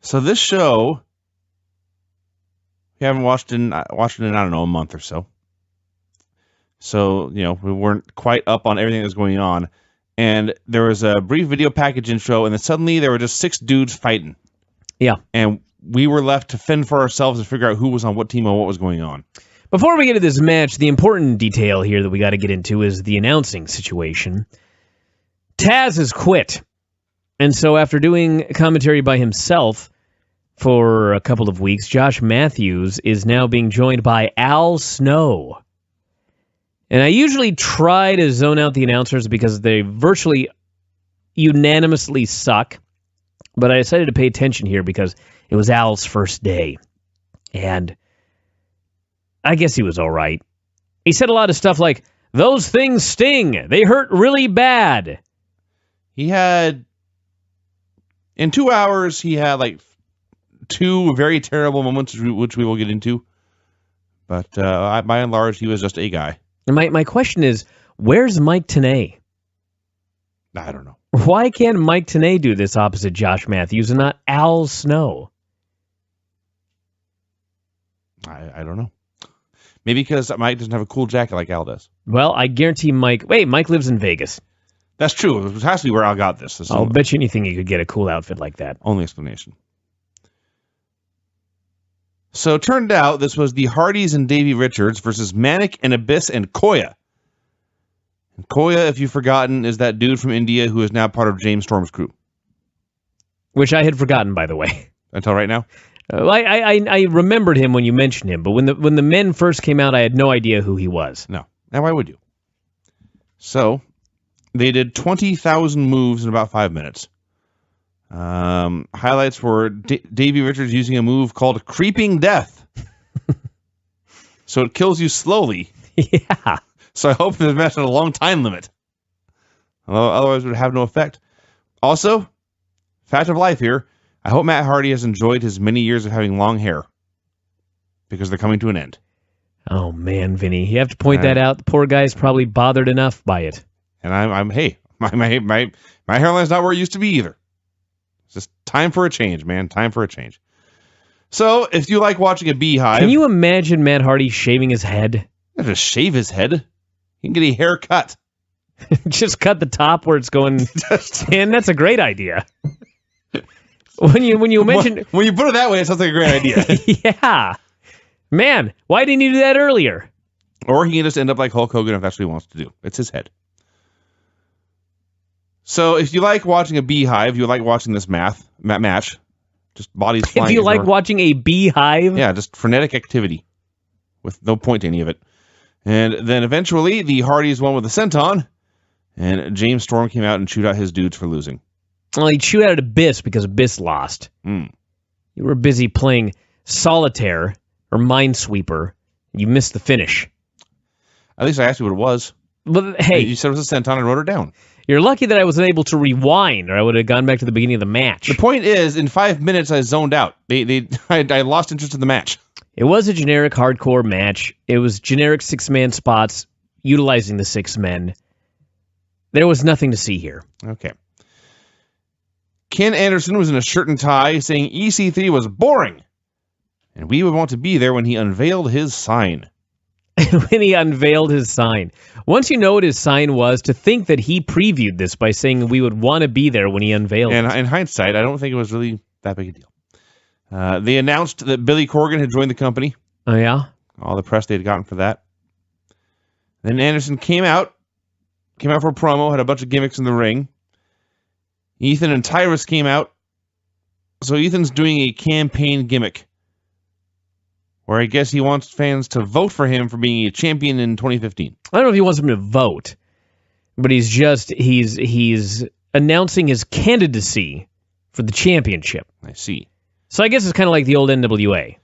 So this show, we haven't watched in I don't know, a month or so. So, we weren't quite up on everything that was going on. And there was a brief video package intro, and then suddenly there were just 6 dudes fighting. Yeah. And we were left to fend for ourselves and figure out who was on what team and what was going on. Before we get to this match, the important detail here that we got to get into is the announcing situation. Taz has quit. And so after doing commentary by himself for a couple of weeks, Josh Matthews is now being joined by Al Snow. And I usually try to zone out the announcers because they virtually unanimously suck. But I decided to pay attention here because it was Al's first day. And I guess he was all right. He said a lot of stuff like, "Those things sting. They hurt really bad." In 2 hours, he had like 2 very terrible moments, which we will get into. But by and large, he was just a guy. And my question is, where's Mike Tenay? I don't know. Why can't Mike Tenay do this opposite Josh Matthews and not Al Snow? I don't know. Maybe because Mike doesn't have a cool jacket like Al does. Well, I guarantee Mike lives in Vegas. That's true. It has to be where Al got this. I'll bet you anything you could get a cool outfit like that. Only explanation. So it turned out this was the Hardys and Davey Richards versus Manic and Abyss and Koya. And Koya, if you've forgotten, is that dude from India who is now part of James Storm's crew. Which I had forgotten, by the way. Until right now? I remembered him when you mentioned him, but when the men first came out, I had no idea who he was. No. Now why would you? So, they did 20,000 moves in about 5 minutes. Highlights were Davey Richards using a move called Creeping Death. So it kills you slowly. Yeah. So I hope this match had a long time limit. Otherwise it would have no effect. Also, fact of life here, I hope Matt Hardy has enjoyed his many years of having long hair. Because they're coming to an end. Oh man, Vinny. You have to point that out. The poor guy's probably bothered enough by it. And my hairline's not where it used to be either. It's just time for a change, man. Time for a change. So, if you like watching a beehive... Can you imagine Matt Hardy shaving his head? Not just shave his head. He can get a haircut. Just cut the top where it's going. And that's a great idea. When you mention... When you put it that way, it sounds like a great idea. Yeah. Man, why didn't you do that earlier? Or he can just end up like Hulk Hogan if that's what he wants to do. It's his head. So if you like watching a beehive, you like watching this match, just bodies flying. If you like watching a beehive? Yeah, just frenetic activity with no point to any of it. And then eventually the Hardys won with a senton, and James Storm came out and chewed out his dudes for losing. Well, he chewed out Abyss because Abyss lost. You were busy playing Solitaire or Minesweeper. You missed the finish. At least I asked you what it was. But hey, you said it was a senton and wrote it down. You're lucky that I wasn't able to rewind, or I would have gone back to the beginning of the match. The point is, in 5 minutes, I zoned out. I lost interest in the match. It was a generic hardcore match. It was generic 6-man spots, utilizing the 6 men. There was nothing to see here. Okay. Ken Anderson was in a shirt and tie, saying EC3 was boring, and we would want to be there when he unveiled his sign. When he unveiled his sign. Once you know what his sign was, to think that he previewed this by saying we would want to be there when he unveiled it. And in hindsight, I don't think it was really that big a deal. They announced that Billy Corgan had joined the company. Oh, yeah? All the press they'd gotten for that. Then Anderson came out for a promo, had a bunch of gimmicks in the ring. Ethan and Tyrus came out. So Ethan's doing a campaign gimmick, where I guess he wants fans to vote for him for being a champion in 2015. I don't know if he wants them to vote, but he's announcing his candidacy for the championship. I see. So I guess it's kind of like the old NWA.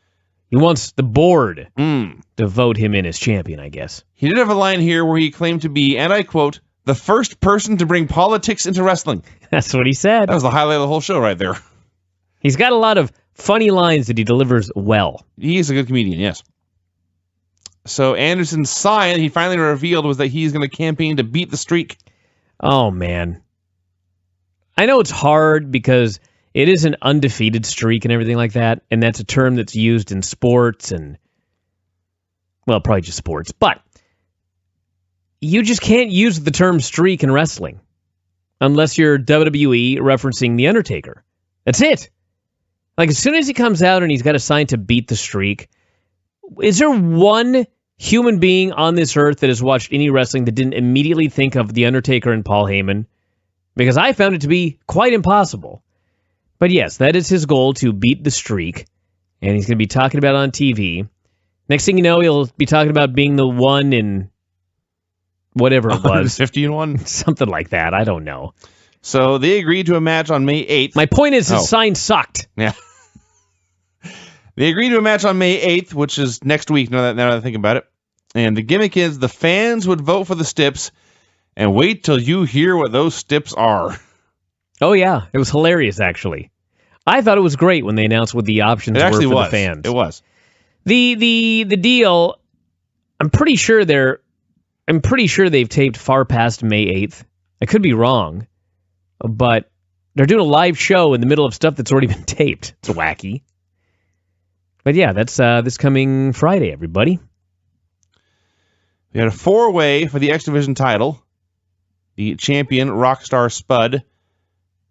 He wants the board to vote him in as champion, I guess. He did have a line here where he claimed to be, and I quote, the first person to bring politics into wrestling. That's what he said. That was the highlight of the whole show right there. He's got a lot of funny lines that he delivers well. He is a good comedian, yes. So Anderson's sign he finally revealed was that he's going to campaign to beat the streak. Oh, man. I know it's hard because It is an undefeated streak and everything like that, and that's a term that's used in sports and, well, probably just sports, but you just can't use the term streak in wrestling unless you're WWE referencing The Undertaker. That's it. Like, as soon as he comes out and he's got a sign to beat the streak, is there one human being on this earth that has watched any wrestling that didn't immediately think of The Undertaker and Paul Heyman? Because I found it to be quite impossible. But yes, that is his goal, to beat the streak, and he's going to be talking about it on TV. Next thing you know, he'll be talking about being the one in whatever it was. 50-1? Something like that. I don't know. So they agreed to a match on May 8th. My point is his sign sucked. Yeah. They agreed to a match on May 8th, which is next week, now that I think about it. And the gimmick is the fans would vote for the stips, and wait till you hear what those stips are. Oh, yeah. It was hilarious, actually. I thought it was great when they announced what the options were for the fans. It was. The deal, I'm pretty sure they've taped far past May 8th. I could be wrong, but they're doing a live show in the middle of stuff that's already been taped. It's wacky. But yeah, that's this coming Friday, everybody. We had a 4-way for the X Division title. The champion, Rockstar Spud,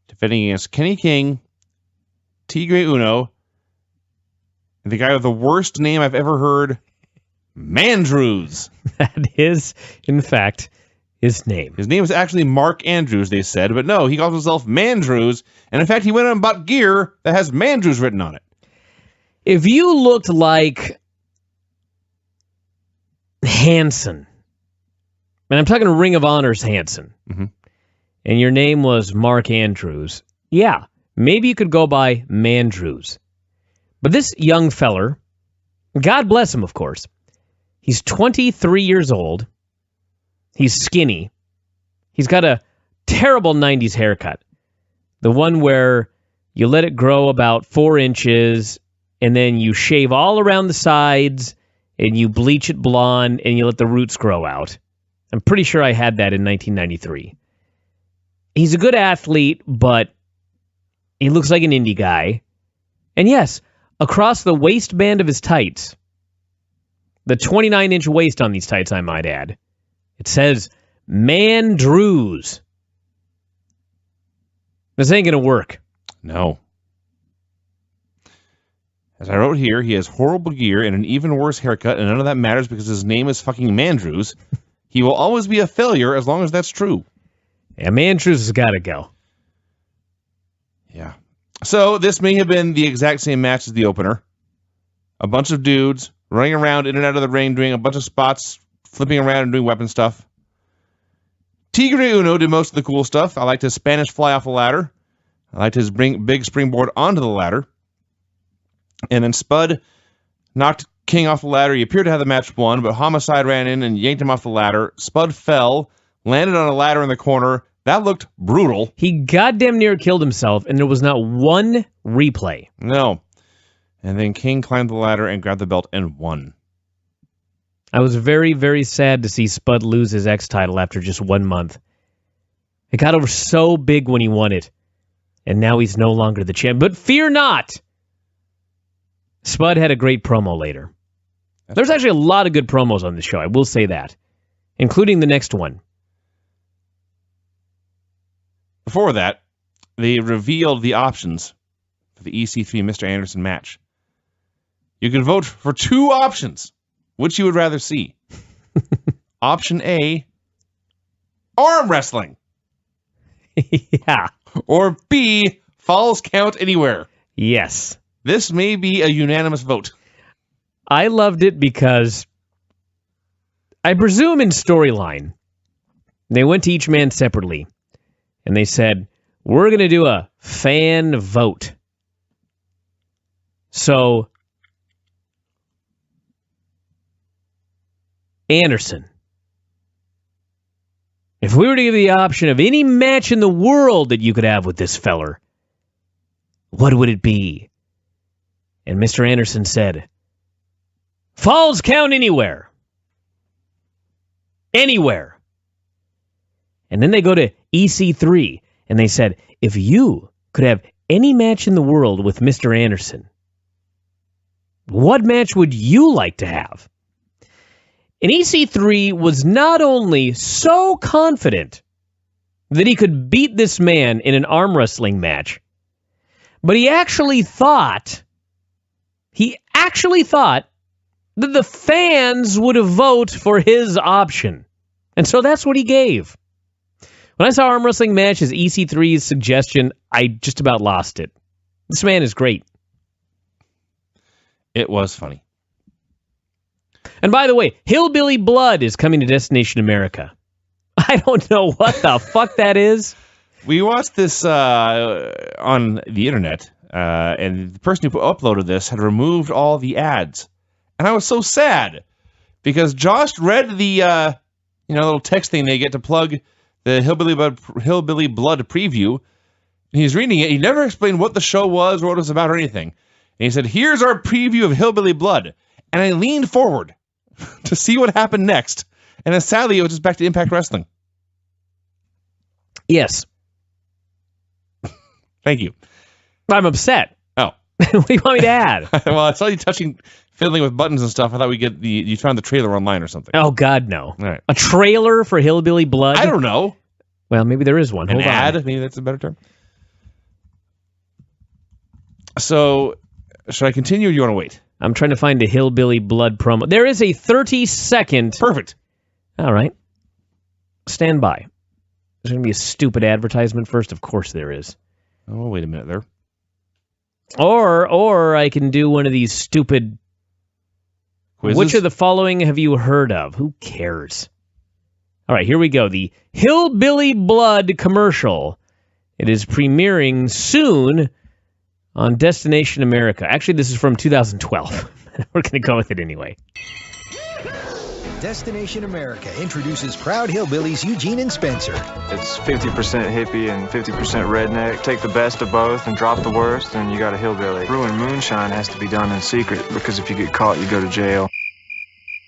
defending against Kenny King, Tigre Uno, and the guy with the worst name I've ever heard, Mandrews. That is, in fact, his name. His name is actually Mark Andrews, they said, but no, he calls himself Mandrews, and in fact, he went out and bought gear that has Mandrews written on it. If you looked like Hanson, and I'm talking Ring of Honor's Hanson, and your name was Mark Andrews, yeah, maybe you could go by Mandrews. But this young feller, God bless him, of course, he's 23 years old, he's skinny, he's got a terrible 90s haircut, the one where you let it grow about 4 inches, and then you shave all around the sides, and you bleach it blonde, and you let the roots grow out. I'm pretty sure I had that in 1993. He's a good athlete, but he looks like an indie guy. And yes, across the waistband of his tights, the 29-inch waist on these tights, I might add, it says Mandrews. This ain't going to work. No. As I wrote here, he has horrible gear and an even worse haircut, and none of that matters because his name is fucking Mandrews. He will always be a failure as long as that's true. Yeah, Mandrews has got to go. Yeah. So this may have been the exact same match as the opener. A bunch of dudes running around in and out of the ring, doing a bunch of spots, flipping around and doing weapon stuff. Tigre Uno did most of the cool stuff. I liked his Spanish fly off the ladder. I liked his big springboard onto the ladder. And then Spud knocked King off the ladder. He appeared to have the match won, but Homicide ran in and yanked him off the ladder. Spud fell, landed on a ladder in the corner. That looked brutal. He goddamn near killed himself, and there was not one replay. No. And then King climbed the ladder and grabbed the belt and won. I was very, very sad to see Spud lose his X title after just 1 month. It got over so big when he won it, and now he's no longer the champ. But fear not! Spud had a great promo later. There's actually a lot of good promos on this show, I will say that, including the next one. Before that, they revealed the options for the EC3 Mr. Anderson match. You can vote for 2 options. Which you would rather see? Option A, arm wrestling. Yeah. Or B, falls count anywhere. Yes. This may be a unanimous vote. I loved it because I presume in storyline, they went to each man separately and they said, we're going to do a fan vote. So, Anderson, if we were to give you the option of any match in the world that you could have with this feller, what would it be? And Mr. Anderson said, falls count anywhere. Anywhere. And then they go to EC3, and they said, if you could have any match in the world with Mr. Anderson, what match would you like to have? And EC3 was not only so confident that he could beat this man in an arm wrestling match, but he actually thought that the fans would vote for his option. And so that's what he gave. When I saw arm wrestling match as EC3's suggestion, I just about lost it. This man is great. It was funny. And by the way, Hillbilly Blood is coming to Destination America. I don't know what the fuck that is. We watched this on the internet, and the person who uploaded this had removed all the ads. And I was so sad because Josh read the little text thing they get to plug the Hillbilly Blood preview. And he's reading it. He never explained what the show was or what it was about or anything. And he said, "Here's our preview of Hillbilly Blood." And I leaned forward to see what happened next. And then sadly, it was just back to Impact Wrestling. Yes. Thank you. I'm upset. Oh. What do you want me to add? Well, I saw you fiddling with buttons and stuff. I thought you found the trailer online or something. Oh, God, no. All right. A trailer for Hillbilly Blood? I don't know. Well, maybe there is one. An Hold ad? on. Maybe that's a better term. So, should I continue or do you want to wait? I'm trying to find a Hillbilly Blood promo. There is a 30-second... Perfect. All right. Stand by. There's going to be a stupid advertisement first. Of course there is. Oh, wait a minute there. Or I can do one of these stupid... Quizzes? Which of the following have you heard of? Who cares? All right, here we go. The Hillbilly Blood commercial. It is premiering soon on Destination America. Actually, this is from 2012. We're going to go with it anyway. Destination America introduces proud hillbillies Eugene and Spencer. It's 50% hippie and 50% redneck. Take the best of both and drop the worst, and you got a hillbilly. Brewing moonshine has to be done in secret, because if you get caught, you go to jail.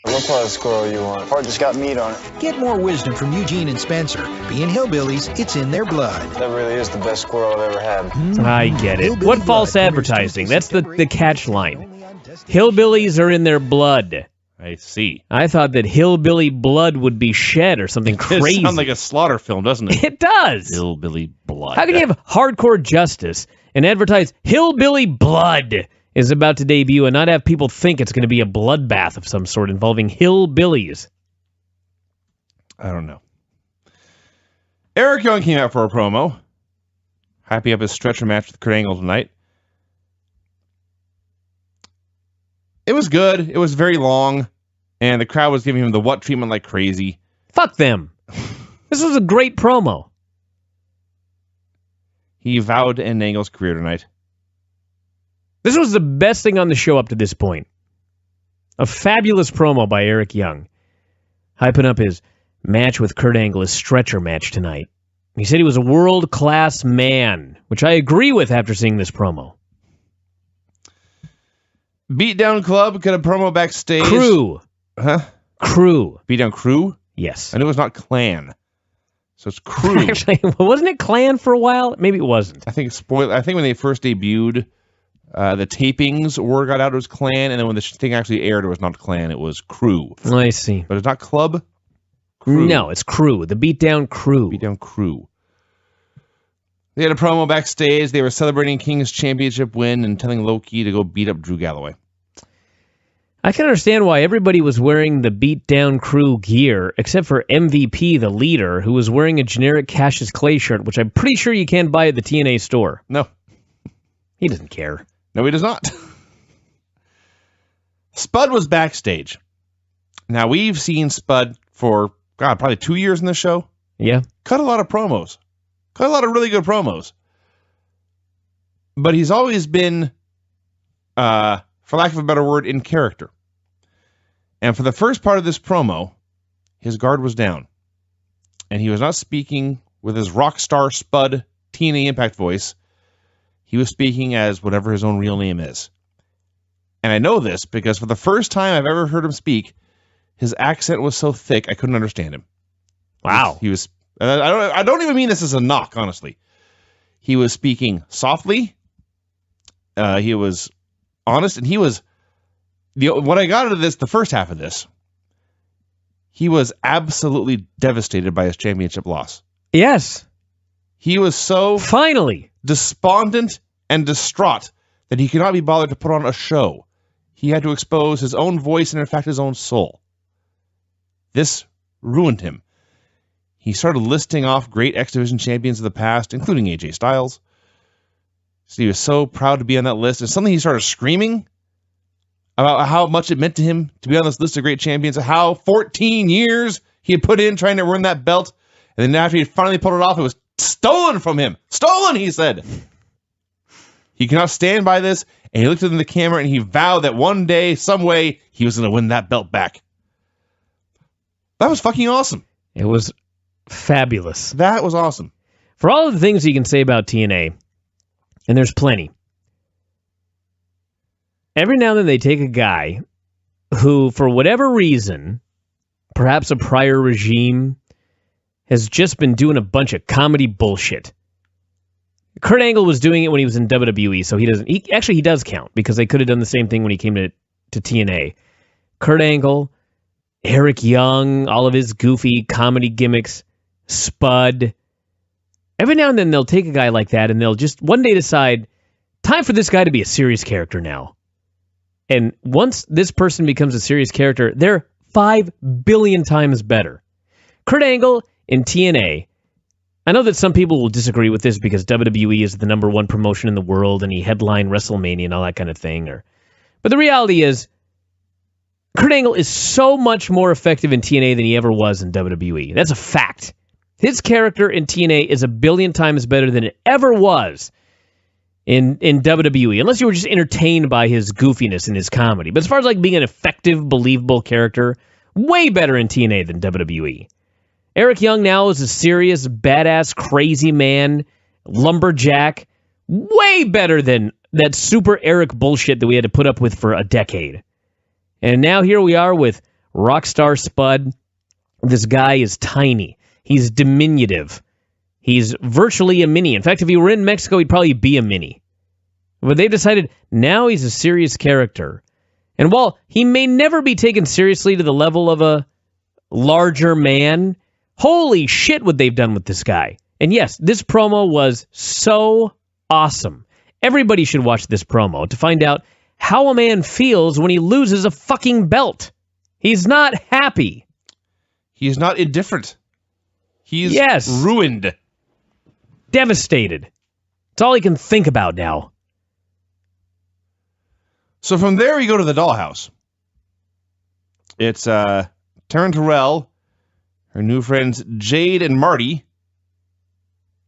What part of the squirrel you want? Part that's got meat on it. Get more wisdom from Eugene and Spencer. Being hillbillies, it's in their blood. That really is the best squirrel I've ever had. I get it. Hillbilly What false Blood, advertising? That's the catch line. only on Destination. Hillbillies are in their blood. I see. I thought that Hillbilly Blood would be shed or something It crazy. sounds like a slaughter film, doesn't it? It does. Hillbilly Blood. How can you have hardcore justice and advertise Hillbilly Blood is about to debut and not have people think it's going to be a bloodbath of some sort involving hillbillies? I don't know. Eric Young came out for a promo, hyping up his stretcher match with Kurt Angle tonight. It was good. It was very long, and the crowd was giving him the what treatment like crazy. Fuck them. This was a great promo. He vowed to end Angle's career tonight. This was the best thing on the show up to this point. A fabulous promo by Eric Young, hyping up his match with Kurt Angle, his stretcher match tonight. He said he was a world-class man, which I agree with after seeing this promo. Beatdown Club got a promo backstage. Crew. Huh? Crew. Beatdown Crew? Yes. I knew it was not Clan. So it's Crew. Actually, wasn't it Clan for a while? Maybe it wasn't. I think when they first debuted, the tapings word got out it was Clan, and then when the thing actually aired, it was not Clan, it was Crew. I see. But it's not Club? Crew. No, it's Crew. The Beatdown Crew. Beatdown Crew. They had a promo backstage. They were celebrating King's championship win and telling Loki to go beat up Drew Galloway. I can understand why everybody was wearing the Beatdown Crew gear, except for MVP, the leader, who was wearing a generic Cassius Clay shirt, which I'm pretty sure you can't buy at the TNA store. No. He doesn't care. No, he does not. Spud was backstage. Now, we've seen Spud for, probably 2 years in the show. Yeah. Cut a lot of promos. Cut a lot of really good promos. But he's always been, for lack of a better word, in character. And for the first part of this promo, his guard was down. And he was not speaking with his rock star Spud TNA Impact voice. He was speaking as whatever his own real name is. And I know this because for the first time I've ever heard him speak, his accent was so thick I couldn't understand him. Wow. He was. I don't even mean this as a knock, honestly. He was speaking softly. He was honest, and he was what I got out of this, the first half of this, he was absolutely devastated by his championship loss. Yes. He was so finally despondent and distraught that he could not be bothered to put on a show. He had to expose his own voice and, in fact, his own soul. This ruined him. He started listing off great X Division champions of the past, including AJ Styles. So he was so proud to be on that list. And suddenly he started screaming about how much it meant to him to be on this list of great champions, how 14 years he had put in trying to earn that belt. And then after he finally pulled it off, it was stolen from him. Stolen, he said. He cannot stand by this. And he looked into the camera and he vowed that one day, some way, he was going to win that belt back. That was fucking awesome. It was fabulous. That was awesome. For all of the things you can say about TNA, and there's plenty, every now and then they take a guy who, for whatever reason, perhaps a prior regime, has just been doing a bunch of comedy bullshit. Kurt Angle was doing it when he was in WWE, so he does count, because they could have done the same thing when he came to TNA. Kurt Angle, Eric Young, all of his goofy comedy gimmicks, Spud. Every now and then they'll take a guy like that and they'll just one day decide, time for this guy to be a serious character now. And once this person becomes a serious character, they're 5 billion times better. Kurt Angle in TNA, I know that some people will disagree with this because WWE is the number one promotion in the world and he headlined WrestleMania and all that kind of thing. But the reality is, Kurt Angle is so much more effective in TNA than he ever was in WWE. That's a fact. His character in TNA is 1 billion times better than it ever was in WWE, unless you were just entertained by his goofiness and his comedy. But as far as like being an effective, believable character, way better in TNA than WWE. Eric Young now is a serious, badass, crazy man, lumberjack, way better than that super Eric bullshit that we had to put up with for a decade. And now here we are with Rockstar Spud. This guy is tiny. He's diminutive. He's virtually a mini. In fact, if he were in Mexico, he'd probably be a mini. But they've decided now he's a serious character. And while he may never be taken seriously to the level of a larger man, holy shit what they've done with this guy. And yes, this promo was so awesome. Everybody should watch this promo to find out how a man feels when he loses a fucking belt. He's not happy. He's not indifferent. He's ruined. Devastated. It's all he can think about now. So from there, we go to the dollhouse. It's Taryn Terrell, her new friends Jade and Marty,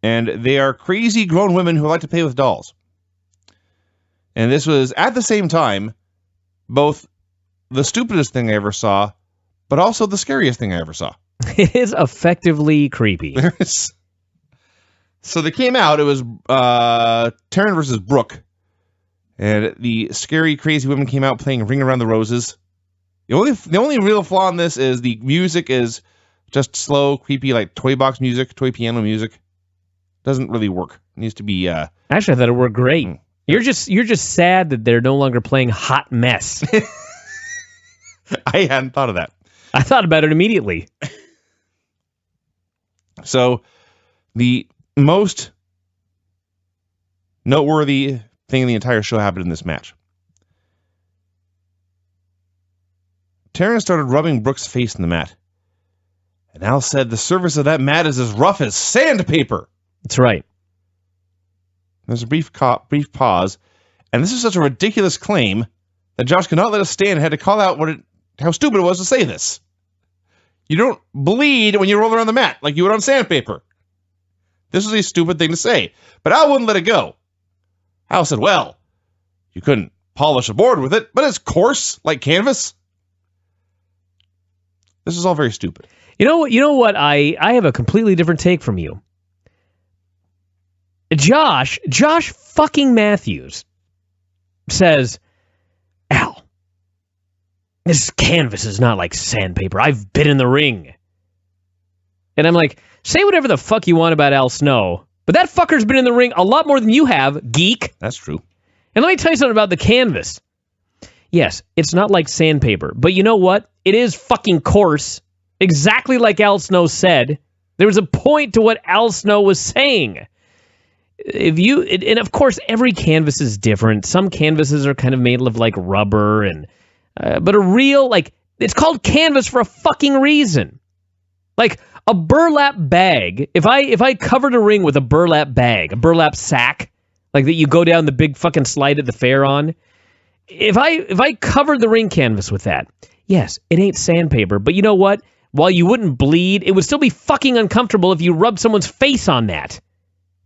and they are crazy grown women who like to play with dolls. And this was, at the same time, both the stupidest thing I ever saw, but also the scariest thing I ever saw. It is effectively creepy. So they came out, it was Taryn versus Brooke, and the scary, crazy women came out playing Ring Around the Roses. The only real flaw in this is the music is just slow, creepy, like toy box music, toy piano music. Doesn't really work. It needs to be... Actually, I thought it worked great. You're just sad that they're no longer playing Hot Mess. I hadn't thought of that. I thought about it immediately. So, the most noteworthy thing in the entire show happened in this match. Taryn started rubbing Brooke's face in the mat. And Al said the surface of that mat is as rough as sandpaper. That's right. There's a brief pause, and this is such a ridiculous claim that Josh could not let us stand and had to call out how stupid it was to say this. You don't bleed when you roll around the mat like you would on sandpaper. This was a stupid thing to say, but Al wouldn't let it go. Al said, well, you couldn't polish a board with it, but it's coarse like canvas. This is all very stupid. You know what? I have a completely different take from you. Josh fucking Matthews says, Al, this canvas is not like sandpaper. I've been in the ring. And I'm like, say whatever the fuck you want about Al Snow, But that fucker's been in the ring a lot more than you have, geek. That's true. And let me tell you something about the canvas. Yes, it's not like sandpaper, but you know what? It is fucking coarse. Exactly like Al Snow said. There was a point to what Al Snow was saying. And of course, every canvas is different. Some canvases are kind of made of like rubber, but a real, like, it's called canvas for a fucking reason. Like a burlap bag. If I covered a ring with a burlap bag, a burlap sack, like that you go down the big fucking slide at the fair on, if I covered the ring canvas with that, yes, it ain't sandpaper, but you know what? While you wouldn't bleed, it would still be fucking uncomfortable if you rubbed someone's face on that.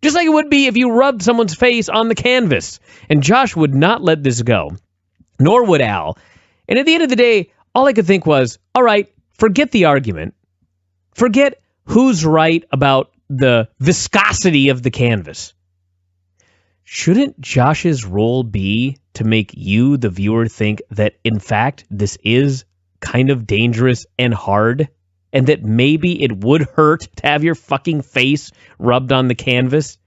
Just like it would be if you rubbed someone's face on the canvas. And Josh would not let this go. Nor would Al. And at the end of the day, all I could think was, all right, forget the argument. Forget who's right about the viscosity of the canvas. Shouldn't Josh's role be to make you, the viewer, think that, in fact, this is kind of dangerous and hard, and that maybe it would hurt to have your fucking face rubbed on the canvas?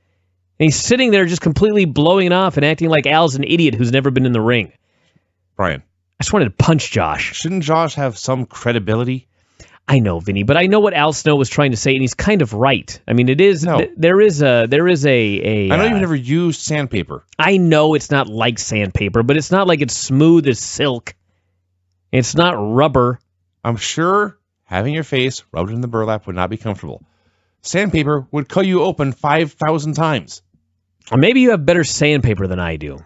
And he's sitting there just completely blowing off and acting like Al's an idiot who's never been in the ring. Brian. I just wanted to punch Josh. Shouldn't Josh have some credibility? I know, Vinny, but I know what Al Snow was trying to say, and he's kind of right. I mean, it is. No. There is a. I know you've never used sandpaper. I know it's not like sandpaper, but it's not like it's smooth as silk. It's not rubber. I'm sure having your face rubbed in the burlap would not be comfortable. Sandpaper would cut you open 5,000 times. Or maybe you have better sandpaper than I do.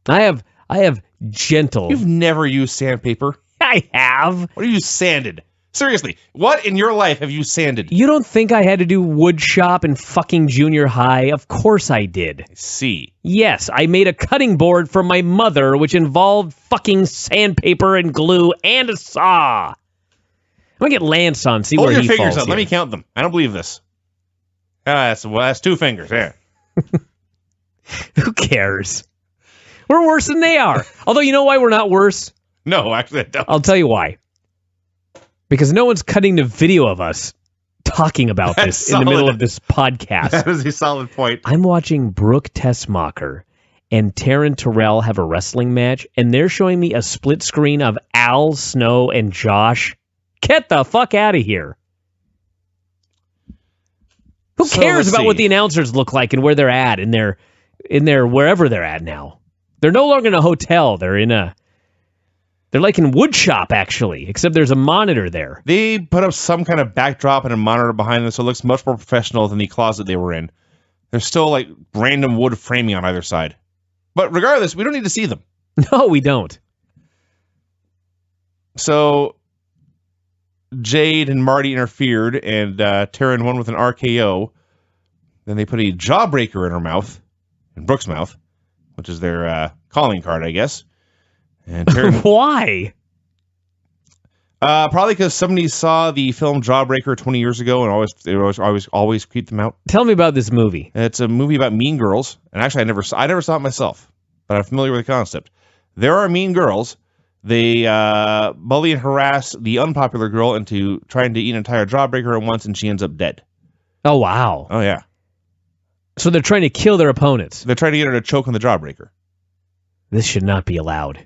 I have gentle. You've never used sandpaper. I have. What have you sanded? Seriously, what in your life have you sanded? You don't think I had to do wood shop in fucking junior high? Of course I did. I see. Yes, I made a cutting board for my mother, which involved fucking sandpaper and glue and a saw. I'm gonna get Lance on, see where he falls. Hold your fingers up. Here. Let me count them. I don't believe this. That's 2 fingers. Yeah. Who cares? We're worse than they are. Although, you know why we're not worse? No, actually, I don't. I'll tell you why. Because no one's cutting the video of us talking about this in the middle of this podcast. That is a solid point. I'm watching Brooke Tessmacher and Taryn Terrell have a wrestling match, and they're showing me a split screen of Al Snow and Josh. Get the fuck out of here. Who cares about what the announcers look like and where they're at in their wherever they're at now? They're no longer in a hotel. They're like in wood shop, actually, except there's a monitor there. They put up some kind of backdrop and a monitor behind them, so it looks much more professional than the closet they were in. There's still like random wood framing on either side. But regardless, we don't need to see them. No, we don't. So Jade and Marty interfered, and Taryn won with an RKO. Then they put a jawbreaker in her mouth, in Brooke's mouth, which is their calling card, I guess. And Taryn, why? Probably because somebody saw the film Jawbreaker 20 years ago and always creeped them out. Tell me about this movie. It's a movie about mean girls, and actually I never saw it myself, but I'm familiar with the concept. There are mean girls. They bully and harass the unpopular girl into trying to eat an entire Jawbreaker at once, and she ends up dead. Oh, wow. Oh, yeah. So they're trying to kill their opponents. They're trying to get her to choke on the Jawbreaker. This should not be allowed.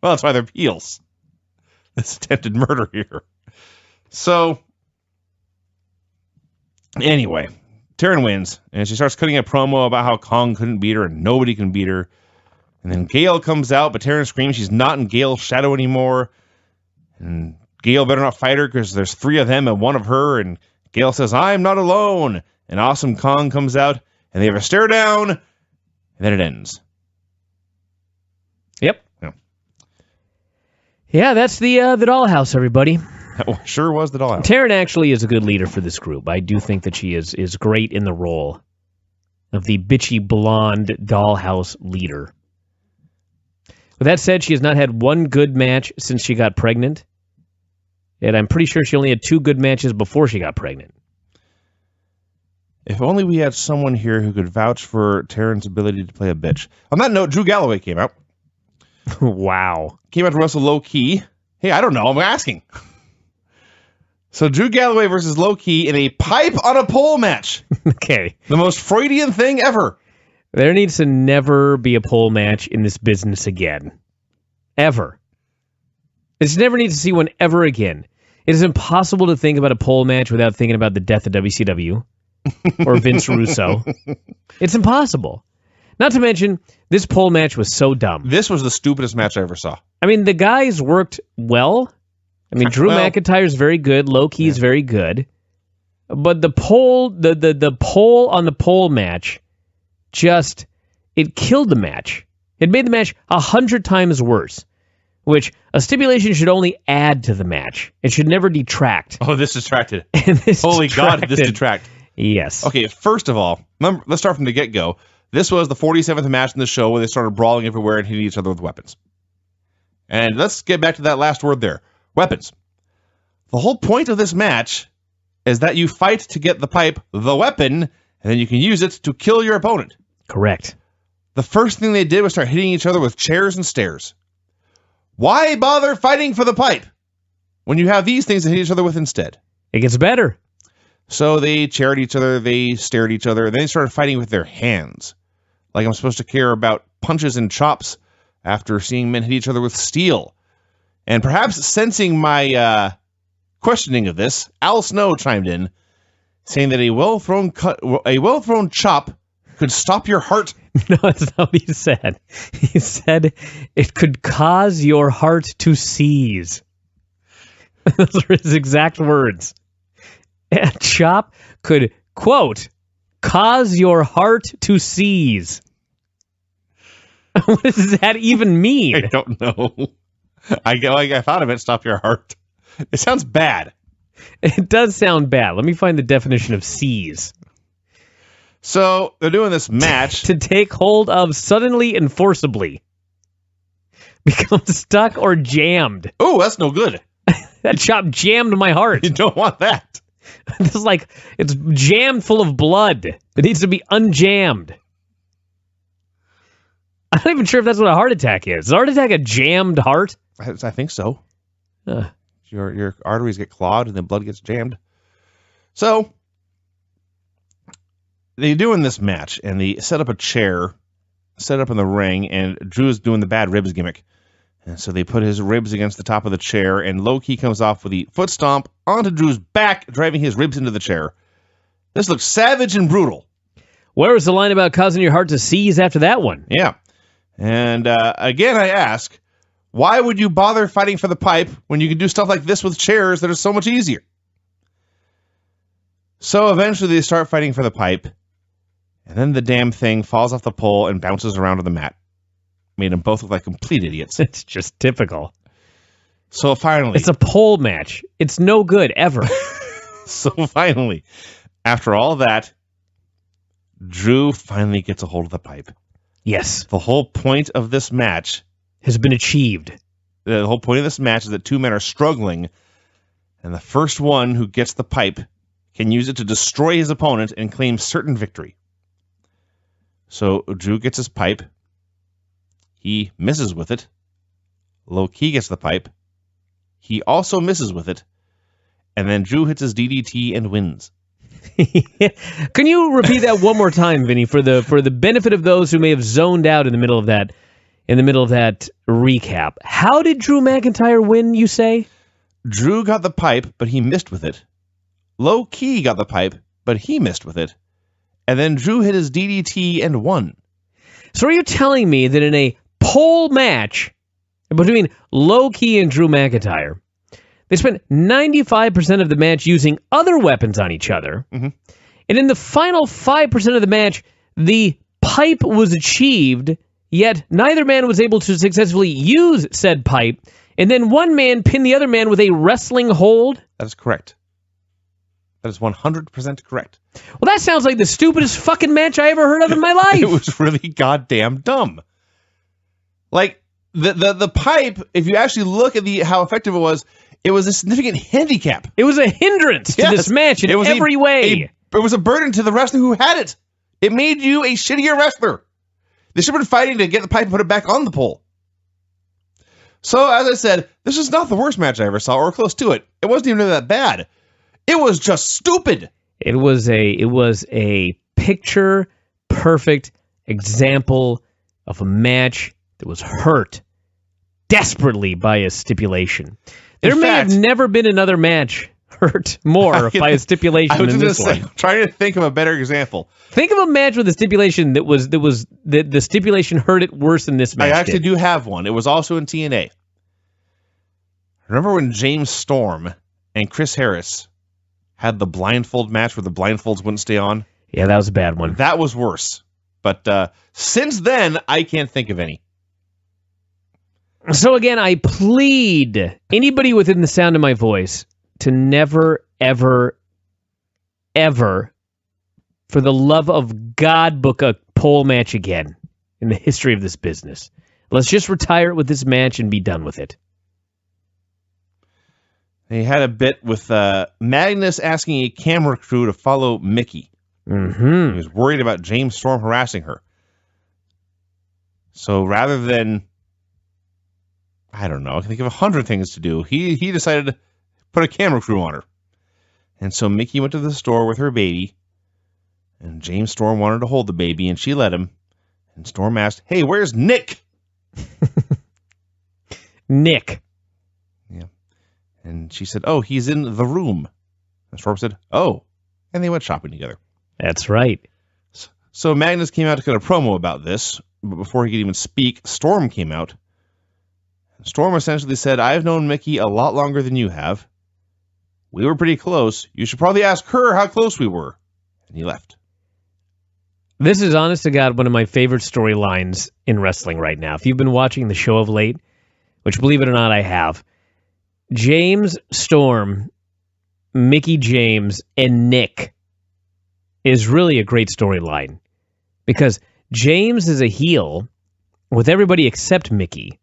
Well, that's why they're heels. This attempted murder here. So, anyway, Taryn wins, and she starts cutting a promo about how Kong couldn't beat her and nobody can beat her. And then Gail comes out, but Taryn screams she's not in Gail's shadow anymore. And Gail better not fight her because there's 3 of them and 1 of her. And Gail says, I'm not alone. And Awesome Kong comes out, and they have a stare down, and then it ends. Yep. Yeah, that's the dollhouse, everybody. That sure was the dollhouse. Taryn actually is a good leader for this group. I do think that she is great in the role of the bitchy blonde dollhouse leader. With that said, she has not had one good match since she got pregnant. And I'm pretty sure she only had 2 good matches before she got pregnant. If only we had someone here who could vouch for Taryn's ability to play a bitch. On that note, Drew Galloway came out. Wow. Came out to wrestle low key. Hey, I don't know. I'm asking. So Drew Galloway versus Low-Ki in a pipe on a pole match. Okay. The most Freudian thing ever. There needs to never be a pole match in this business again. Ever. This never needs to see one ever again. It is impossible to think about a pole match without thinking about the death of WCW or Vince Russo. It's impossible. Not to mention, this pole match was so dumb. This was the stupidest match I ever saw. I mean, the guys worked well. I mean, Drew McIntyre's very good. Low-Ki's very good. But the pole, the pole on the pole match, just, it killed the match. It made the match 100 times worse, which a stipulation should only add to the match. It should never detract. Oh, this distracted. Holy God, did this detract. Yes. Okay, first of all, let's start from the get-go. This was the 47th match in the show where they started brawling everywhere and hitting each other with weapons. And let's get back to that last word there. Weapons. The whole point of this match is that you fight to get the pipe, the weapon, and then you can use it to kill your opponent. Correct. The first thing they did was start hitting each other with chairs and stairs. Why bother fighting for the pipe when you have these things to hit each other with instead? It gets better. So they chaired each other, they stared at each other, and then they started fighting with their hands. Like I'm supposed to care about punches and chops after seeing men hit each other with steel. And perhaps sensing my questioning of this, Al Snow chimed in, saying that a well-thrown chop could stop your heart. No, that's not what he said. He said it could cause your heart to seize. Those are his exact words. A chop could, quote, cause your heart to seize. What does that even mean? I don't know. I thought of it, stop your heart. It sounds bad. It does sound bad. Let me find the definition of seize. So they're doing this match. To take hold of suddenly and forcibly. Become stuck or jammed. Oh, that's no good. That chop jammed my heart. You don't want that. It's like it's jammed full of blood. It needs to be unjammed. I'm not even sure if that's what a heart attack is. Is a heart attack a jammed heart? I think so. Your arteries get clogged and the blood gets jammed. So they're doing this match and they set up a chair, set up in the ring, and Drew's doing the bad ribs gimmick. And so they put his ribs against the top of the chair, and Low-Ki comes off with the foot stomp onto Drew's back, driving his ribs into the chair. This looks savage and brutal. Where was the line about causing your heart to seize after that one? Yeah. And again, I ask, why would you bother fighting for the pipe when you can do stuff like this with chairs that are so much easier? So eventually they start fighting for the pipe, and then the damn thing falls off the pole and bounces around on the mat. Made them both look like complete idiots. It's just typical. So finally... It's a pole match. It's no good, ever. So finally, after all that, Drew finally gets a hold of the pipe. Yes. The whole point of this match... has been achieved. The whole point of this match is that two men are struggling, and the first one who gets the pipe can use it to destroy his opponent and claim certain victory. So Drew gets his pipe. He misses with it. Low-Ki gets the pipe. He also misses with it. And then Drew hits his DDT and wins. Can you repeat that one more time, Vinny, for the benefit of those who may have zoned out in the middle of that recap? How did Drew McIntyre win, you say? Drew got the pipe, but he missed with it. Low-Ki got the pipe, but he missed with it. And then Drew hit his DDT and won. So are you telling me that in a pole match between Low-Ki and Drew McIntyre, they spent 95% of the match using other weapons on each other, and in the final 5% of the match, the pipe was achieved, yet neither man was able to successfully use said pipe, and then one man pinned the other man with a wrestling hold? That is correct. That is 100% correct. Well, that sounds like the stupidest fucking match I ever heard of in my life. It was really goddamn dumb. Like, the pipe, if you actually look at how effective it was a significant handicap. It was a hindrance to this match in every way. It was a burden to the wrestler who had it. It made you a shittier wrestler. They should have been fighting to get the pipe and put it back on the pole. So, as I said, this is not the worst match I ever saw, or close to it. It wasn't even that bad. It was just stupid. It was a picture perfect example of a match that was hurt desperately by a stipulation. There may have never been another match hurt more by a stipulation than this one. I'm trying to think of a better example. Think of a match with a stipulation that the stipulation hurt it worse than this match. I actually do have one. It was also in TNA. Remember when James Storm and Chris Harris had the blindfold match where the blindfolds wouldn't stay on? Yeah, that was a bad one. That was worse. But since then, I can't think of any. So again, I plead anybody within the sound of my voice to never, ever, ever, for the love of God, book a pole match again in the history of this business. Let's just retire it with this match and be done with it. They had a bit with Magnus asking a camera crew to follow Mickey. Mm-hmm. He was worried about James Storm harassing her. So rather than, I don't know, I can think of 100 things to do, he decided to put a camera crew on her. And so Mickey went to the store with her baby, and James Storm wanted to hold the baby, and she let him. And Storm asked, "Hey, where's Nick?" Nick. Yeah. And she said, "Oh, he's in the room." And Storm said, "Oh." And they went shopping together. That's right. So Magnus came out to cut a promo about this, but before he could even speak, Storm came out. Storm essentially said, "I've known Mickey a lot longer than you have. We were pretty close. You should probably ask her how close we were." And he left. This is, honest to God, one of my favorite storylines in wrestling right now. If you've been watching the show of late, which, believe it or not, I have, James Storm, Mickey James, and Nick is really a great storyline. Because James is a heel with everybody except Mickey.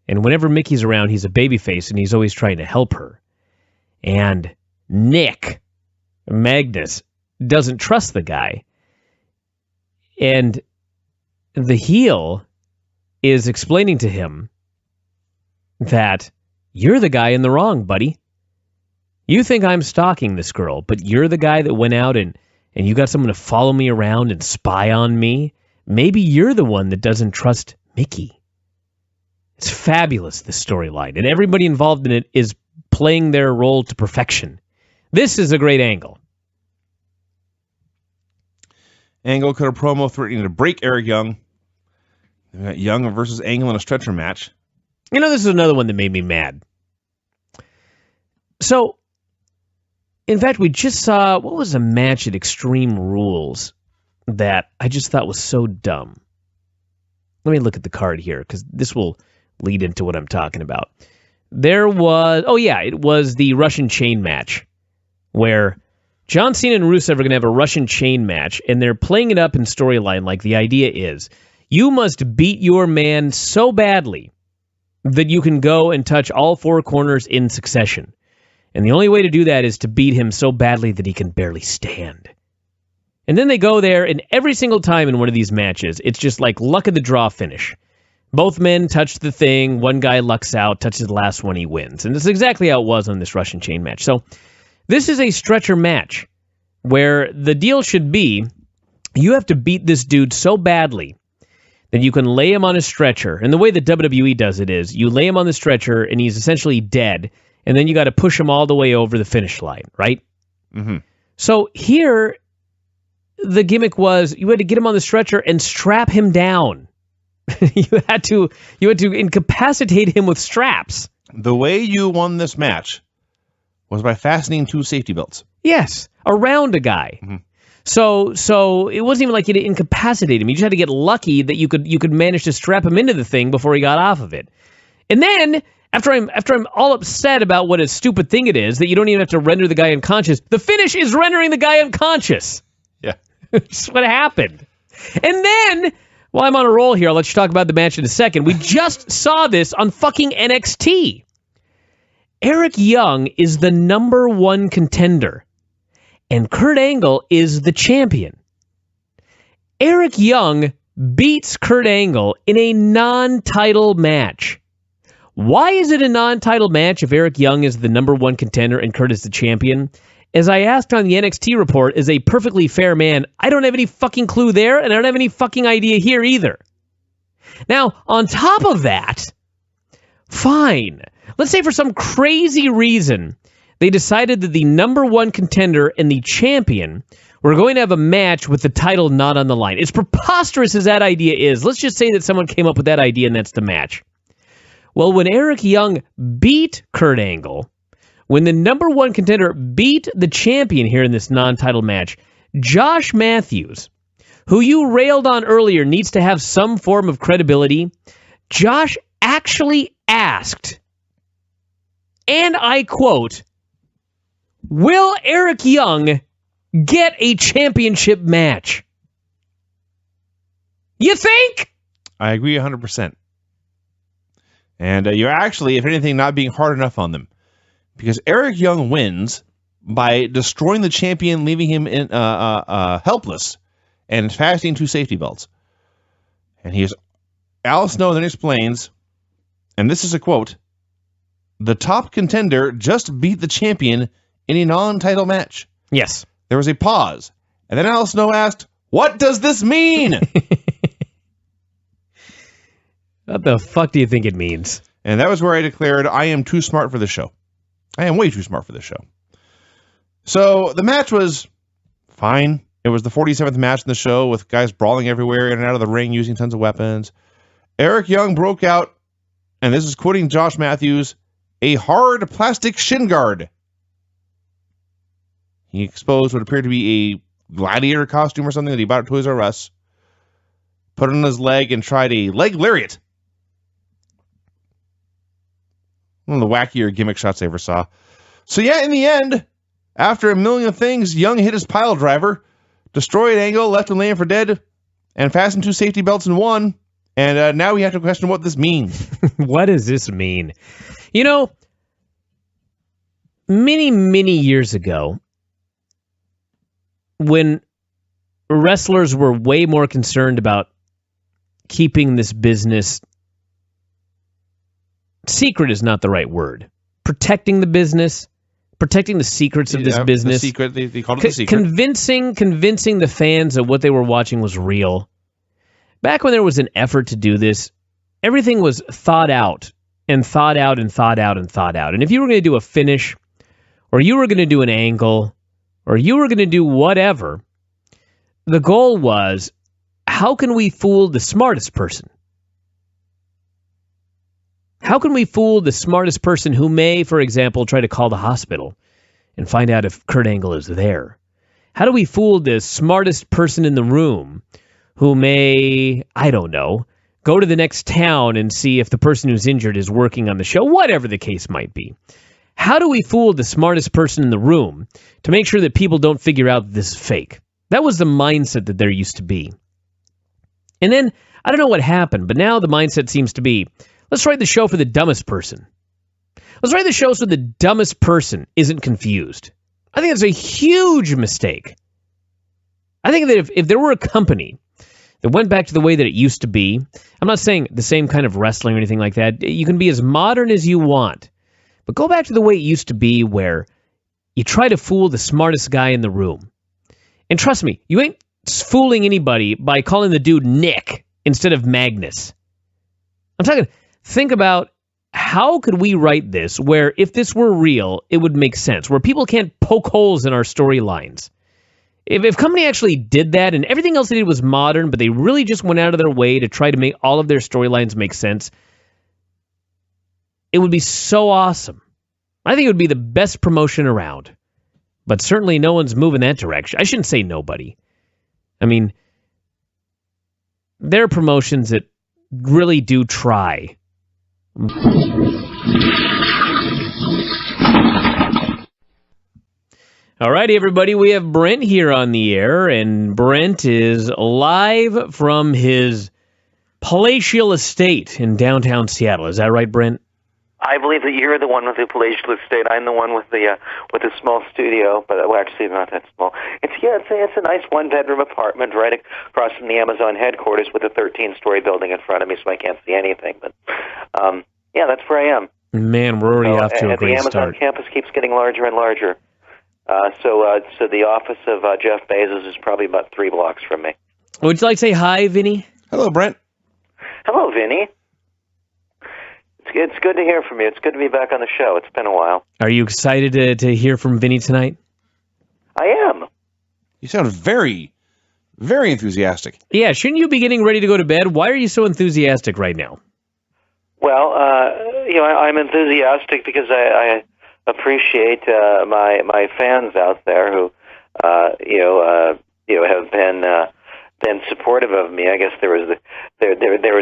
And whenever Mickey's around, he's a babyface, and he's always trying to help her. And Nick, Magnus, doesn't trust the guy. And the heel is explaining to him that you're the guy in the wrong, buddy. You think I'm stalking this girl, but you're the guy that went out and you got someone to follow me around and spy on me. Maybe you're the one that doesn't trust Mickey. It's fabulous, this storyline, and everybody involved in it is playing their role to perfection. This is a great angle. Angle cut a promo threatening to break Eric Young. We got Young versus Angle in a stretcher match. You know, this is another one that made me mad. So, in fact, we just saw, what was a match at Extreme Rules that I just thought was so dumb? Let me look at the card here, because this will lead into what I'm talking about. There was, it was the Russian chain match, where John Cena and Rusev are going to have a Russian chain match, and they're playing it up in storyline like the idea is, you must beat your man so badly that you can go and touch all four corners in succession. And the only way to do that is to beat him so badly that he can barely stand. And then they go there, and every single time in one of these matches, it's just like luck of the draw finish. Both men touch the thing, one guy lucks out, touches the last one, he wins. And this is exactly how it was on this Russian chain match. So this is a stretcher match where the deal should be, you have to beat this dude so badly that you can lay him on a stretcher. And the way the WWE does it is, you lay him on the stretcher, and he's essentially dead, and then you got to push him all the way over the finish line, right? Mm-hmm. So here, the gimmick was you had to get him on the stretcher and strap him down. you had to incapacitate him with straps. The way you won this match was by fastening 2 safety belts. Yes, around a guy. Mm-hmm. So it wasn't even like you had to incapacitate him. You just had to get lucky that you could manage to strap him into the thing before he got off of it. And then after I'm all upset about what a stupid thing it is that you don't even have to render the guy unconscious, the finish is rendering the guy unconscious. Yeah. That's what happened. And then, while I'm on a roll here, I'll let you talk about the match in a second. We just saw this on fucking NXT. Eric Young is the number 1 contender, and Kurt Angle is the champion. Eric Young beats Kurt Angle in a non-title match. Why is it a non-title match if Eric Young is the number 1 contender and Kurt is the champion? As I asked on the NXT report, is a perfectly fair man. I don't have any fucking clue there, and I don't have any fucking idea here either. Now, on top of that, fine. Let's say for some crazy reason, they decided that the number one contender and the champion were going to have a match with the title not on the line. As preposterous as that idea is, let's just say that someone came up with that idea and that's the match. Well, when Eric Young beat Kurt Angle, when the number one contender beat the champion here in this non-title match, Josh Matthews, who you railed on earlier needs to have some form of credibility, Josh actually asked, and I quote, "Will Eric Young get a championship match?" You think? I agree 100%. And you're actually, if anything, not being hard enough on them. Because Eric Young wins by destroying the champion, leaving him in helpless, and fastening 2 safety belts. And Al Snow then explains, and this is a quote, "The top contender just beat the champion in a non-title match." Yes. There was a pause. And then Al Snow asked, "What does this mean?" What the fuck do you think it means? And that was where I declared, I am too smart for this show. I am way too smart for this show. So the match was fine. It was the 47th match in the show with guys brawling everywhere in and out of the ring using tons of weapons. Eric Young broke out, and this is quoting Josh Matthews, "a hard plastic shin guard." He exposed what appeared to be a gladiator costume or something that he bought at Toys R Us, put it on his leg, and tried a leg lariat. One of the wackier gimmick shots I ever saw. So yeah, in the end, after a million things, Young hit his pile driver, destroyed Angle, left him laying for dead, and fastened 2 safety belts in one. And now we have to question what this means. What does this mean? You know, many, many years ago, when wrestlers were way more concerned about keeping this business secret is not the right word. Protecting the business, protecting the secrets of this business. The secret, they called it the secret. Convincing the fans that what they were watching was real. Back when there was an effort to do this, everything was thought out and thought out and thought out and thought out. And if you were going to do a finish, or you were going to do an angle, or you were going to do whatever, the goal was, how can we fool the smartest person? How can we fool the smartest person who may, for example, try to call the hospital and find out if Kurt Angle is there? How do we fool the smartest person in the room who may, I don't know, go to the next town and see if the person who's injured is working on the show, whatever the case might be? How do we fool the smartest person in the room to make sure that people don't figure out this is fake? That was the mindset that there used to be. And then, I don't know what happened, but now the mindset seems to be, let's write the show for the dumbest person. Let's write the show so the dumbest person isn't confused. I think that's a huge mistake. I think that if there were a company that went back to the way that it used to be, I'm not saying the same kind of wrestling or anything like that. You can be as modern as you want, but go back to the way it used to be where you try to fool the smartest guy in the room. And trust me, you ain't fooling anybody by calling the dude Nick instead of Magnus. I'm talking, think about how could we write this where if this were real, it would make sense, where people can't poke holes in our storylines. If company actually did that and everything else they did was modern, but they really just went out of their way to try to make all of their storylines make sense, it would be so awesome. I think it would be the best promotion around. But certainly no one's moving that direction. I shouldn't say nobody. I mean, there are promotions that really do try. Alrighty, everybody, we have Brent here on the air, and Brent is live from his palatial estate in downtown Seattle. Is that right, Brent? I believe that you're the one with the palatial estate. I'm the one with the small studio, but well, actually not that small. It's a nice one-bedroom apartment right across from the Amazon headquarters with a 13-story building in front of me, so I can't see anything. But yeah, that's where I am. Man, we're already off to a great the Amazon start. campus keeps getting larger and larger. So the office of Jeff Bezos is probably about 3 blocks from me. Would you like to say hi, Vinny? Hello, Brent. Hello, Vinny. It's good to hear from you. It's good to be back on the show. It's been a while. Are you excited to hear from Vinny tonight? I am. You sound very, very enthusiastic. Yeah, shouldn't you be getting ready to go to bed? Why are you so enthusiastic right now? Well, I'm enthusiastic because I appreciate my fans out there who have been supportive of me. I guess there was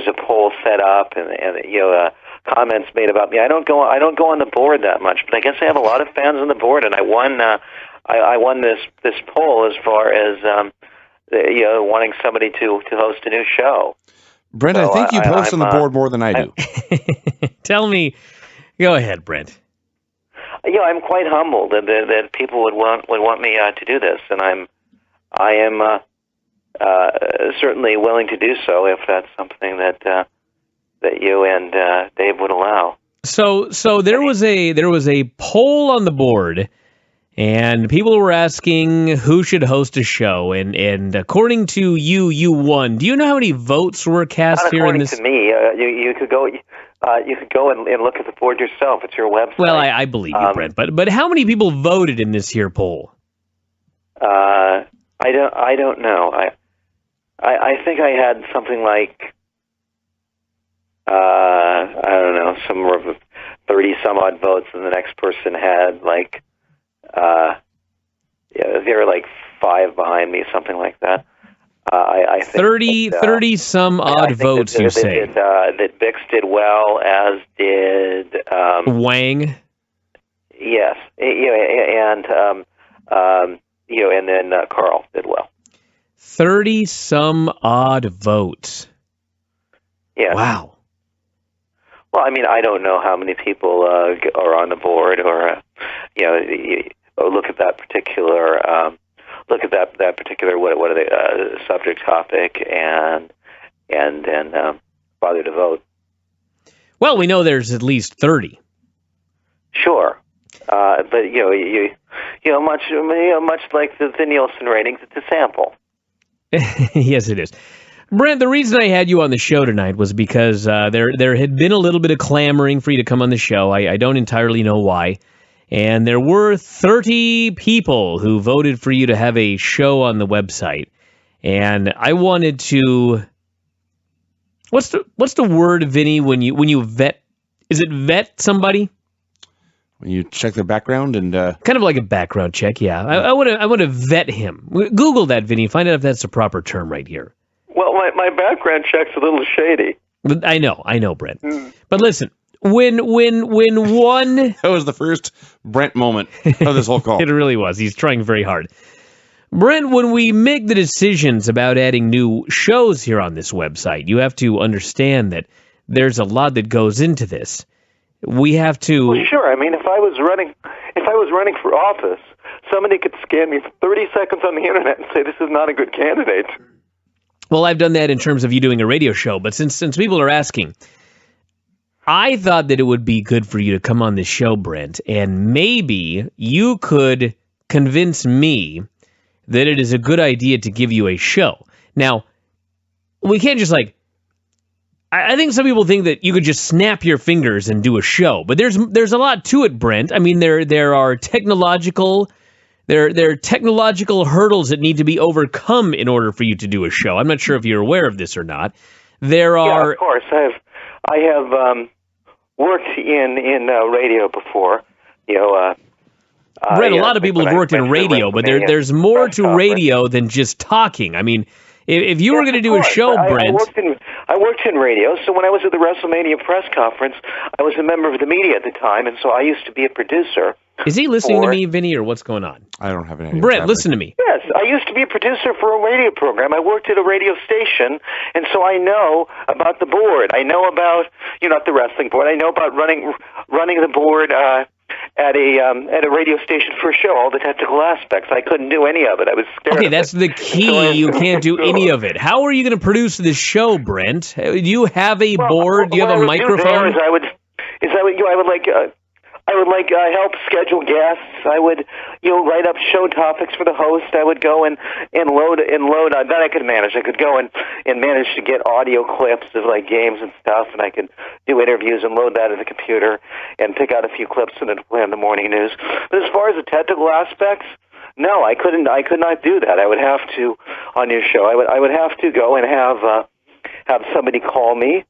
a poll set up and comments made about me. I don't go on the board that much, but I guess I have a lot of fans on the board, and I won this poll as far as wanting somebody to host a new show. Brent, so I think you post on the board more than I do. Tell me, go ahead, Brent. I'm quite humbled that people would want me to do this, and I am certainly willing to do so if that's something that you and Dave would allow. So there was a poll on the board, and people were asking who should host a show, and according to you won. Do you know how many votes were cast here in this? Not according to me. You could go. You could go and look at the board yourself. It's your website. Well, I believe you, Brent. But how many people voted in this here poll? I don't know. I think I had something like I don't know, somewhere of 30 some odd votes, and the next person had like they were like 5 behind me, something like that. I think 30 some odd votes, you say? That Bix did well, as did Wang. Yes, and then Carl did well. 30 some odd votes. Yeah. Wow. Well, I mean, I don't know how many people are on the board, or look at that particular what are they subject topic and then bother to vote. Well, we know there's at least 30. Sure, but much like the Nielsen ratings, it's a sample. Yes, it is. Brent, the reason I had you on the show tonight was because there had been a little bit of clamoring for you to come on the show. I don't entirely know why. And there were 30 people who voted for you to have a show on the website. And I wanted to... What's the word, Vinny, when you vet... Is it vet somebody? When you check their background and... Kind of like a background check, yeah. I want to vet him. Google that, Vinny. Find out if that's the proper term right here. Well, my background check's a little shady. I know, Brent. But listen, when one... That was the first Brent moment of this whole call. It really was. He's trying very hard. Brent, when we make the decisions about adding new shows here on this website, you have to understand that there's a lot that goes into this. We have to... Well, sure. I mean, if I was running for office, somebody could scan me for 30 seconds on the internet and say this is not a good candidate. Well, I've done that in terms of you doing a radio show, but since people are asking, I thought that it would be good for you to come on this show, Brent, and maybe you could convince me that it is a good idea to give you a show. Now, we can't just I think some people think that you could just snap your fingers and do a show, but there's a lot to it, Brent. I mean, there are technological hurdles that need to be overcome in order for you to do a show. I'm not sure if you're aware of this or not. There are... Yeah, of course. I have worked in radio before. Brent, a lot of people have worked in radio, but there's more to radio than just talking. I mean, if you were going to do a show, Brent... I worked in radio, so when I was at the WrestleMania press conference, I was a member of the media at the time, and so I used to be a producer. Is he listening to me, Vinny, or what's going on? I don't have any idea. Brent, listen to me. Yes, I used to be a producer for a radio program. I worked at a radio station, and so I know about the board. I know about, not the wrestling board. I know about running the board at a radio station for a show, all the technical aspects. I couldn't do any of it. I was scared. Okay, that's the key. You can't do any of it. How are you going to produce this show, I would help schedule guests. I would, write up show topics for the host. I would go and load. That I could manage. I could go and manage to get audio clips of like games and stuff, and I could do interviews and load that in the computer and pick out a few clips and then play on the morning news. But as far as the technical aspects, no, I couldn't. I could not do that. I would have to on your show. I would have to go and have somebody call me,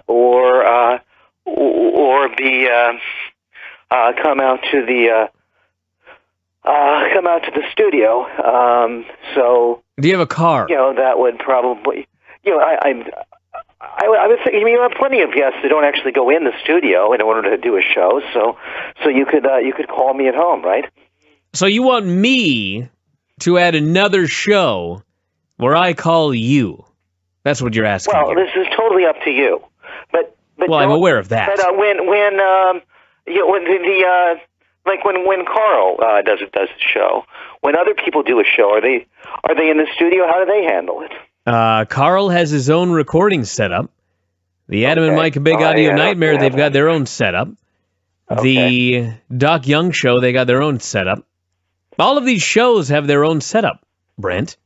or be come out to the studio. So do you have a car? That would probably. I would say you have plenty of guests that don't actually go in the studio in order to do a show. So you could call me at home, right? So you want me to add another show where I call you? That's what you're asking. Well, here. This is totally up to you. But well, I'm aware of that. But when Carl does the show, when other people do a show, are they in the studio? How do they handle it? Carl has his own recording setup. The Adam and Mike Big Audio Nightmare, they've got their own setup. Okay. The Doc Young Show, they got their own setup. All of these shows have their own setup, Brent.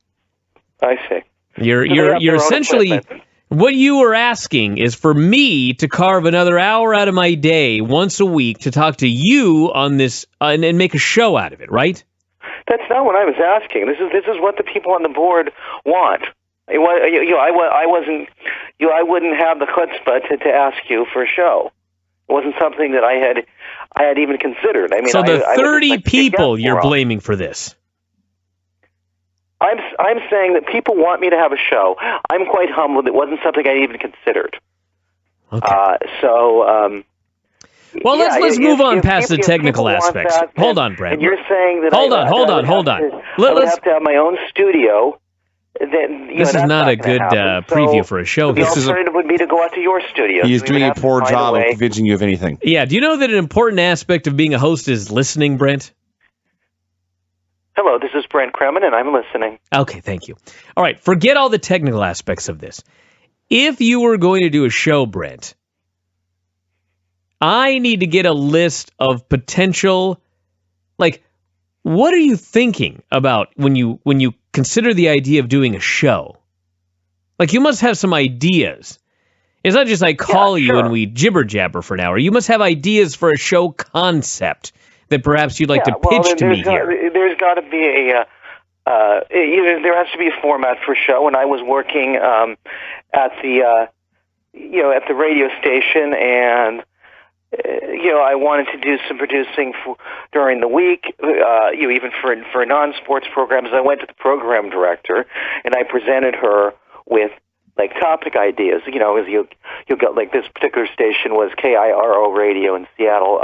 I see. You're essentially, what you are asking is for me to carve another hour out of my day once a week to talk to you on this and make a show out of it, right? That's not what I was asking. This is what the people on the board want. I wouldn't have the chutzpah to ask you for a show. It wasn't something that I had even considered. I mean, so the 30 people you're blaming for this. I'm saying that people want me to have a show. I'm quite humbled. It wasn't something I even considered. Okay. Well, let's move on past the technical aspects. Hold on, Brent. And you're saying that hold on. I would have to have my own studio. This is not a good preview for a show. The alternative would be to go out to your studio. He's doing a poor job of convincing you of anything. Yeah. Do you know that an important aspect of being a host is listening, Brent? Hello, this is Brent Kremen, and I'm listening. Okay, thank you. All right, forget all the technical aspects of this. If you were going to do a show, Brent, I need to get a list of potential, like, what are you thinking about when you consider the idea of doing a show? Like, you must have some ideas. It's not just I call you and we jibber-jabber for an hour. You must have ideas for a show concept that perhaps you'd like to pitch to me here. There's got to be there has to be a format for a show. And I was working at the radio station, and I wanted to do some producing during the week, even for non-sports programs. I went to the program director, and I presented her with like topic ideas. As you'll get, like, this particular station was KIRO radio in Seattle.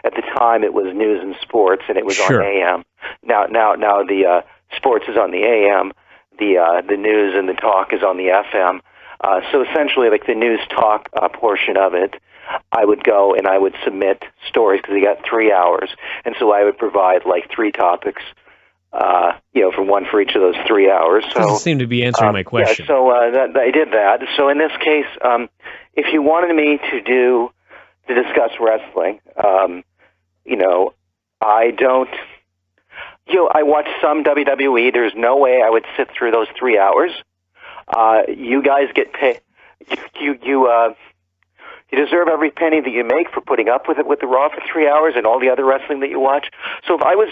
At the time, it was news and sports, and it was on AM. Now the sports is on the AM. The news and the talk is on the FM. So essentially, like the news talk portion of it, I would go and I would submit stories because they got 3 hours, and so I would provide like 3 topics, for one for each of those 3 hours. So doesn't seem to be answering my question. Yeah, so I did that. So in this case, if you wanted me to discuss wrestling, I don't. I watch some WWE. There's no way I would sit through those 3 hours. You guys get paid. You deserve every penny that you make for putting up with it with the Raw for 3 hours and all the other wrestling that you watch. So if I was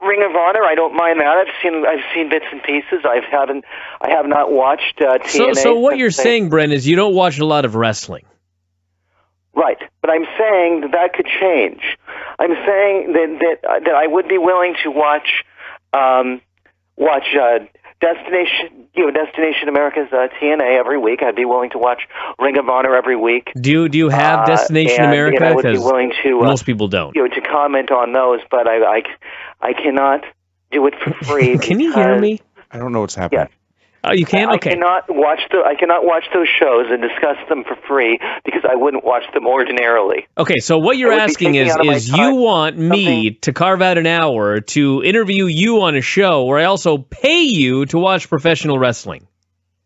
Ring of Honor, I don't mind that. I've seen bits and pieces. I have not watched TNA. So what you're saying, Brent, is you don't watch a lot of wrestling. Right, but I'm saying that could change. I'm saying that I would be willing to watch Destination America's TNA every week. I'd be willing to watch Ring of Honor every week. Do you have Destination America? I would be willing to most people don't. To comment on those, but I cannot do it for free. Can you hear me? I don't know what's happening. Yeah. Oh, you can? Okay. I cannot watch those shows and discuss them for free because I wouldn't watch them ordinarily. Okay, so what you're asking is you want me to carve out an hour to interview you on a show where I also pay you to watch professional wrestling.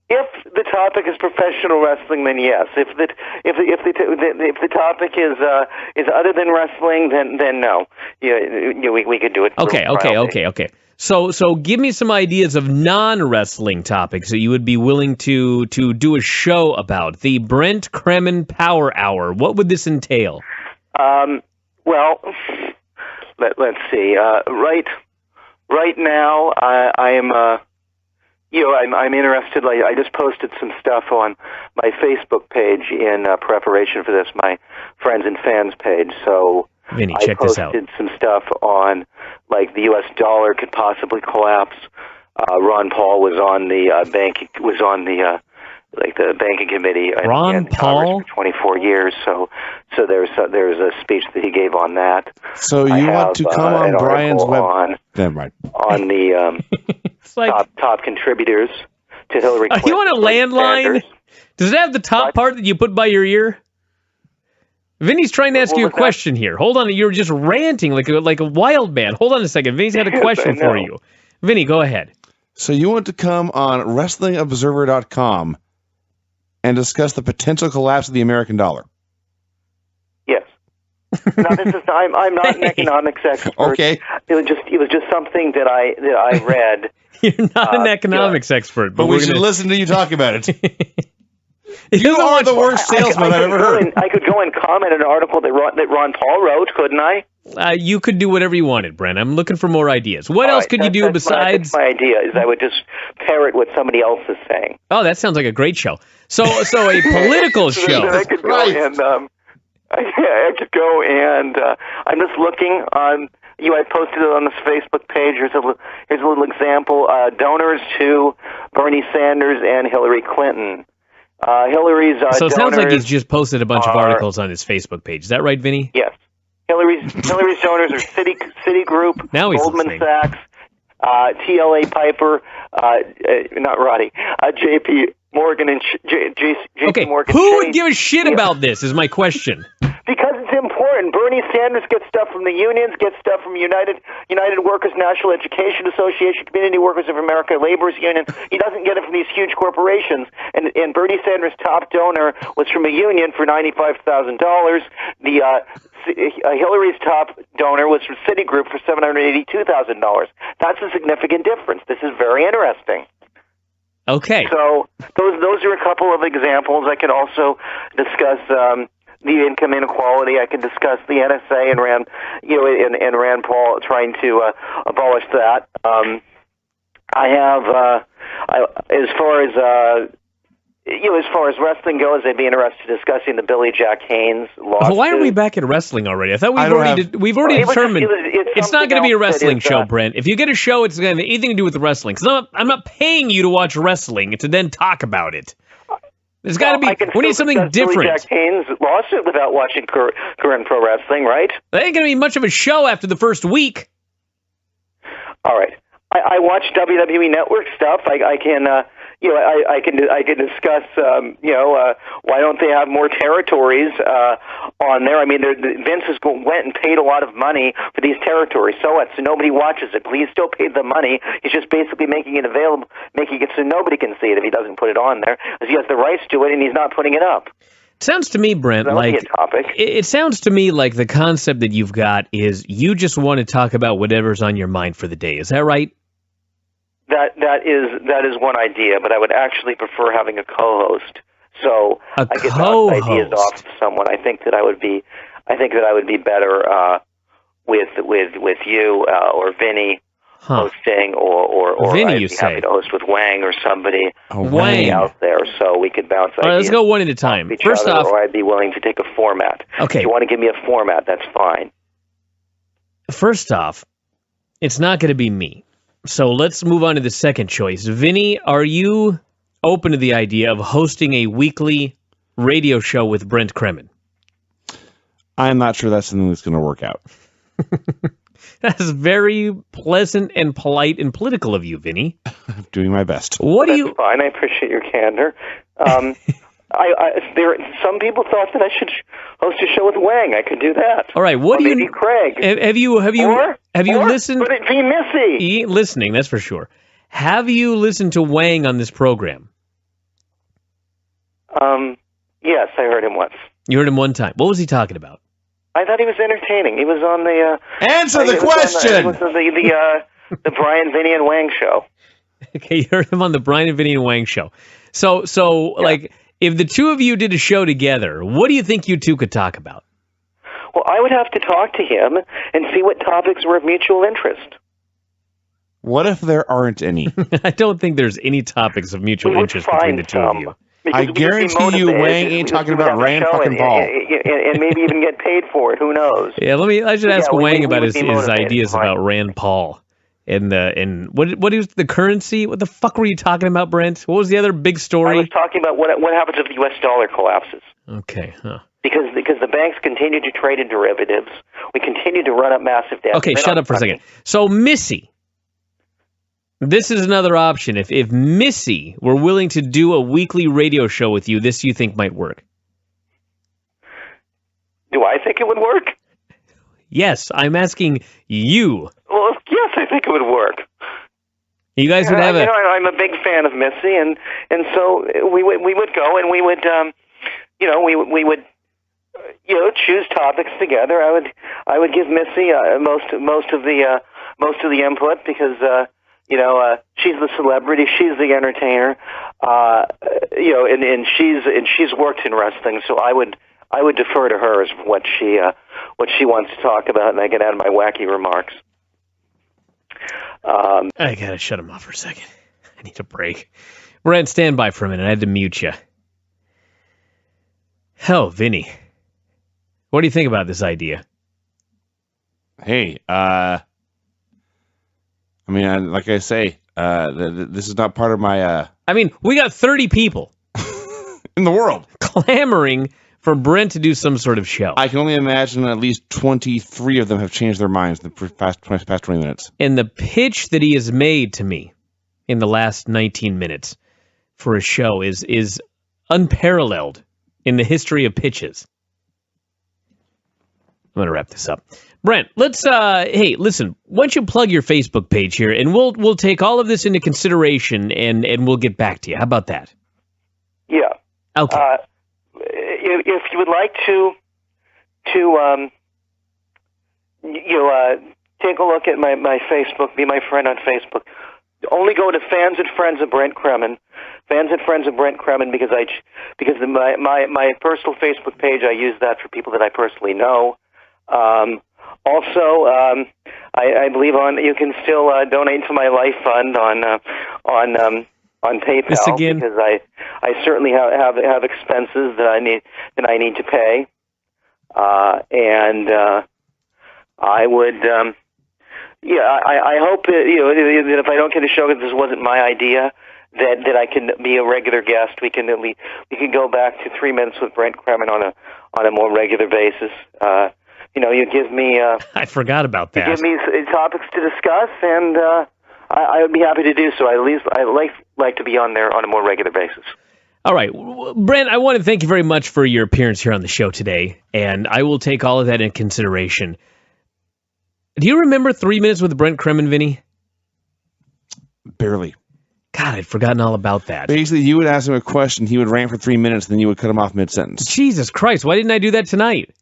If the topic is professional professional wrestling, then yes. If the topic is other than wrestling, then no. We could do it. Okay. So give me some ideas of non-wrestling topics that you would be willing to do a show about. The Brent Kremen Power Hour. What would this entail? Well, let's see. Right now, I am. I'm interested. Like, I just posted some stuff on my Facebook page in preparation for this, my friends and fans page. So Vinny, check this out. I posted some stuff on, like, the U.S. dollar could possibly collapse. Ron Paul was on the the banking committee. Ron Paul for 24 years. So there's a speech that he gave on that. So you want to come on Brian's web? Never mind. On the top contributors to Hillary Clinton. Are you on a landline? Sanders. Does it have the top part that you put by your ear? Vinny's trying to ask you a question here. Hold on, you're just ranting like a wild man. Hold on a second. Vinny's got a question for you. Vinny, go ahead. So you want to come on WrestlingObserver.com and discuss the potential collapse of the American dollar? Yes. No, I'm not an economics expert. Okay. It was just something that I read. You're not an economics expert, but we should listen to you talk about it. You are the worst salesman I've ever heard. I could go and comment on an article that Ron Paul wrote, couldn't I? You could do whatever you wanted, Brent. I'm looking for more ideas. What else could you do besides? That's my idea is I would just parrot what somebody else is saying. Oh, that sounds like a great show. So a political show. I could go and I could go and I'm just looking on. I posted it on this Facebook page. Here's a little example. Donors to Bernie Sanders and Hillary Clinton. Hillary's so it sounds like he's just posted a bunch of articles on his Facebook page. Is that right, Vinny? Yes. Hillary's donors are Citigroup, Goldman Sachs, TLA Piper, not Roddy, J.P. Morgan and J.P. Morgan. Who would give a shit about this? Is my question. Because it's important. Bernie Sanders gets stuff from the unions, gets stuff from United Workers National Education Association, Community Workers of America, Laborers Union. He doesn't get it from these huge corporations. And Bernie Sanders' top donor was from a union for $95,000. Hillary's top donor was from Citigroup for $782,000. That's a significant difference. This is very interesting. Okay. So those are a couple of examples. I could also discuss the income inequality. I can discuss the NSA and Rand Paul trying to abolish that. I have as far as wrestling goes, I'd be interested in discussing the Billy Jack Haynes lawsuit. Why are we back at wrestling already? I thought we've already determined it's not going to be a wrestling show, Brent. If you get a show, it's going to have anything to do with the wrestling. Because I'm not paying you to watch wrestling to then talk about it. There's got to be. We need something different. Billy Jack Haynes lawsuit without watching current pro wrestling, right? That ain't going to be much of a show after the first week. All right. I watch WWE Network stuff. I can discuss, why don't they have more territories on there? I mean, Vince went and paid a lot of money for these territories. So what? So nobody watches it. But he still paid the money. He's just basically making it available, making it so nobody can see it if he doesn't put it on there, because he has the rights to it and he's not putting it up. Sounds to me, Brent, it sounds to me like the concept that you've got is you just want to talk about whatever's on your mind for the day. Is that right? That is one idea, but I would actually prefer having a co-host. So I get bounce ideas off of someone. I think that I would be better with you or Vinny hosting, or Vinny, I'd be happy to host with Wang or somebody out there, so we could bounce ideas. All right, let's go one at a time. First off, or I'd be willing to take a format. Okay, if you want to give me a format, that's fine. First off, it's not going to be me. So let's move on to the second choice. Vinny, are you open to the idea of hosting a weekly radio show with Brent Kremen? I'm not sure that's something that's going to work out. That's very pleasant and polite and political of you, Vinny. I'm doing my best. That's fine. I appreciate your candor. Some people thought that I should host a show with Wang. I could do that. All right, what do you? Maybe Craig. Have you listened? But it'd be Missy. Listening, that's for sure. Have you listened to Wang on this program? Yes, I heard him once. You heard him one time. What was he talking about? I thought he was entertaining. He was on the... Answer the question! It was the Bryan, Vinny, and Wang show. Okay, you heard him on the Bryan and Vinny and Wang show. So like, if the two of you did a show together, what do you think you two could talk about? Well, I would have to talk to him and see what topics were of mutual interest. What if there aren't any? I don't think there's any topics of mutual interest between the two of you. I guarantee you Wang ain't talking about Rand fucking Paul. And maybe even get paid for it. Who knows? Yeah, I should ask Wang about his ideas Fine. about Rand Paul. And what is the currency? What the fuck were you talking about, Brent? What was the other big story? I was talking about what happens if the U.S. dollar collapses. Okay, huh. Because the banks continue to trade in derivatives. We continue to run up massive debt. Okay, shut up for a second. So Missy, this is another option. If Missy were willing to do a weekly radio show with you, this you think might work? Do I think it would work? Yes, I'm asking you. Well, yes, I think it would work. You guys would have I'm a big fan of Missy, and so we would go and we would we would choose topics together. I would give Missy most of the input because she's the celebrity, she's the entertainer, and she's worked in wrestling, so I would defer to her as what she wants to talk about, and I get out of my wacky remarks. I gotta shut him off for a second. I need a break. Brent, stand by for a minute. I had to mute you. Hell, Vinny, what do you think about this idea? Hey, like I say, this is not part of my... we got 30 people in the world clamoring for Brent to do some sort of show. I can only imagine at least 23 of them have changed their minds in the past 20 minutes. And the pitch that he has made to me in the last 19 minutes for a show is unparalleled in the history of pitches. I'm going to wrap this up. Brent, let's, hey, listen, why don't you plug your Facebook page here, and we'll take all of this into consideration, and we'll get back to you. How about that? Yeah. Okay. If you would like to take a look at my Facebook, be my friend on Facebook, only go to Fans and Friends of Brent Kremen. Fans and Friends of Brent Kremen, because my personal Facebook page, I use that for people that I personally know. Also, I believe you can still donate to my life fund on PayPal, because I certainly have expenses that I need to pay, and I would I hope that if I don't get a show, because this wasn't my idea, that I can be a regular guest. We can go back to 3 minutes with Brent Kremen on a more regular basis. You give me I forgot about that. You give me topics to discuss, and I would be happy to do so. At least I like to be on there on a more regular basis. All right. Brent, I want to thank you very much for your appearance here on the show today, and I will take all of that into consideration. Do you remember 3 minutes with Brent Kremen, Vinny? Barely. God, I'd forgotten all about that. Basically, you would ask him a question, he would rant for 3 minutes, then you would cut him off mid-sentence. Jesus Christ, why didn't I do that tonight?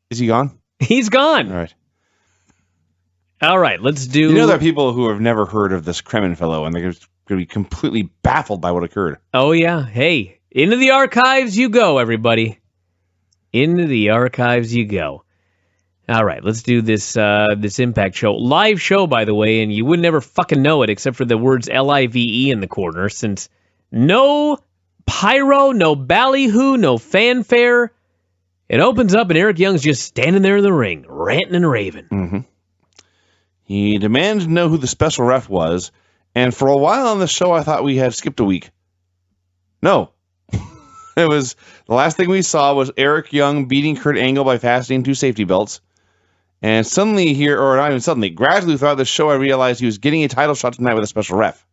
Is he gone? He's gone. All right. All right, let's do... There are people who have never heard of this Kremen fellow, and they're going to be completely baffled by what occurred. Oh, yeah. Hey, into the archives you go, everybody. Into the archives you go. All right, let's do this Impact show. Live show, by the way, and you would never fucking know it except for the words L-I-V-E in the corner, since no pyro, no ballyhoo, no fanfare. It opens up and Eric Young's just standing there in the ring, ranting and raving. Mm-hmm. He demanded to know who the special ref was, and for a while on the show I thought we had skipped a week. No. It was the last thing we saw was Eric Young beating Kurt Angle by fastening 2 safety belts. And suddenly here, or not even suddenly, gradually throughout the show, I realized he was getting a title shot tonight with a special ref.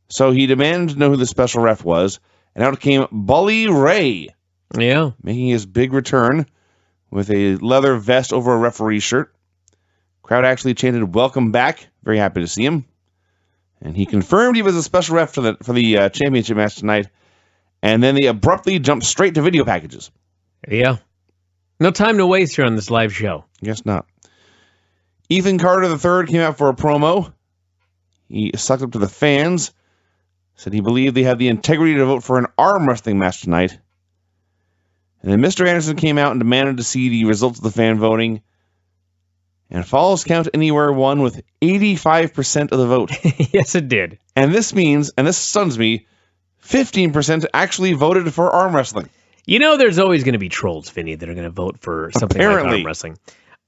So he demanded to know who the special ref was, and out came Bully Ray. Yeah. Making his big return with a leather vest over a referee shirt. Crowd actually chanted, "Welcome back." Very happy to see him. And he confirmed he was a special ref for the championship match tonight, And then they abruptly jumped straight to video packages. Yeah. No time to waste here on this live show. Guess not. Ethan Carter III came out for a promo. He sucked up to the fans, said he believed they had the integrity to vote for an arm wrestling match tonight. And then Mr. Anderson came out and demanded to see the results of the fan voting. And Falls Count Anywhere won with 85% of the vote. Yes, it did. And this means, and this stuns me, 15% actually voted for arm wrestling. You know there's always going to be trolls, Vinny, that are going to vote for something like Apparently. arm wrestling.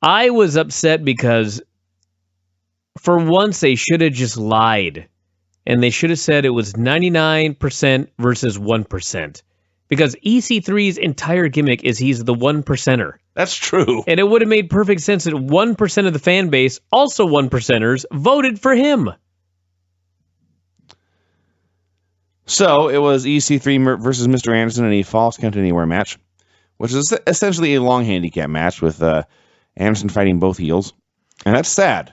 I was upset because for once they should have just lied. And they should have said it was 99% versus 1%. Because EC3's entire gimmick is he's the 1%er. That's true. And it would have made perfect sense that 1% of the fan base, also 1%ers, voted for him. So it was EC3 versus Mr. Anderson in a Falls Count Anywhere match, which is essentially a long handicap match with Anderson fighting both heels. And that's sad,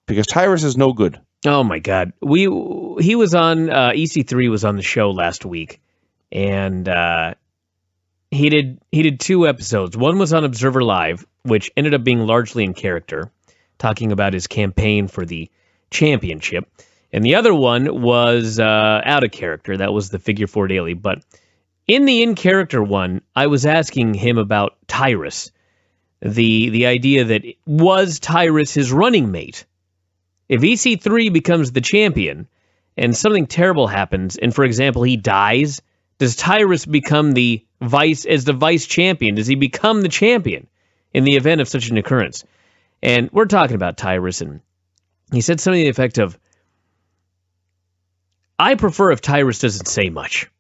because Tyrus is no good. Oh my God. He was on, EC3 was on the show last week, and he did 2 episodes. One was on Observer Live, which ended up being largely in character, talking about his campaign for the championship. And the other one was out of character. That was the Figure 4 Daily. But in the in-character one, I was asking him about Tyrus. The idea that was Tyrus his running mate? If EC3 becomes the champion and something terrible happens, and for example, he dies, does Tyrus become the vice champion? Does he become the champion in the event of such an occurrence? And we're talking about Tyrus, and he said something to the effect of, I prefer if Tyrus doesn't say much.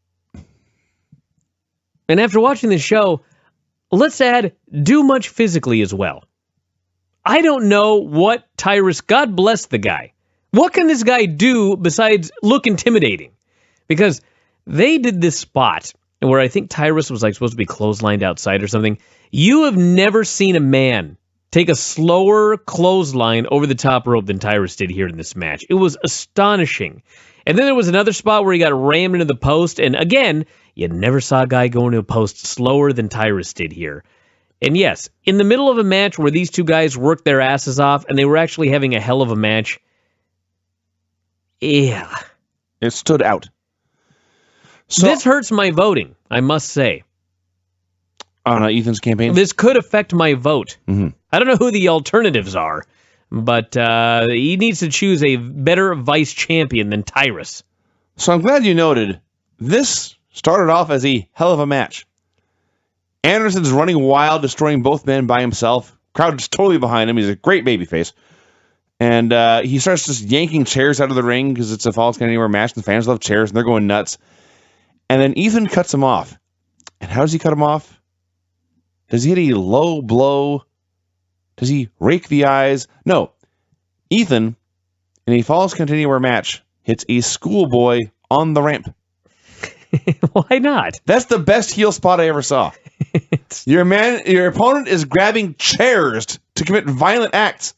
And after watching this show, let's add do much physically as well. I don't know what Tyrus, God bless the guy. What can this guy do besides look intimidating? Because they did this spot where I think Tyrus was supposed to be clotheslined outside or something. You have never seen a man take a slower clothesline over the top rope than Tyrus did here in this match. It was astonishing. And then there was another spot where he got rammed into the post. And again, you never saw a guy go into a post slower than Tyrus did here. And yes, in the middle of a match where these two guys worked their asses off and they were actually having a hell of a match, yeah. It stood out. So, this hurts my voting, I must say. On Ethan's campaign? This could affect my vote. Mm-hmm. I don't know who the alternatives are. But he needs to choose a better vice champion than Tyrus. So I'm glad you noted, this started off as a hell of a match. Anderson's running wild, destroying both men by himself. Crowd is totally behind him. He's a great babyface. And he starts just yanking chairs out of the ring because it's a Falls Count Anywhere match. And the fans love chairs, and they're going nuts. And then Ethan cuts him off. And how does he cut him off? Does he hit a low blow? Does he rake the eyes? No. Ethan, in a Falls Count Anywhere match, hits a schoolboy on the ramp. Why not? That's the best heel spot I ever saw. Your opponent is grabbing chairs to commit violent acts.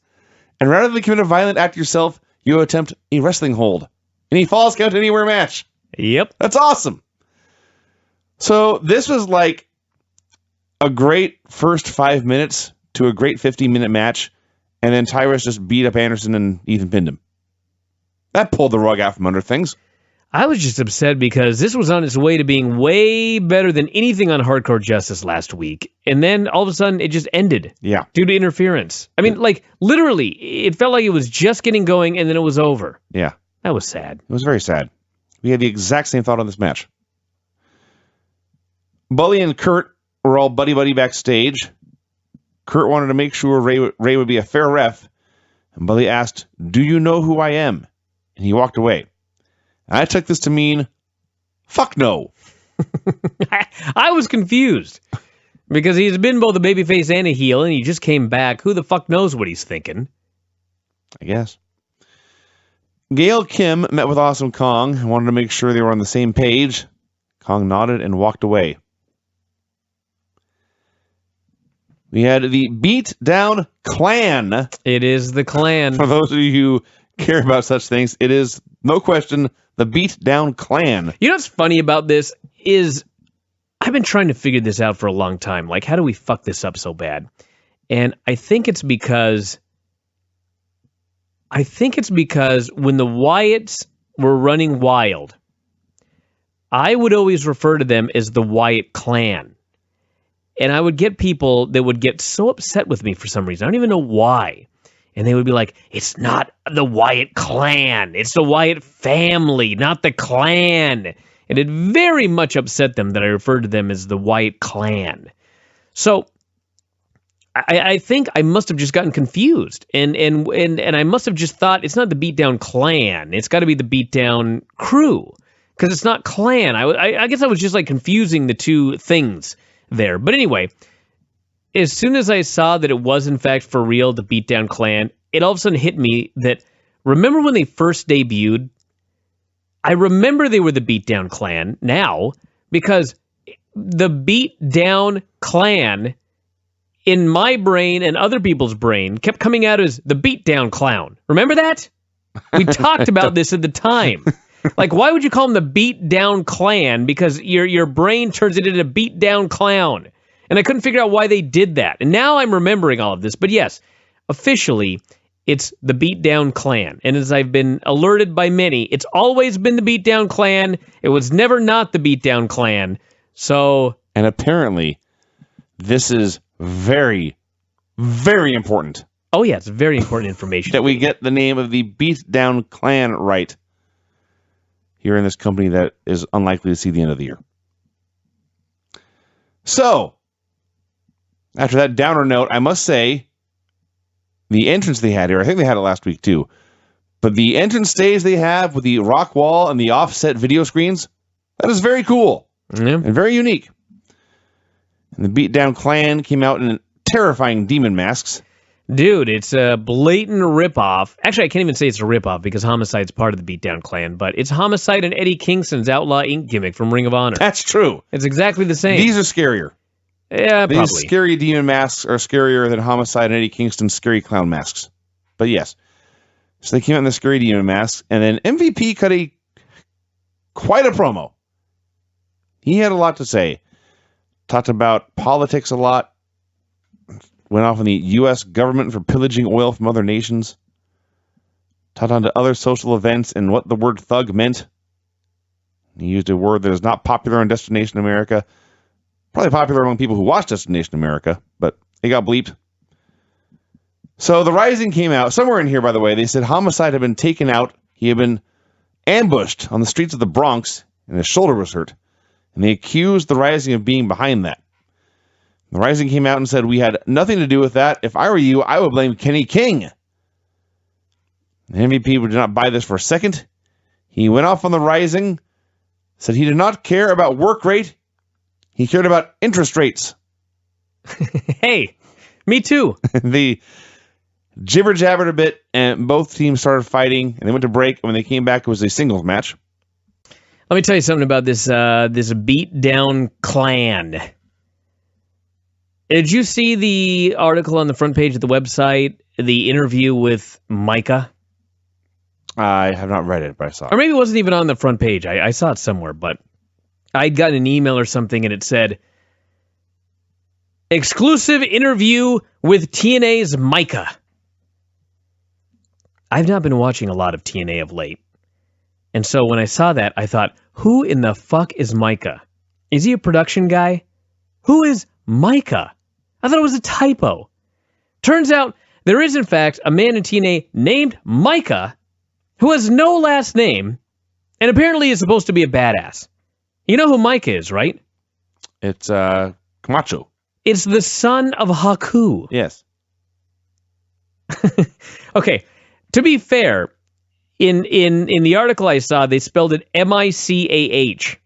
And rather than commit a violent act yourself, you attempt a wrestling hold in a Falls Count Anywhere match. Yep. That's awesome. So this was like a great first 5 minutes to a great 50-minute match, and then Tyrus just beat up Anderson and Ethan pinned him. That pulled the rug out from under things. I was just upset because this was on its way to being way better than anything on Hardcore Justice last week, and then all of a sudden it just ended. Yeah. Due to interference. I mean, like, literally, it felt like it was just getting going, and then it was over. Yeah. That was sad. It was very sad. We had the exact same thought on this match. Bully and Kurt were all buddy-buddy backstage. Kurt wanted to make sure Ray would be a fair ref, and Bully asked, "Do you know who I am?" And he walked away. I took this to mean, fuck no. I was confused because he's been both a babyface and a heel, and he just came back. Who the fuck knows what he's thinking? I guess. Gail Kim met with Awesome Kong and wanted to make sure they were on the same page. Kong nodded and walked away. We had the Beat Down Clan. It is the Clan. For those of you who care about such things, it is, no question, the Beatdown Clan. You know what's funny about this is I've been trying to figure this out for a long time. Like, how do we fuck this up so bad? And I think it's because when the Wyatts were running wild, I would always refer to them as the Wyatt clan. And I would get people that would get so upset with me for some reason. I don't even know why. And they would be like, it's not the Wyatt clan. It's the Wyatt family, not the clan. And it very much upset them that I referred to them as the Wyatt clan. So I think I must have just gotten confused. And I must have just thought it's not the Beatdown clan. It's got to be the Beatdown crew. Because it's not clan. I guess I was just like confusing the two things there. But anyway, as soon as I saw that it was in fact for real the Beatdown Clan, it all of a sudden hit me that, remember when they first debuted? I remember they were the Beatdown Clan now because the Beatdown Clan in my brain and other people's brain kept coming out as the Beatdown Clown. Remember that? We talked about this at the time. Like, why would you call them the Beatdown Clan? Because your brain turns it into a Beatdown Clown. And I couldn't figure out why they did that. And now I'm remembering all of this. But yes, officially, it's the Beatdown Clan. And as I've been alerted by many, it's always been the Beatdown Clan. It was never not the Beatdown Clan. So... And apparently, this is very, very important. Oh, yeah, it's very important information. That we get the name of the Beatdown Clan right here in this company that is unlikely to see the end of the year. So, after that downer note, I must say, the entrance they had here, I think they had it last week too, but the entrance stage they have with the rock wall and the offset video screens, that is very cool and very unique. And the Beatdown Clan came out in terrifying demon masks. Dude, it's a blatant ripoff. Actually, I can't even say it's a ripoff because Homicide's part of the Beatdown Clan, but it's Homicide and Eddie Kingston's Outlaw Inc. gimmick from Ring of Honor. That's true. It's exactly the same. These are scarier. Yeah, probably. These scary demon masks are scarier than Homicide and Eddie Kingston's scary clown masks. But yes. So they came out in the scary demon masks, and then MVP cut quite a promo. He had a lot to say. Talked about politics a lot. Went off on the U.S. government for pillaging oil from other nations. Talked on to other social events and what the word thug meant. He used a word that is not popular in Destination America. Probably popular among people who watch Destination America, but it got bleeped. So the Rising came out. Somewhere in here, by the way, they said Homicide had been taken out. He had been ambushed on the streets of the Bronx, and his shoulder was hurt. And they accused the Rising of being behind that. The Rising came out and said, we had nothing to do with that. If I were you, I would blame Kenny King. The MVP would not buy this for a second. He went off on the Rising, said he did not care about work rate. He cared about interest rates. Hey, me too. They jibber-jabbered a bit, and both teams started fighting, and they went to break, and when they came back, it was a singles match. Let me tell you something about this Beatdown Clan. Did you see the article on the front page of the website, the interview with Micah? I have not read it, but I saw it. Or maybe it wasn't even on the front page. I saw it somewhere, but I'd gotten an email or something, and it said, exclusive interview with TNA's Micah. I've not been watching a lot of TNA of late. And so when I saw that, I thought, who in the fuck is Micah? Is he a production guy? Who is Micah? I thought it was a typo. Turns out there is, in fact, a man in TNA named Micah who has no last name and apparently is supposed to be a badass. You know who Micah is, right? It's Camacho. It's the son of Haku. Yes. Okay, to be fair, in the article I saw, they spelled it Micah,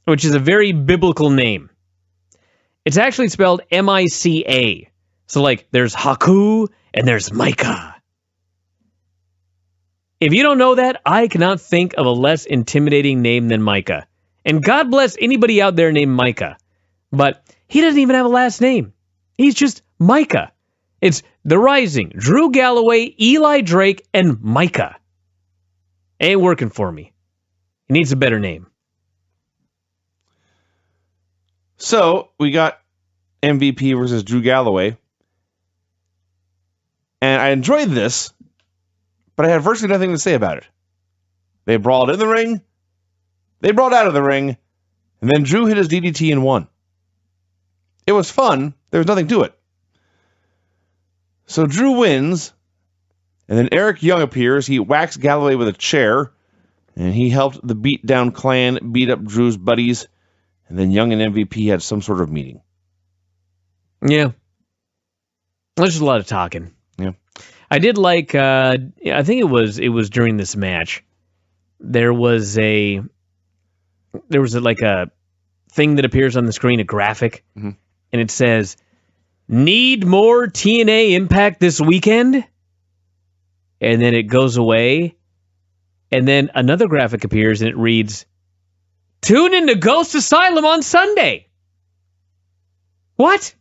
which is a very biblical name. It's actually spelled Mica. So, like, there's Haku and there's Micah. If you don't know that, I cannot think of a less intimidating name than Micah. And God bless anybody out there named Micah. But he doesn't even have a last name. He's just Micah. It's The Rising, Drew Galloway, Eli Drake, and Micah. Ain't working for me. He needs a better name. So we got MVP versus Drew Galloway. And I enjoyed this, but I had virtually nothing to say about it. They brawled in the ring, they brawled out of the ring, and then Drew hit his DDT and won. It was fun. There was nothing to it. So Drew wins, and then Eric Young appears. He whacks Galloway with a chair, and he helped the Beatdown Clan beat up Drew's buddies, and then Young and MVP had some sort of meeting. Yeah. There's just a lot of talking. Yeah. I did like, I think it was during this match, there was a thing that appears on the screen, a graphic, and it says, "Need more TNA Impact this weekend?" And then it goes away, and then another graphic appears, and it reads, "Tune into Ghost Asylum on Sunday." What?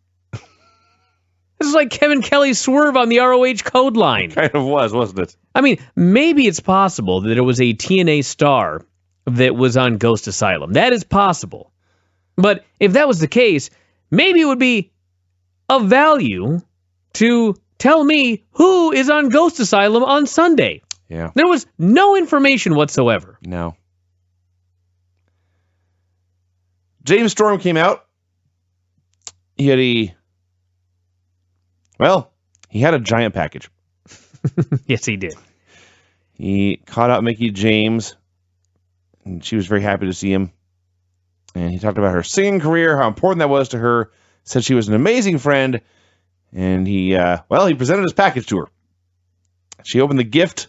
This is like Kevin Kelly's swerve on the ROH code line. Kind of was, wasn't it? I mean, maybe it's possible that it was a TNA star that was on Ghost Asylum. That is possible. But if that was the case, maybe it would be of value to tell me who is on Ghost Asylum on Sunday. Yeah. There was no information whatsoever. No. James Storm came out. He had a giant package. Yes, he did. He caught out Mickie James, and she was very happy to see him. And he talked about her singing career, how important that was to her, said she was an amazing friend, and he presented his package to her. She opened the gift,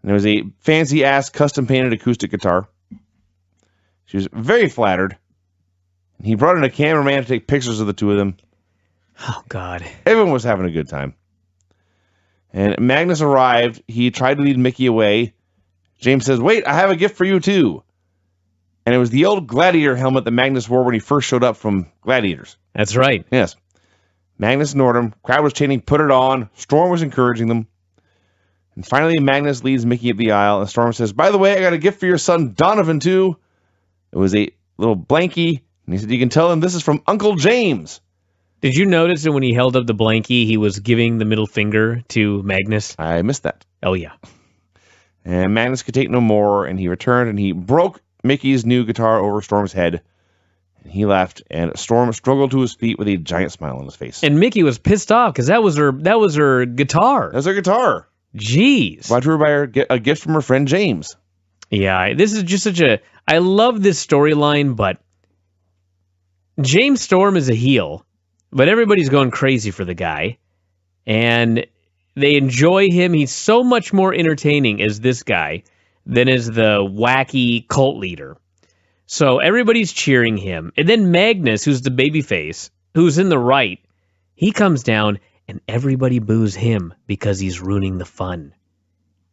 and there was a fancy-ass custom-painted acoustic guitar. She was very flattered. And he brought in a cameraman to take pictures of the two of them. Oh, God. Everyone was having a good time. And Magnus arrived. He tried to lead Mickie away. James says, "Wait, I have a gift for you, too." And it was the old Gladiator helmet that Magnus wore when he first showed up from Gladiators. That's right. Yes. Magnus ignored him. Crowd was chanting, "Put it on." Storm was encouraging them. And finally, Magnus leads Mickie up the aisle. And Storm says, "By the way, I got a gift for your son, Donovan, too." It was a little blankie. And he said, "You can tell him this is from Uncle James." Did you notice that when he held up the blankie, he was giving the middle finger to Magnus? I missed that. Oh, yeah. And Magnus could take no more, and he returned, and he broke Mickey's new guitar over Storm's head. And he left, and Storm struggled to his feet with a giant smile on his face. And Mickie was pissed off because that was her guitar. That's her guitar. Jeez. Brought to her by a gift from her friend James. Yeah, this is just I love this storyline, but James Storm is a heel, but everybody's going crazy for the guy, and they enjoy him. He's so much more entertaining as this guy than as the wacky cult leader. So everybody's cheering him. And then Magnus, who's the babyface, who's in the right, he comes down and everybody boos him because he's ruining the fun.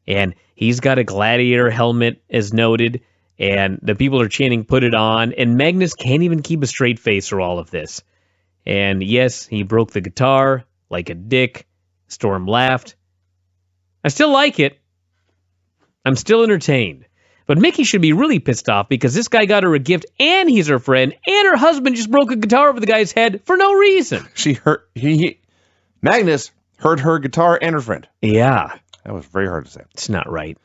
And he's got a gladiator helmet, as noted, and the people are chanting, "Put it on." And Magnus can't even keep a straight face for all of this. And yes, he broke the guitar like a dick. Storm laughed. I still like it. I'm still entertained. But Mickie should be really pissed off because this guy got her a gift and he's her friend and her husband just broke a guitar over the guy's head for no reason. Magnus hurt her guitar and her friend. Yeah. That was very hard to say. It's not right.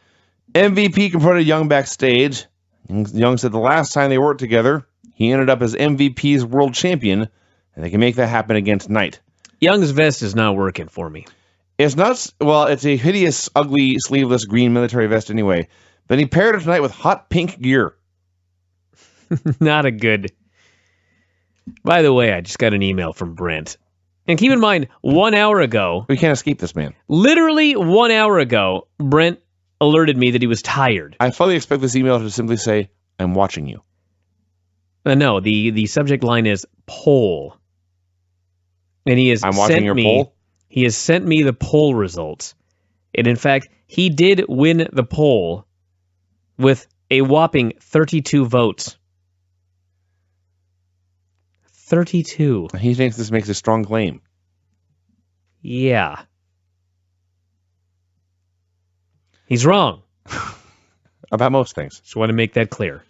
MVP confronted Young backstage. Young said the last time they worked together, he ended up as MVP's world champion, and they can make that happen again tonight. Young's vest is not working for me. It's not, well, it's a hideous, ugly, sleeveless green military vest anyway. Then he paired it tonight with hot pink gear. Not a good. By the way, I just got an email from Brent. And keep in mind, 1 hour ago. We can't escape this man. Literally 1 hour ago, Brent alerted me that he was tired. I fully expect this email to simply say, "I'm watching you." No, the subject line is poll. And he has I'm watching your poll? He has sent me the poll results. And in fact, he did win the poll with a whopping 32 votes. 32. He thinks this makes a strong claim. Yeah. He's wrong. About most things. Just want to make that clear.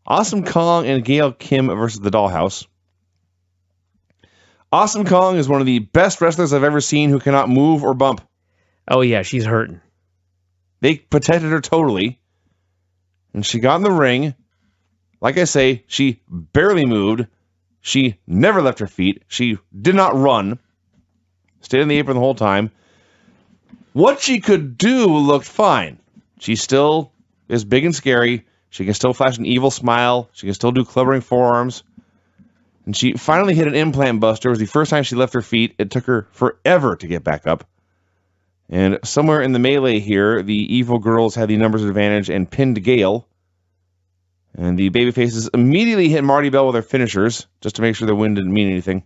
Awesome Kong and Gail Kim versus the Dollhouse. Awesome Kong is one of the best wrestlers I've ever seen who cannot move or bump. Oh, yeah, she's hurting. They protected her totally. And she got in the ring. Like I say, she barely moved. She never left her feet. She did not run. Stayed in the apron the whole time. What she could do looked fine. She still is big and scary. She can still flash an evil smile. She can still do clubbering forearms. And she finally hit an implant buster. It was the first time she left her feet. It took her forever to get back up. And somewhere in the melee here, the evil girls had the numbers advantage and pinned Gale. And the babyfaces immediately hit Marty Bell with their finishers, just to make sure the win didn't mean anything.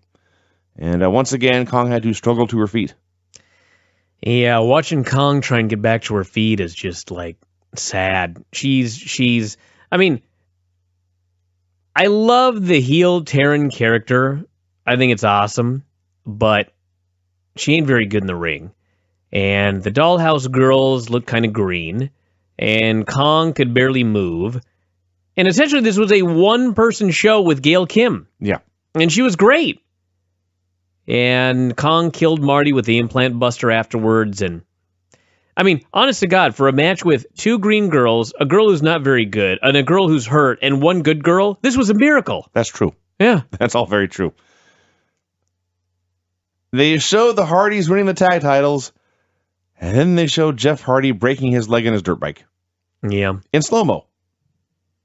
And once again, Kong had to struggle to her feet. Yeah, watching Kong try and get back to her feet is just, like, sad. She's I mean, I love the heel Terran character. I think it's awesome, but she ain't very good in the ring. And the Dollhouse girls look kind of green, and Kong could barely move. And essentially, this was a one-person show with Gail Kim. Yeah. And she was great. And Kong killed Marty with the implant buster afterwards. And I mean, honest to God, for a match with two green girls, a girl who's not very good, and a girl who's hurt, and one good girl, this was a miracle. That's true. Yeah. That's all very true. They showed the Hardys winning the tag titles, and then they showed Jeff Hardy breaking his leg in his dirt bike. Yeah. In slow-mo.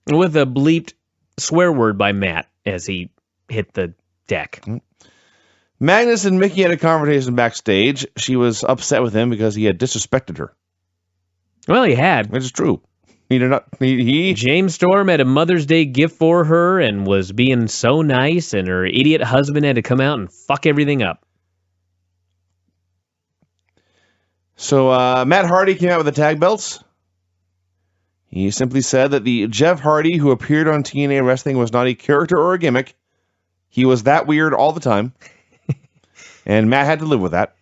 With a bleeped swear word by Matt as he hit the deck. Magnus and Mickey had a conversation backstage. She was upset with him because he had disrespected her. Well, he had. Which is true. He James Storm had a Mother's Day gift for her and was being so nice, and her idiot husband had to come out and fuck everything up. So Matt Hardy came out with the tag belts. He simply said that the Jeff Hardy who appeared on TNA Wrestling was not a character or a gimmick. He was that weird all the time. And Matt had to live with that.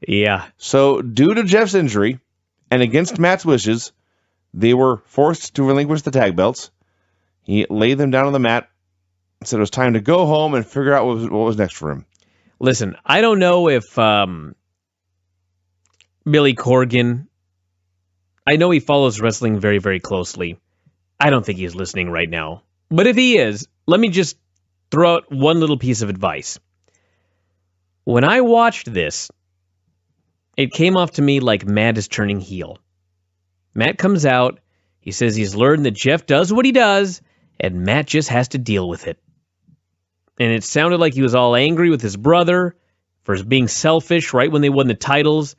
Yeah. So due to Jeff's injury and against Matt's wishes, they were forced to relinquish the tag belts. He laid them down on the mat and said it was time to go home and figure out what was next for him. Listen, I don't know if Billy Corgan, I know he follows wrestling very, very closely. I don't think he's listening right now. But if he is, let me just throw out one little piece of advice. When I watched this, it came off to me like Matt is turning heel. Matt comes out, he says he's learned that Jeff does what he does, and Matt just has to deal with it. And it sounded like he was all angry with his brother for being selfish right when they won the titles.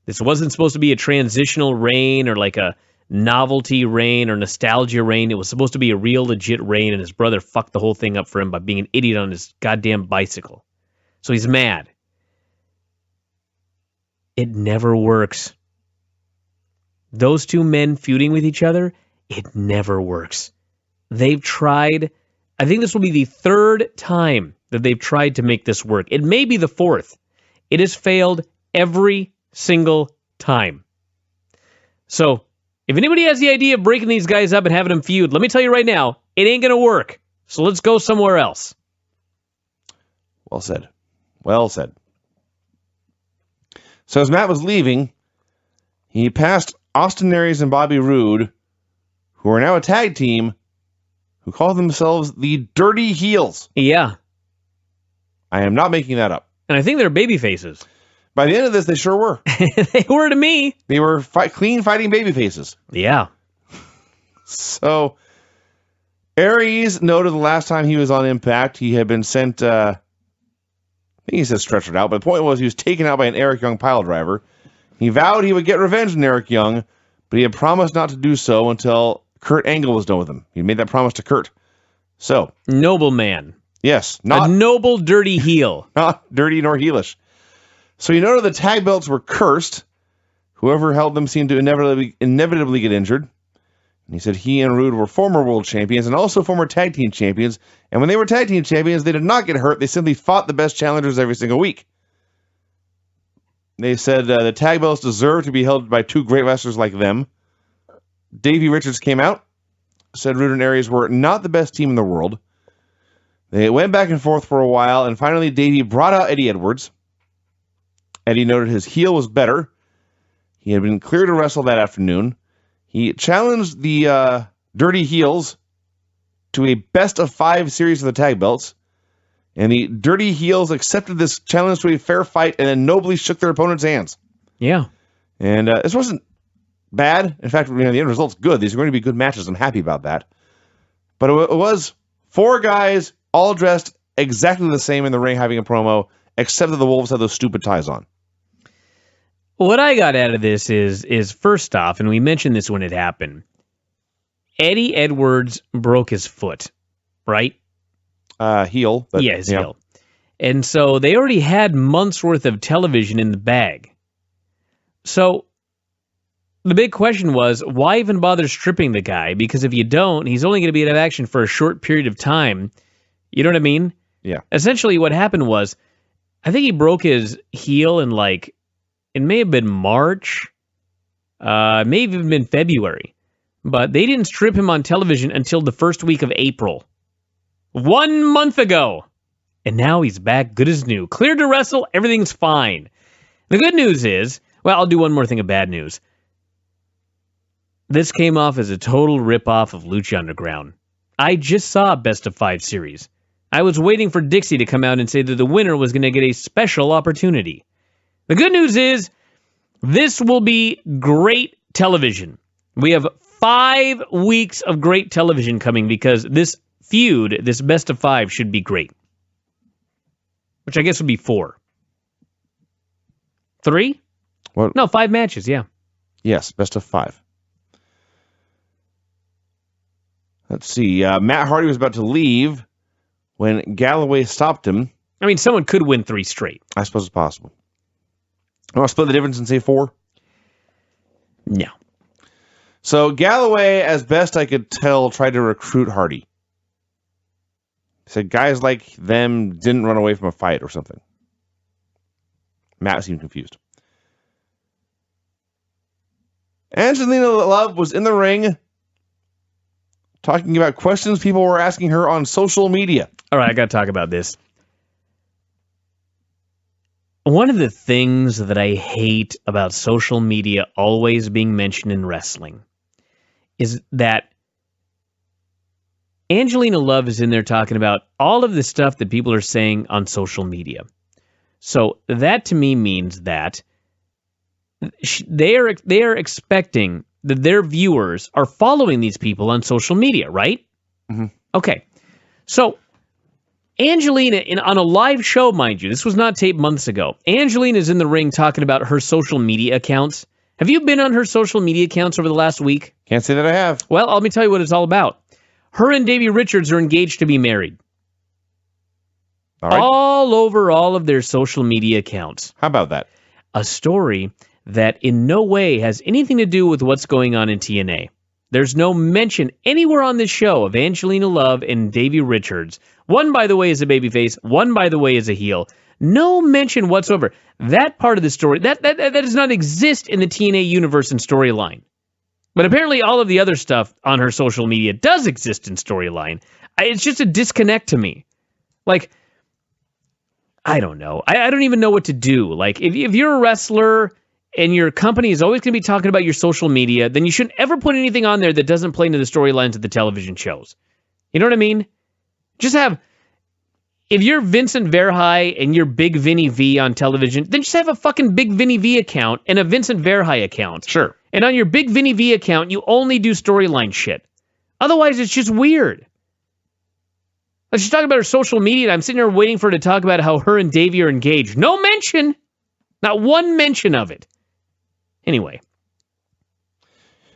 This wasn't supposed to be a transitional reign or like a novelty reign or nostalgia reign. It was supposed to be a real legit reign, and his brother fucked the whole thing up for him by being an idiot on his goddamn bicycle. So he's mad. It never works. Those two men feuding with each other, it never works. They've tried. I think this will be the third time that they've tried to make this work. It may be the fourth. It has failed every single time. So, if anybody has the idea of breaking these guys up and having them feud, let me tell you right now, it ain't going to work. So let's go somewhere else. Well said. Well said. So as Matt was leaving, he passed Austin Aries and Bobby Roode, who are now a tag team, who call themselves the Dirty Heels. Yeah. I am not making that up. And I think they're baby faces. By the end of this, they sure were. They were to me. They were clean fighting baby faces. Yeah. So, Aries noted the last time he was on Impact, he had been sent, I think he said stretchered out, but the point was he was taken out by an Eric Young pile driver. He vowed he would get revenge on Eric Young, but he had promised not to do so until Kurt Angle was done with him. He made that promise to Kurt. So. Noble man. Yes. A noble, dirty heel. Not dirty nor heelish. So he noted the tag belts were cursed. Whoever held them seemed to inevitably get injured. And he said he and Rude were former world champions and also former tag team champions. And when they were tag team champions, they did not get hurt. They simply fought the best challengers every single week. They said the tag belts deserve to be held by two great wrestlers like them. Davey Richards came out, said Rude and Aries were not the best team in the world. They went back and forth for a while, and finally Davey brought out Eddie Edwards. Eddie noted his heel was better. He had been cleared to wrestle that afternoon. He challenged the Dirty Heels to a best-of-5 series of the tag belts, and the Dirty Heels accepted this challenge to a fair fight and then nobly shook their opponent's hands. Yeah. And this wasn't bad. In fact, the end result's good. These are going to be good matches. I'm happy about that. But it was 4 guys all dressed exactly the same in the ring having a promo, except that the Wolves had those stupid ties on. What I got out of this is first off, and we mentioned this when it happened, Eddie Edwards broke his foot, right? Heel. Yeah, his heel. And so they already had months worth of television in the bag. So the big question was, why even bother stripping the guy? Because if you don't, he's only going to be out of action for a short period of time. You know what I mean? Yeah. Essentially what happened was, I think he broke his heel in it may have been March, may have even been February. But they didn't strip him on television until the first week of April. 1 month ago. And now he's back good as new. Cleared to wrestle, everything's fine. The good news is, well, I'll do one more thing of bad news. This came off as a total ripoff of Lucha Underground. I just saw a best-of-5 series. I was waiting for Dixie to come out and say that the winner was going to get a special opportunity. The good news is, this will be great television. We have 5 weeks of great television coming because this feud, this best-of-5, should be great. Which I guess would be 4. 3? What? No, 5 matches, yeah. Yes, best-of-5. Let's see. Matt Hardy was about to leave when Galloway stopped him. I mean, someone could win 3 straight. I suppose it's possible. I want to split the difference and say 4? No. So Galloway, as best I could tell, tried to recruit Hardy. He said guys like them didn't run away from a fight or something. Matt seemed confused. Angelina Love was in the ring talking about questions people were asking her on social media. All right, I got to talk about this. One of the things that I hate about social media always being mentioned in wrestling is that Angelina Love is in there talking about all of the stuff that people are saying on social media. So that to me means that they are expecting that their viewers are following these people on social media, right? Mm-hmm. Okay. So Angelina, on a live show, mind you, this was not taped months ago. Angelina's in the ring talking about her social media accounts. Have you been on her social media accounts over the last week? Can't say that I have. Well, let me tell you what it's all about. Her and Davey Richards are engaged to be married. All right. All over all of their social media accounts. How about that? A story that in no way has anything to do with what's going on in TNA. There's no mention anywhere on this show of Angelina Love and Davey Richards. One, by the way, is a babyface. One, by the way, is a heel. No mention whatsoever. That part of the story, that does not exist in the TNA universe and storyline. But apparently all of the other stuff on her social media does exist in storyline. It's just a disconnect to me. Like, I don't know. I don't even know what to do. Like, if you're a wrestler and your company is always going to be talking about your social media, then you shouldn't ever put anything on there that doesn't play into the storylines of the television shows. You know what I mean? Just have, if you're Vincent Verhey and you're Big Vinny V on television, then just have a fucking Big Vinny V account and a Vincent Verhey account. Sure. And on your Big Vinny V account, you only do storyline shit. Otherwise, it's just weird. Let's just talk about her social media, and I'm sitting there waiting for her to talk about how her and Davey are engaged. No mention. Not one mention of it. Anyway.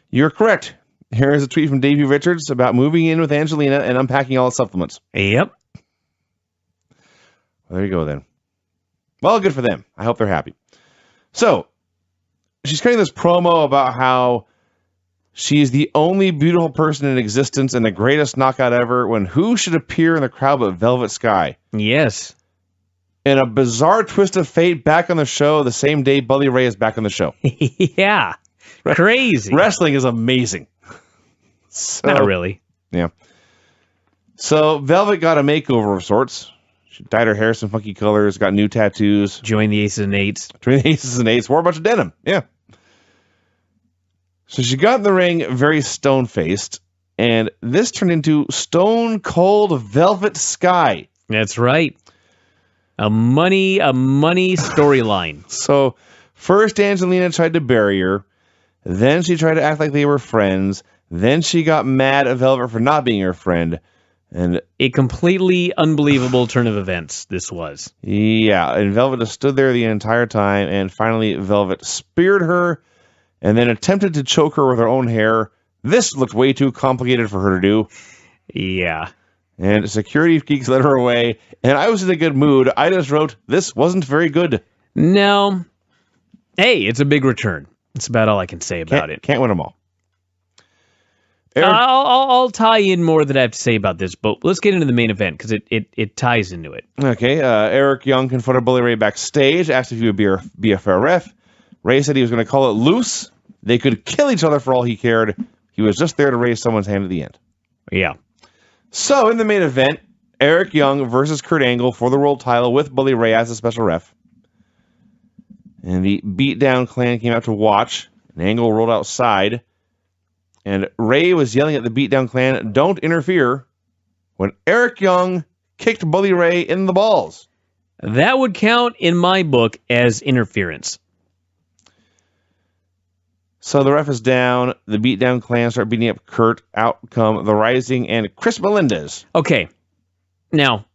You're correct. Here is a tweet from Davey Richards about moving in with Angelina and unpacking all the supplements. Yep. Well, there you go then. Well, good for them. I hope they're happy. So, she's cutting this promo about how she's the only beautiful person in existence and the greatest knockout ever, when who should appear in the crowd but Velvet Sky? Yes. In a bizarre twist of fate, back on the show the same day Bully Ray is back on the show. Yeah. Crazy. Wrestling is amazing. So, Not really. Yeah. So Velvet got a makeover of sorts. She dyed her hair some funky colors, got new tattoos. Joined the Aces and Eights. Joined the Aces and Eights, wore a bunch of denim. Yeah. So she got in the ring very stone-faced, and this turned into Stone Cold Velvet Sky. That's right. A money storyline. So first Angelina tried to bury her. Then she tried to act like they were friends. Then she got mad at Velvet for not being her friend. And a completely unbelievable turn of events this was. Yeah, and Velvet just stood there the entire time, and finally Velvet speared her and then attempted to choke her with her own hair. This looked way too complicated for her to do. Yeah. And security geeks led her away, and I was in a good mood. I just wrote, this wasn't very good. No. Hey, it's a big return. That's about all I can say about it. Can't win them all. I'll tie in more that I have to say about this, but let's get into the main event because it ties into it. Okay, Eric Young confronted Bully Ray backstage, asked if he would be a fair ref. Ray said he was going to call it loose. They could kill each other for all he cared. He was just there to raise someone's hand at the end. Yeah. So, in the main event, Eric Young versus Kurt Angle for the world title with Bully Ray as a special ref. And the Beatdown Clan came out to watch. And Angle rolled outside. And Ray was yelling at the Beatdown Clan, don't interfere, when Eric Young kicked Bully Ray in the balls. That would count in my book as interference. So the ref is down. The Beatdown Clan start beating up Kurt. Out come The Rising and Chris Melendez. Okay. Now,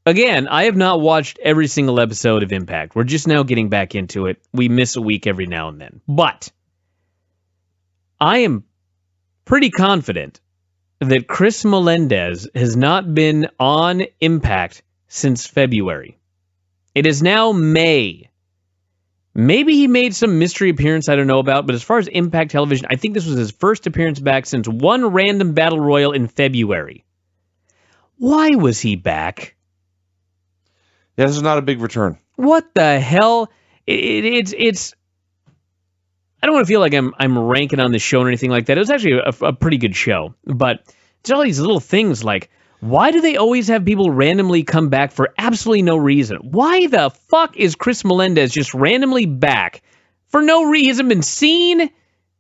again, I have not watched every single episode of Impact. We're just now getting back into it. We miss a week every now and then. But I am pretty confident that Chris Melendez has not been on Impact since February. It is now May. Maybe he made some mystery appearance I don't know about, but as far as Impact Television, I think this was his first appearance back since one random Battle Royal in February. Why was he back? Yeah, this is not a big return. What the hell? It's I don't want to feel like I'm ranking on the show or anything like that. It was actually a pretty good show, but it's all these little things like, why do they always have people randomly come back for absolutely no reason? Why the fuck is Chris Melendez just randomly back for no reason? He hasn't been seen.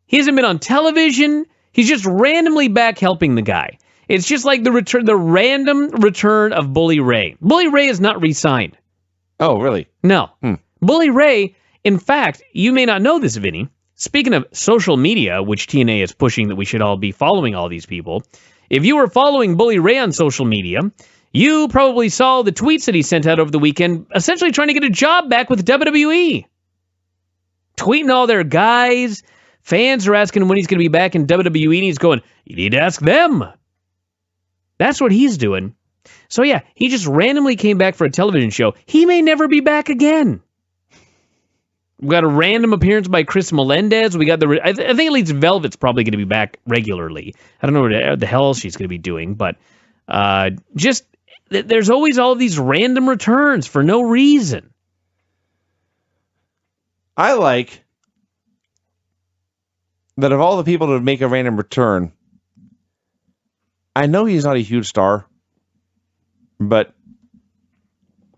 He hasn't been on television. He's just randomly back helping the guy. It's just like the random return of Bully Ray. Bully Ray is not re-signed. Oh, really? No. Bully Ray, in fact, you may not know this, Vinny. Speaking of social media, which TNA is pushing that we should all be following all these people, if you were following Bully Ray on social media, you probably saw the tweets that he sent out over the weekend, essentially trying to get a job back with WWE. Tweeting all their guys. Fans are asking when he's going to be back in WWE, and he's going, you need to ask them. That's what he's doing. So yeah, he just randomly came back for a television show. He may never be back again. We got a random appearance by Chris Melendez. We got I think at least Velvet's probably going to be back regularly. I don't know what the hell she's going to be doing, but just there's always all of these random returns for no reason. I like that of all the people to make a random return, I know he's not a huge star, but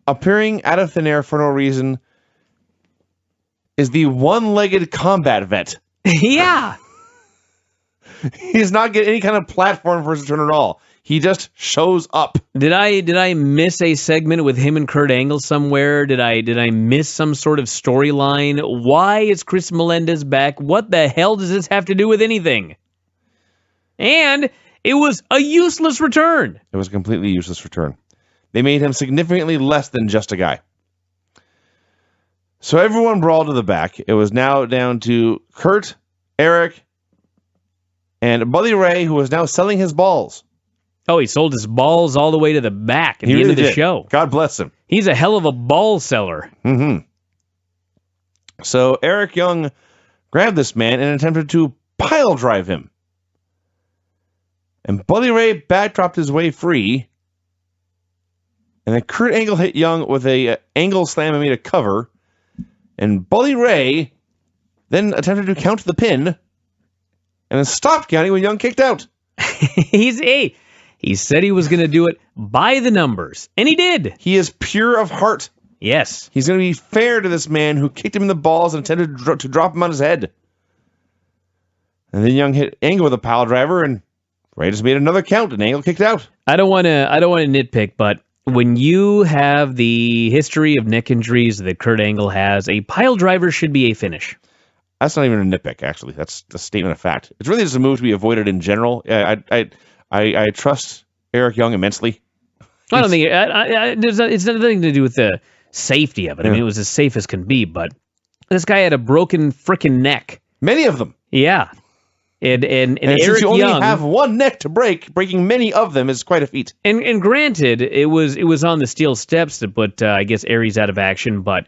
appearing out of thin air for no reason is the one-legged combat vet. Yeah. He's not getting any kind of platform for his return at all. He just shows up. Did I miss a segment with him and Kurt Angle somewhere? Did I miss some sort of storyline? Why is Chris Melendez back? What the hell does this have to do with anything? And it was a useless return. It was a completely useless return. They made him significantly less than just a guy. So everyone brawled to the back. It was now down to Kurt, Eric, and Bully Ray, who was now selling his balls. Oh, he sold his balls all the way to the back at He the really end of the did. show. God bless him. He's a hell of a ball seller. Mm-hmm. So Eric Young grabbed this man and attempted to pile drive him. And Bully Ray backdropped his way free. And then Kurt Angle hit Young with a angle slam and made a cover. And Bully Ray then attempted to count the pin and then stopped counting when Young kicked out. He said he was going to do it by the numbers, and he did. He is pure of heart. Yes. He's going to be fair to this man who kicked him in the balls and attempted to drop him on his head. And then Young hit Angle with a pile driver, and Ray just made another count, and Angle kicked out. I don't want to nitpick, but when you have the history of neck injuries that Kurt Angle has, a pile driver should be a finish. That's not even a nitpick, actually. That's a statement of fact. It's really just a move to be avoided in general. I trust Eric Young immensely. I don't think it's nothing to do with the safety of it. I mean, it was as safe as can be, but this guy had a broken frickin' neck. Many of them. Yeah. And Eric since you only Young, have one neck to breaking many of them is quite a feat. And granted, it was on the steel steps that put, I guess, Aries out of action, but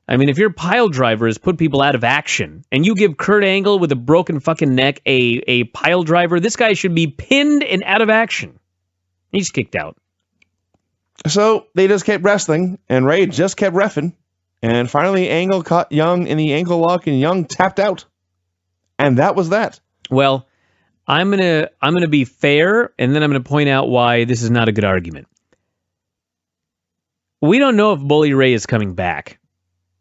I mean, if your pile drivers put people out of action, and you give Kurt Angle with a broken fucking neck a pile driver, this guy should be pinned and out of action. He's kicked out. So they just kept wrestling, and Ray just kept reffing, and finally Angle caught Young in the ankle lock, and Young tapped out, and that was that. Well, I'm gonna be fair, and then I'm gonna point out why this is not a good argument. We don't know if Bully Ray is coming back.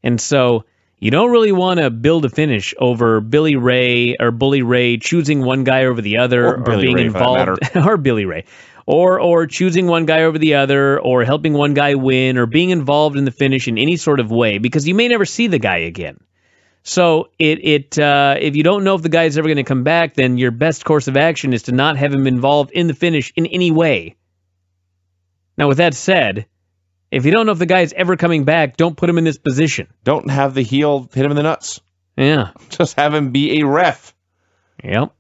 And so you don't really want to build a finish over Bully Ray choosing one guy over the other, or being involved, or Billy Ray, or choosing one guy over the other, or helping one guy win, or being involved in the finish in any sort of way, because you may never see the guy again. So if you don't know if the guy is ever going to come back, then your best course of action is to not have him involved in the finish in any way. Now, with that said, if you don't know if the guy's ever coming back, don't put him in this position. Don't have the heel hit him in the nuts. Yeah. Just have him be a ref. Yep.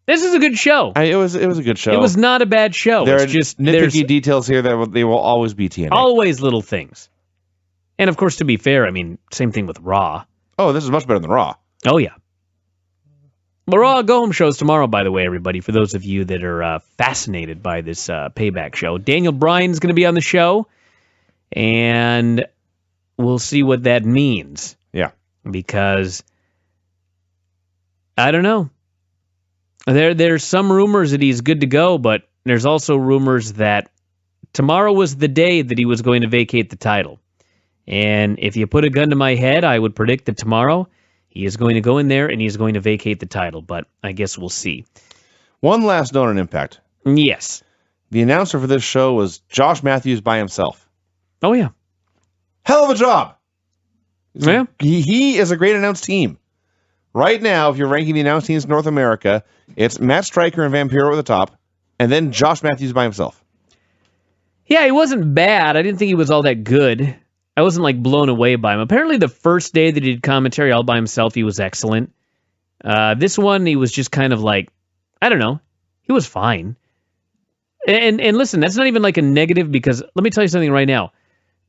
This is a good show. It was a good show. It was not a bad show. There are just nitpicky details here that they will always be TNA. Always little things. And of course, to be fair, I mean, same thing with Raw. Oh, this is much better than Raw. Oh, yeah. The Raw go-home show's tomorrow, by the way, everybody, for those of you that are fascinated by this Payback show. Daniel Bryan's going to be on the show, and we'll see what that means. Yeah. Because, I don't know. There's some rumors that he's good to go, but there's also rumors that tomorrow was the day that he was going to vacate the title. And if you put a gun to my head, I would predict that tomorrow he is going to go in there and he's going to vacate the title, but I guess we'll see. One last note on Impact. Yes. The announcer for this show was Josh Matthews by himself. Oh, yeah. Hell of a job. Yeah. He is a great announce team. Right now, if you're ranking the announce teams in North America, it's Matt Stryker and Vampiro at the top, and then Josh Matthews by himself. Yeah, he wasn't bad. I didn't think he was all that good. I wasn't, like, blown away by him. Apparently, the first day that he did commentary all by himself, he was excellent. This one, he was just kind of like, I don't know. He was fine. And listen, that's not even like a negative, because let me tell you something right now.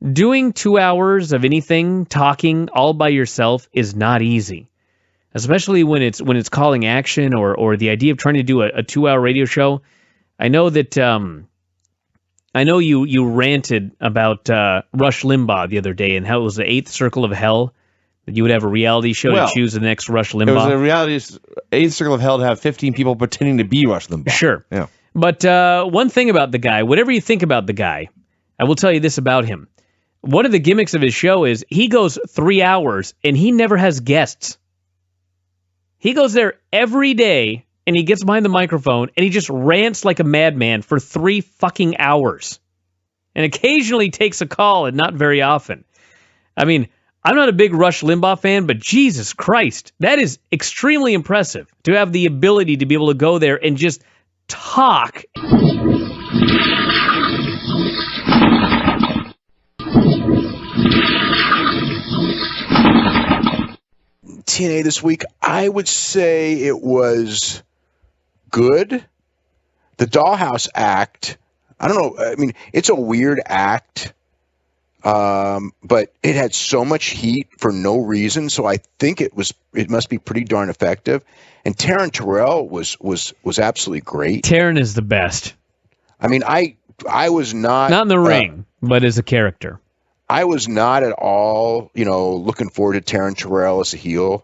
Doing 2 hours of anything, talking all by yourself is not easy. Especially when it's calling action or the idea of trying to do a 2-hour radio show. I know that I know you ranted about Rush Limbaugh the other day and how it was the 8th circle of hell that you would have a reality show to choose the next Rush Limbaugh. It was a reality 8th circle of hell to have 15 people pretending to be Rush Limbaugh. Sure. Yeah. But one thing about the guy, whatever you think about the guy, I will tell you this about him. One of the gimmicks of his show is he goes 3 hours and he never has guests. He goes there every day and he gets behind the microphone and he just rants like a madman for 3 fucking hours. And occasionally takes a call, and not very often. I mean, I'm not a big Rush Limbaugh fan, but Jesus Christ, that is extremely impressive to have the ability to be able to go there and just talk. TNA this week, I would say it was good. The Dollhouse act, I don't know. I mean, it's a weird act, but it had so much heat for no reason. So I think it must be pretty darn effective. And Taryn Terrell was absolutely great. Taryn is the best. I mean, I I was not Not in the ring, but as a character. I was not at all, looking forward to Taryn Terrell as a heel.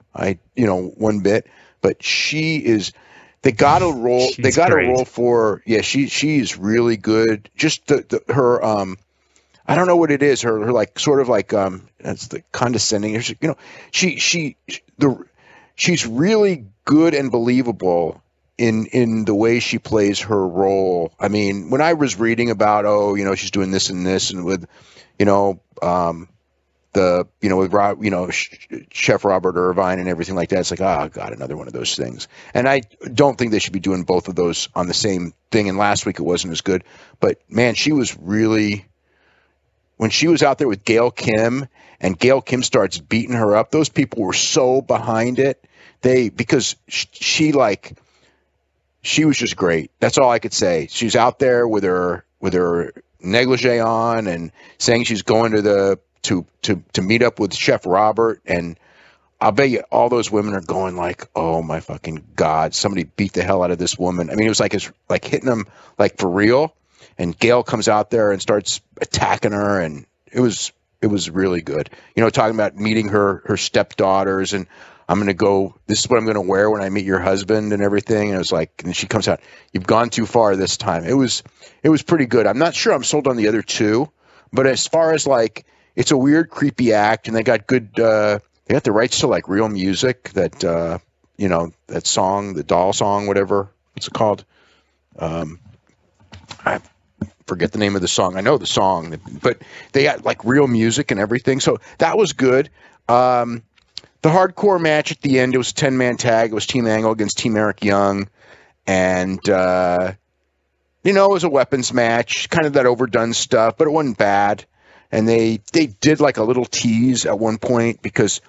One bit, but she is. They got to roll. They got to roll for. Yeah, she is really good. Just her. I don't know what it is. Her like sort of like that's the condescending. She's really good and believable in the way she plays her role. I mean, when I was reading about she's doing this and this and with with Rob, Chef Robert Irvine and everything like that. It's like, oh God, another one of those things. And I don't think they should be doing both of those on the same thing. And last week it wasn't as good, but man, she was really, when she was out there with Gail Kim and Gail Kim starts beating her up, those people were so behind it. Because she was just great. That's all I could say. She's out there with her negligee on and saying she's going to meet up with Chef Robert, and I'll bet you all those women are going like, oh my fucking God, somebody beat the hell out of this woman. I mean, it was like it's like hitting them like for real. And Gail comes out there and starts attacking her, and it was really good. Talking about meeting her stepdaughters, and I'm going to go, this is what I'm going to wear when I meet your husband and everything. And it was like, and she comes out, you've gone too far this time. It was pretty good. I'm not sure I'm sold on the other two, but as far as like, it's a weird, creepy act, and they got good, they got the rights to like real music that, that song, the doll song, whatever, what's it called? I forget the name of the song. I know the song, but they got like real music and everything. So that was good. The hardcore match at the end, it was a 10-man tag. It was Team Angle against Team Eric Young. And, it was a weapons match, kind of that overdone stuff, but it wasn't bad. And they did like a little tease at one point because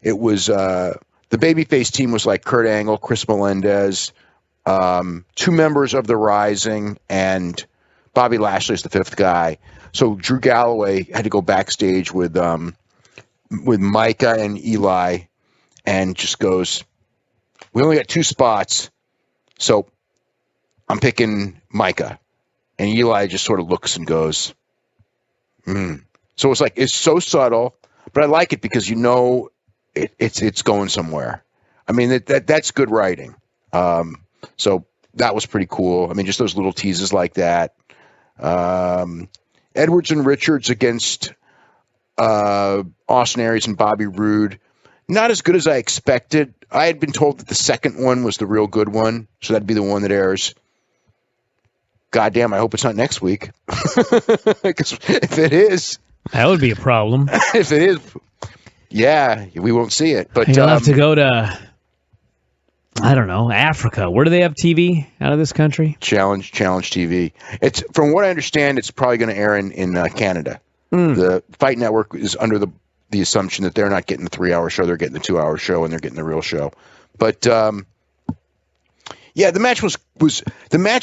it was the babyface team was like Kurt Angle, Chris Melendez, two members of the Rising, and Bobby Lashley is the fifth guy. So Drew Galloway had to go backstage with Micah and Eli and just goes, we only got two spots, so I'm picking Micah. And Eli just sort of looks and goes, So it's like, it's so subtle, but I like it because it's going somewhere. I mean, that's good writing. So that was pretty cool. I mean, just those little teases like that. Edwards and Richards against Austin Aries and Bobby Roode. Not as good as I expected. I had been told that the second one was the real good one, so that'd be the one that airs. Goddamn, I hope it's not next week. Because if it is... That would be a problem. If it is, yeah, we won't see it. But you'll have to go to, I don't know, Africa. Where do they have TV out of this country? Challenge TV. It's, from what I understand, it's probably going to air in Canada. The Fight Network is under the assumption that they're not getting the 3-hour show, they're getting the 2-hour show, and they're getting the real show. But yeah, the match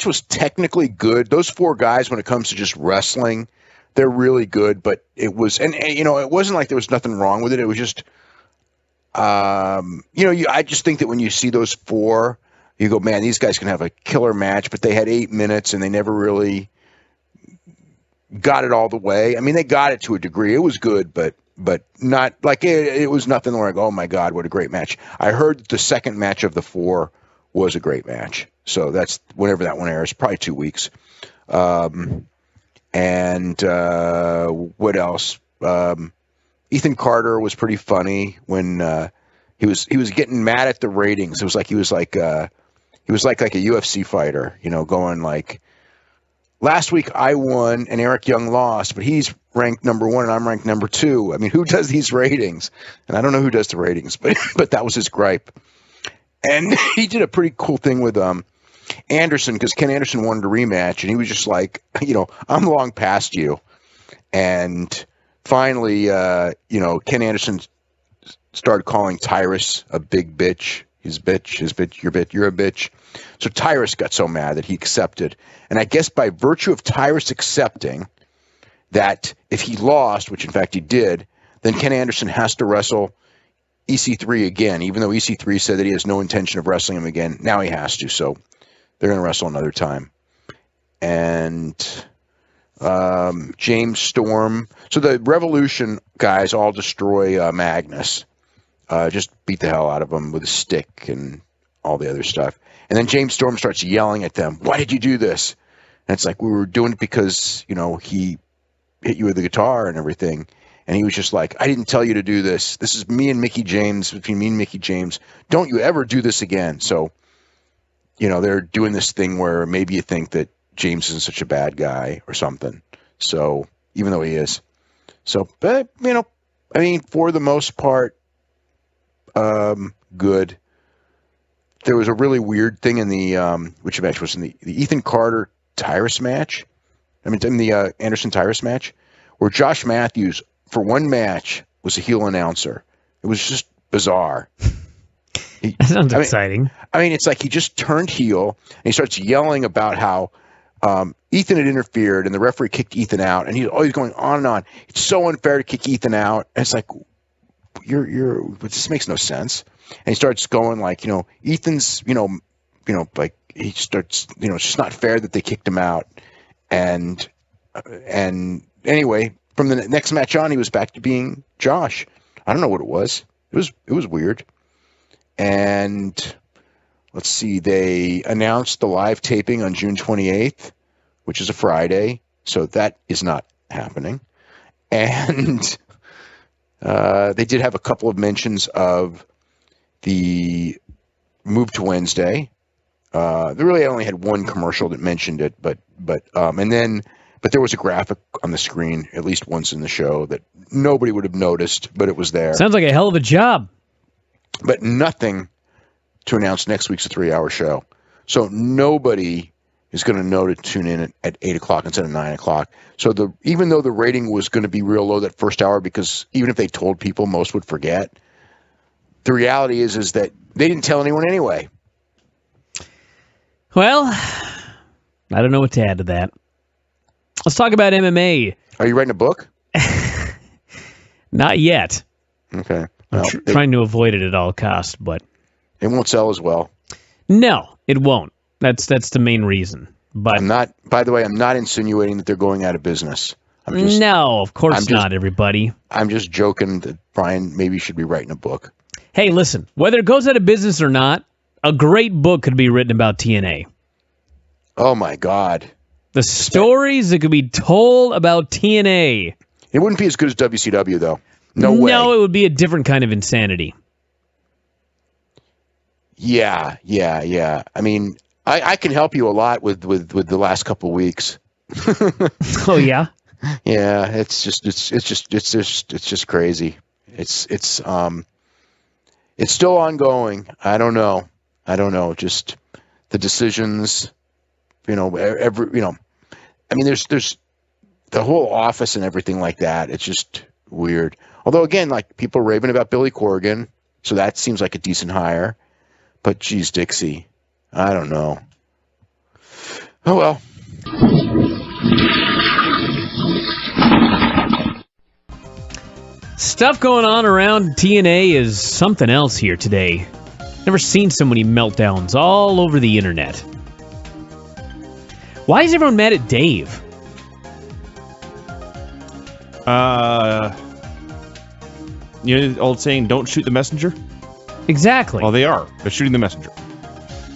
was technically good. Those four guys, when it comes to just wrestling, they're really good. But it was, and it wasn't like there was nothing wrong with it. It was just, I just think that when you see those four, you go, man, these guys can have a killer match. But they had 8 minutes, and they never really got it all the way. I mean, they got it to a degree. It was good, but not like it was nothing like, oh my God, what a great match. I heard the second match of the four was a great match. So that's whenever that one airs, probably 2 weeks. And what else? Ethan Carter was pretty funny when he was getting mad at the ratings. It was like he was like a UFC fighter, going like, last week I won and Eric Young lost, but he's ranked number 1 and I'm ranked number 2. I mean, who does these ratings? And I don't know who does the ratings, but that was his gripe. And he did a pretty cool thing with Anderson, because Ken Anderson wanted a rematch, and he was just like, I'm long past you. And finally, Ken Anderson started calling Tyrus a big bitch. His bitch, you're a bitch. So Tyrus got so mad that he accepted. And I guess by virtue of Tyrus accepting that if he lost, which in fact he did, then Ken Anderson has to wrestle EC3 again, even though EC3 said that he has no intention of wrestling him again. Now he has to, so they're going to wrestle another time. And James Storm. So the Revolution guys all destroy Magnus. Just beat the hell out of him with a stick and all the other stuff. And then James Storm starts yelling at them, "Why did you do this?" And it's like, "We were doing it because, he hit you with the guitar and everything." And he was just like, "I didn't tell you to do this. This is me and Mickey James, between me and Mickey James. Don't you ever do this again." So, they're doing this thing where maybe you think that James isn't such a bad guy or something. So, even though he is. So, but, for the most part, good. There was a really weird thing in the, which match was in the Ethan Carter Tyrus match. In the Anderson Tyrus match, where Josh Matthews, for one match, was a heel announcer. It was just bizarre. That sounds exciting. It's like he just turned heel and he starts yelling about how Ethan had interfered and the referee kicked Ethan out, and he's always going on and on. It's so unfair to kick Ethan out. And it's like, this makes no sense. And he starts going like, Ethan's, like he starts, it's just not fair that they kicked him out. And anyway, from the next match on, he was back to being Josh. I don't know what it was. It was weird. And let's see, they announced the live taping on June 28th, which is a Friday. So that is not happening. And they did have a couple of mentions of the move to Wednesday. They really only had one commercial that mentioned it, but there was a graphic on the screen at least once in the show that nobody would have noticed, but it was there. Sounds like a hell of a job. But nothing to announce next week's a 3-hour show. So nobody is going to know to tune in at 8 o'clock instead of 9 o'clock. So even though the rating was going to be real low that first hour, because even if they told people, most would forget, the reality is that they didn't tell anyone anyway. Well, I don't know what to add to that. Let's talk about MMA. Are you writing a book? Not yet. Okay. I'm Well, trying to avoid it at all costs, but it won't sell as well. no, it won't. That's the main reason. But By the way, I'm not insinuating that they're going out of business. No, of course not, everybody. I'm just joking that Bryan maybe should be writing a book. Hey, listen, whether it goes out of business or not, a great book could be written about TNA. Oh, my God. The stories that could be told about TNA. It wouldn't be as good as WCW, though. No way. No, it would be a different kind of insanity. Yeah. I can help you a lot with the last couple of weeks. Oh, yeah? Yeah, it's just crazy. It's still ongoing. I don't know. Just the decisions, there's the whole office and everything like that. It's just weird. Although again, like people are raving about Billy Corgan, so that seems like a decent hire. But geez, Dixie, I don't know. Oh well. Stuff going on around TNA is something else here today. Never seen so many meltdowns all over the internet. Why is everyone mad at Dave? The old saying, don't shoot the messenger? Exactly. Well, they are. They're shooting the messenger.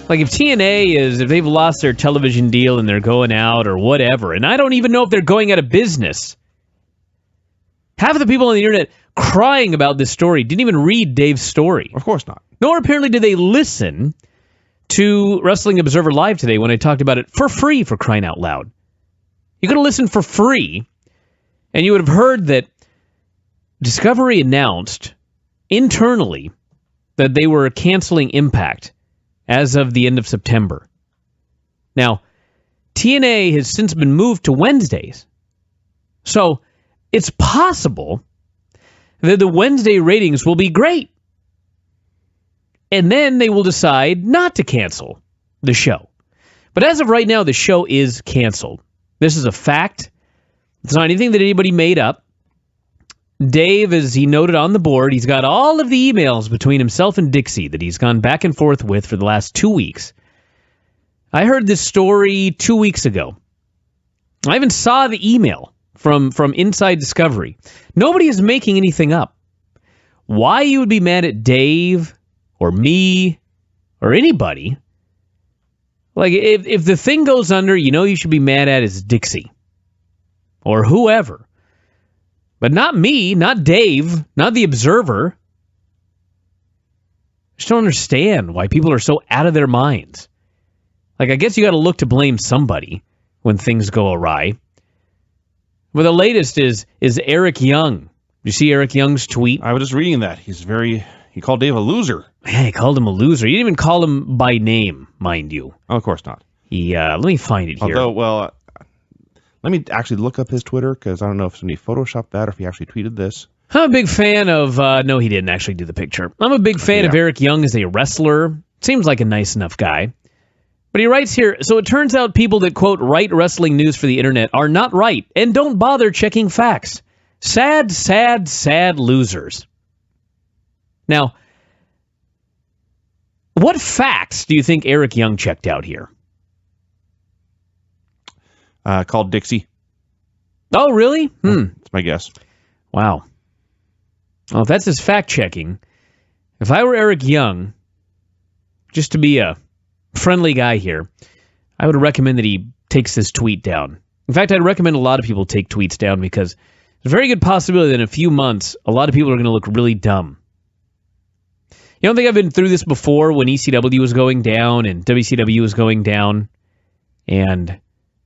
Like if if they've lost their television deal and they're going out or whatever, and I don't even know if they're going out of business. Half of the people on the internet crying about this story didn't even read Dave's story. Of course not. Nor apparently did they listen to Wrestling Observer Live today when I talked about it for free, for crying out loud. You could have listened for free, and you would have heard that Discovery announced internally that they were canceling Impact as of the end of September. Now, TNA has since been moved to Wednesdays. So, it's possible that the Wednesday ratings will be great. And then they will decide not to cancel the show. But as of right now, the show is canceled. This is a fact. It's not anything that anybody made up. Dave, as he noted on the board, he's got all of the emails between himself and Dixie that he's gone back and forth with for the last 2 weeks. I heard this story 2 weeks ago. I even saw the email from Inside Discovery. Nobody is making anything up. Why you would be mad at Dave or me or anybody? Like, if the thing goes under, you should be mad at is Dixie or whoever. But not me, not Dave, not the Observer. I just don't understand why people are so out of their minds. Like, I guess you got to look to blame somebody when things go awry. But the latest is Eric Young. Did you see Eric Young's tweet? I was just reading that. He called Dave a loser. Yeah, he called him a loser. He didn't even call him by name, mind you. Oh, of course not. Let me find it here. Although, let me actually look up his Twitter, because I don't know if somebody photoshopped that or if he actually tweeted this. I'm a big fan of... no, he didn't actually do the picture. I'm a big fan of Eric Young as a wrestler. Seems like a nice enough guy. But he writes here, so it turns out people that, quote, write wrestling news for the internet are not right and don't bother checking facts. Sad, sad, sad losers. Now, what facts do you think Eric Young checked out here? Called Dixie. Oh, really? That's my guess. Wow. Well, if that's his fact-checking, if I were Eric Young, just to be a friendly guy here, I would recommend that he takes this tweet down. In fact, I'd recommend a lot of people take tweets down because there's a very good possibility that in a few months, a lot of people are going to look really dumb. You don't think I've been through this before when ECW was going down and WCW was going down and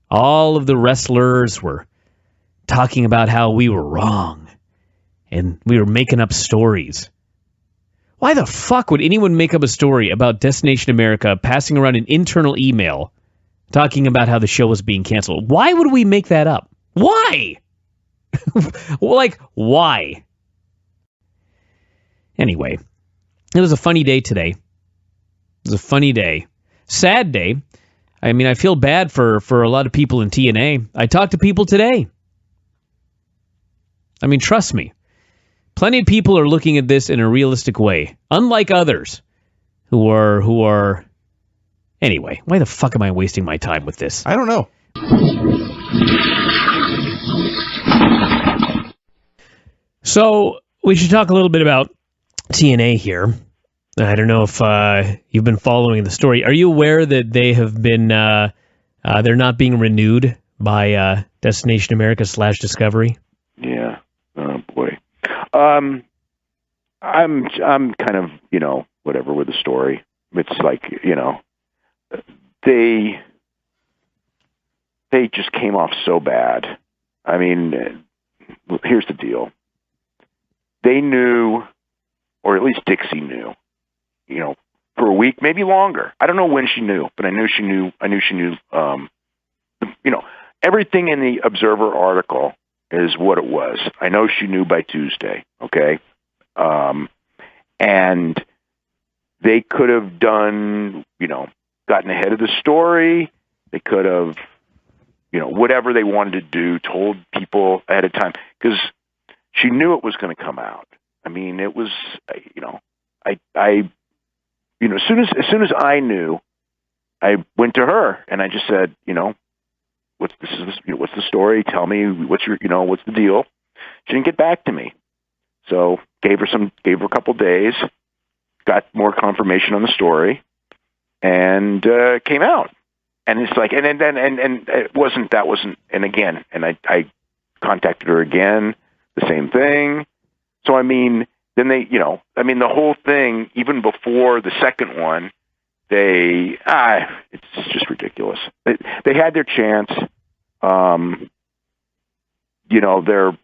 all of the wrestlers were talking about how we were wrong and we were making up stories. Why the fuck would anyone make up a story about Destination America passing around an internal email talking about how the show was being canceled? Why would we make that up? Why? Why? Anyway, it was a funny day today. It was a funny day. Sad day. I mean, I feel bad for a lot of people in TNA. I talked to people today. I mean, trust me. Plenty of people are looking at this in a realistic way, unlike others who are... Anyway, why the fuck am I wasting my time with this? I don't know. So, we should talk a little bit about TNA here. I don't know if you've been following the story. Are you aware that they have been... they're not being renewed by Destination America / Discovery? Yeah. Oh, boy. I'm kind of, whatever with the story. It's like, they just came off so bad. I mean, here's the deal. They knew, or at least Dixie knew, for a week, maybe longer. I don't know when she knew, but I knew she knew, everything in the Observer article is what it was. I know she knew by Tuesday, okay? And they could have done, gotten ahead of the story. They could have, whatever they wanted to do, told people ahead of time. Because she knew it was going to come out. I mean, it was, as soon as I knew, I went to her and I just said, what's the story? Tell me what's the deal? She didn't get back to me. So gave her a couple days, got more confirmation on the story, and came out. And it's like, and it wasn't, and again, and I contacted her again, the same thing. So, I mean, then the whole thing, even before the second one, it's just ridiculous. They had their chance. They're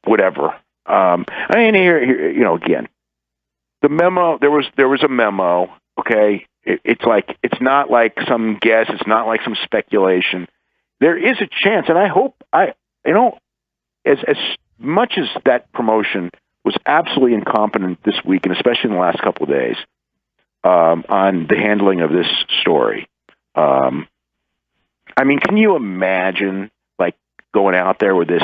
whatever. Again, the memo, there was a memo. Okay. It's not like some guess. It's not like some speculation. There is a chance. And I hope as much as that promotion was absolutely incompetent this week, and especially in the last couple of days, on the handling of this story. Can you imagine going out there with this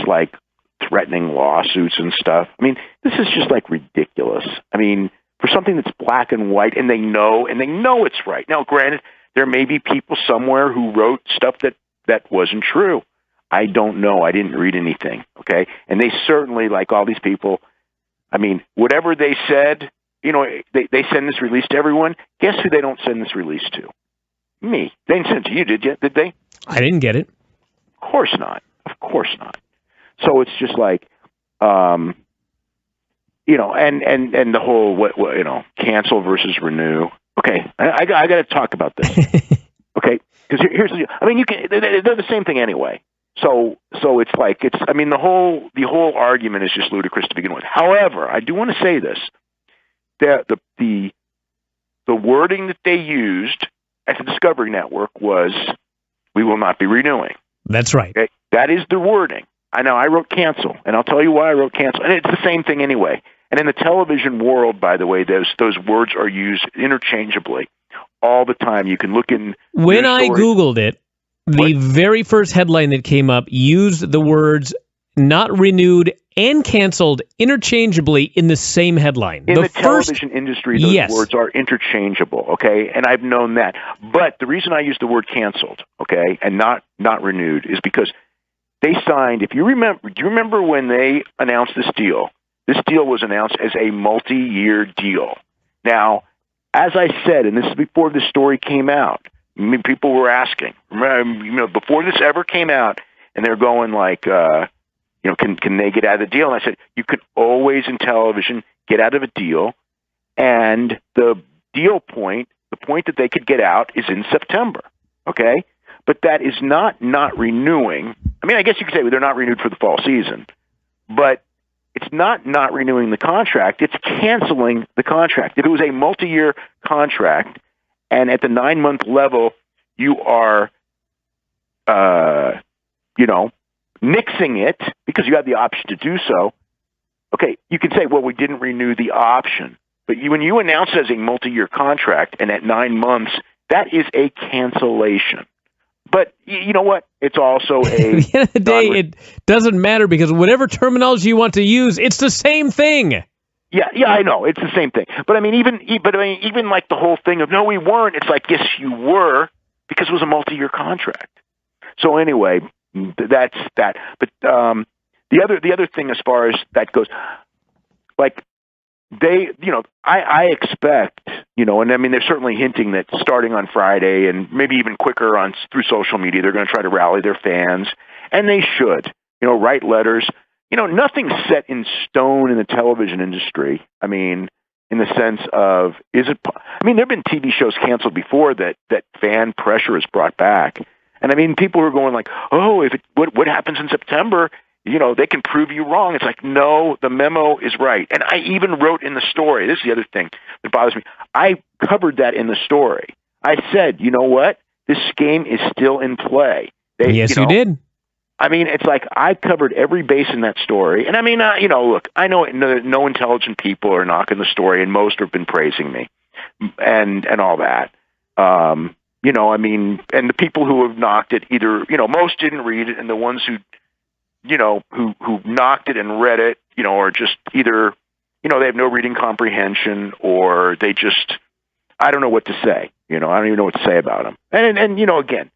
threatening lawsuits and stuff? I mean, this is just ridiculous. I mean, for something that's black and white, and they know it's right. Now, granted, there may be people somewhere who wrote stuff that wasn't true. I don't know. I didn't read anything. Okay. And they certainly, like all these people, I mean, whatever they said, you know, they send this release to everyone. Guess who they don't send this release to? Me. They didn't send it to you, did you? Did they? I didn't get it. Of course not. Of course not. So it's just like, you know, and the whole, you know, cancel versus renew. Okay. I got to talk about this. Okay. Because here's the, I mean, you can, they're the same thing anyway. So it's like, I mean, the whole argument is just ludicrous to begin with. However, I do want to say this, that the wording that they used at the Discovery Network was, we will not be renewing. That's right. Okay? That is the wording. I know I wrote cancel, and I'll tell you why I wrote cancel. And it's the same thing anyway. And in the television world, by the way, those words are used interchangeably all the time. You can look in. When I Googled it, the very first headline that came up used the words not renewed and canceled interchangeably in the same headline. In the television industry, those words are interchangeable, okay? And I've known that. But the reason I use the word canceled, okay, and not renewed is because they signed, if you remember, do you remember when they announced this deal? This deal was announced as a multi-year deal. Now, as I said, and this is before this story came out, I mean, people were asking, you know, before this ever came out, and they're going like, you know, can they get out of the deal? And I said, you could always in television get out of a deal, and the deal point, the point that they could get out is in September, okay? But that is not renewing. I mean, I guess you could say they're not renewed for the fall season, but it's not renewing the contract. It's canceling the contract. If it was a multi-year contract, and at the 9-month level, you are, you know, nixing it because you have the option to do so. Okay, you can say, well, we didn't renew the option. But when you announce it as a multi-year contract and at 9 months, that is a cancellation. But you know what? It's also At the end of the day, it doesn't matter because whatever terminology you want to use, it's the same thing. Yeah, I know. It's the same thing. But I mean, even like the whole thing of, no, we weren't. It's like, yes, you were, because it was a multi-year contract. So anyway, that's that. But the other thing as far as that goes, like they, you know, I expect, you know, and I mean, they're certainly hinting that starting on Friday and maybe even quicker through social media, they're going to try to rally their fans, and they should, you know, write letters. You know, nothing's set in stone in the television industry. I mean, in the sense of, I mean, there have been TV shows canceled before that fan pressure is brought back. And I mean, people are going like, oh, what happens in September, you know, they can prove you wrong. It's like, no, the memo is right. And I even wrote in the story, this is the other thing that bothers me, I covered that in the story. I said, you know what? This game is still in play. Yes, you did. I mean, it's like I covered every base in that story. And I mean, you know, look, I know no intelligent people are knocking the story, and most have been praising me and all that. You know, I mean, and the people who have knocked it, either, you know, most didn't read it, and the ones who, you know, who knocked it and read it, you know, are just either, you know, they have no reading comprehension, or they just, I don't know what to say. You know, I don't even know what to say about them. And you know, again,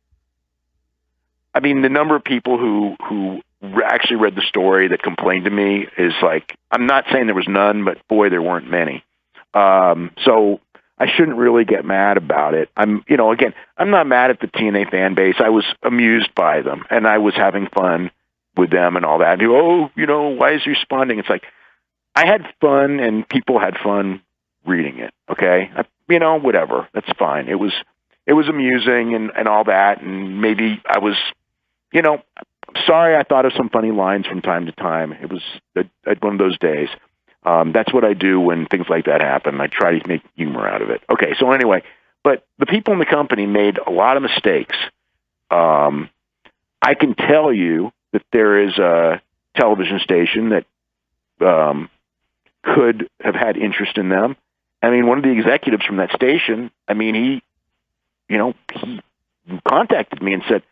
I mean, the number of people who actually read the story that complained to me is like, I'm not saying there was none, but boy, there weren't many. So I shouldn't really get mad about it. You know, again, I'm not mad at the TNA fan base. I was amused by them, and I was having fun with them and all that. And, oh, you know, why is he responding? It's like, I had fun, and people had fun reading it. Okay, you know, whatever, that's fine. It was amusing and all that, and maybe I was, you know, sorry, I thought of some funny lines from time to time. It was one of those days. That's what I do when things like that happen. I try to make humor out of it. Okay, so anyway, but the people in the company made a lot of mistakes. I can tell you that there is a television station that could have had interest in them. I mean, one of the executives from that station, I mean, he contacted me and said,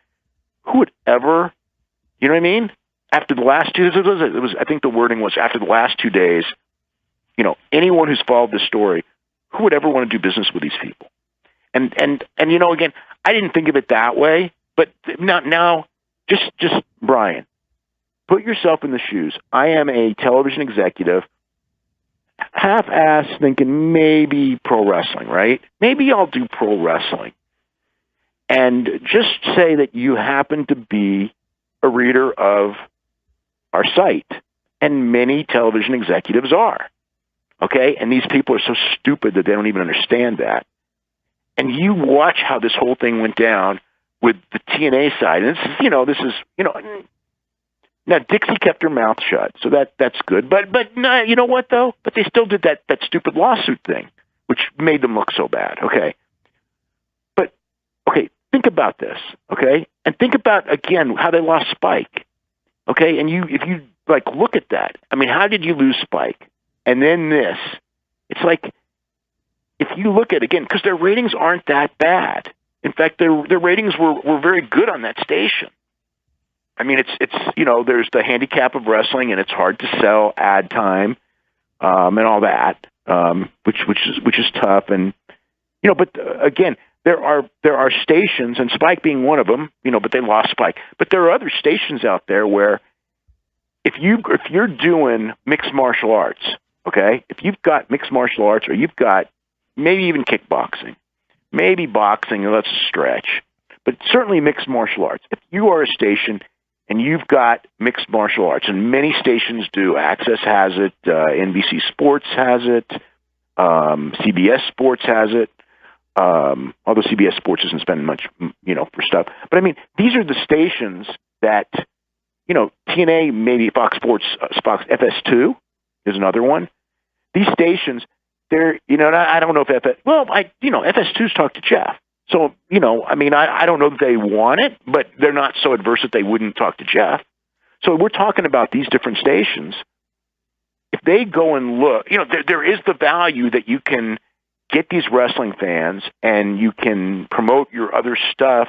who would ever, you know what I mean? After the last I think the wording was, after the last 2 days, you know, anyone who's followed this story, who would ever want to do business with these people? And you know, again, I didn't think of it that way, but now just Bryan, put yourself in the shoes. I am a television executive, half-ass thinking maybe pro wrestling, right? Maybe I'll do pro wrestling. And just say that you happen to be a reader of our site, and many television executives are, okay? And these people are so stupid that they don't even understand that. And you watch how this whole thing went down with the TNA side. And this is now Dixie kept her mouth shut, so that's good. But no, you know what though? But they still did that stupid lawsuit thing, which made them look so bad. Okay. But okay, think about this, okay? And think about again how they lost Spike. Okay? And if you like look at that, I mean, how did you lose Spike? And then this. It's like if you look at again, because their ratings aren't that bad. In fact, their ratings were very good on that station. I mean, it's there's the handicap of wrestling, and it's hard to sell ad time, and all that, which is tough. And but again, there are stations, and Spike being one of them, but they lost Spike. But there are other stations out there where if you're doing mixed martial arts, okay, if you've got mixed martial arts, or you've got maybe even kickboxing, maybe boxing, that's a stretch, but certainly mixed martial arts. If you are a station and you've got mixed martial arts, and many stations do, Access has it, NBC Sports has it, CBS Sports has it, although CBS Sports isn't spending much, for stuff. But I mean, these are the stations that, TNA, maybe Fox Sports, Fox FS2 is another one. These stations, they're, I don't know if FS2's talked to Jeff. So, I mean, I don't know that they want it, but they're not so adverse that they wouldn't talk to Jeff. So we're talking about these different stations. If they go and look, there is the value that you can get these wrestling fans and you can promote your other stuff.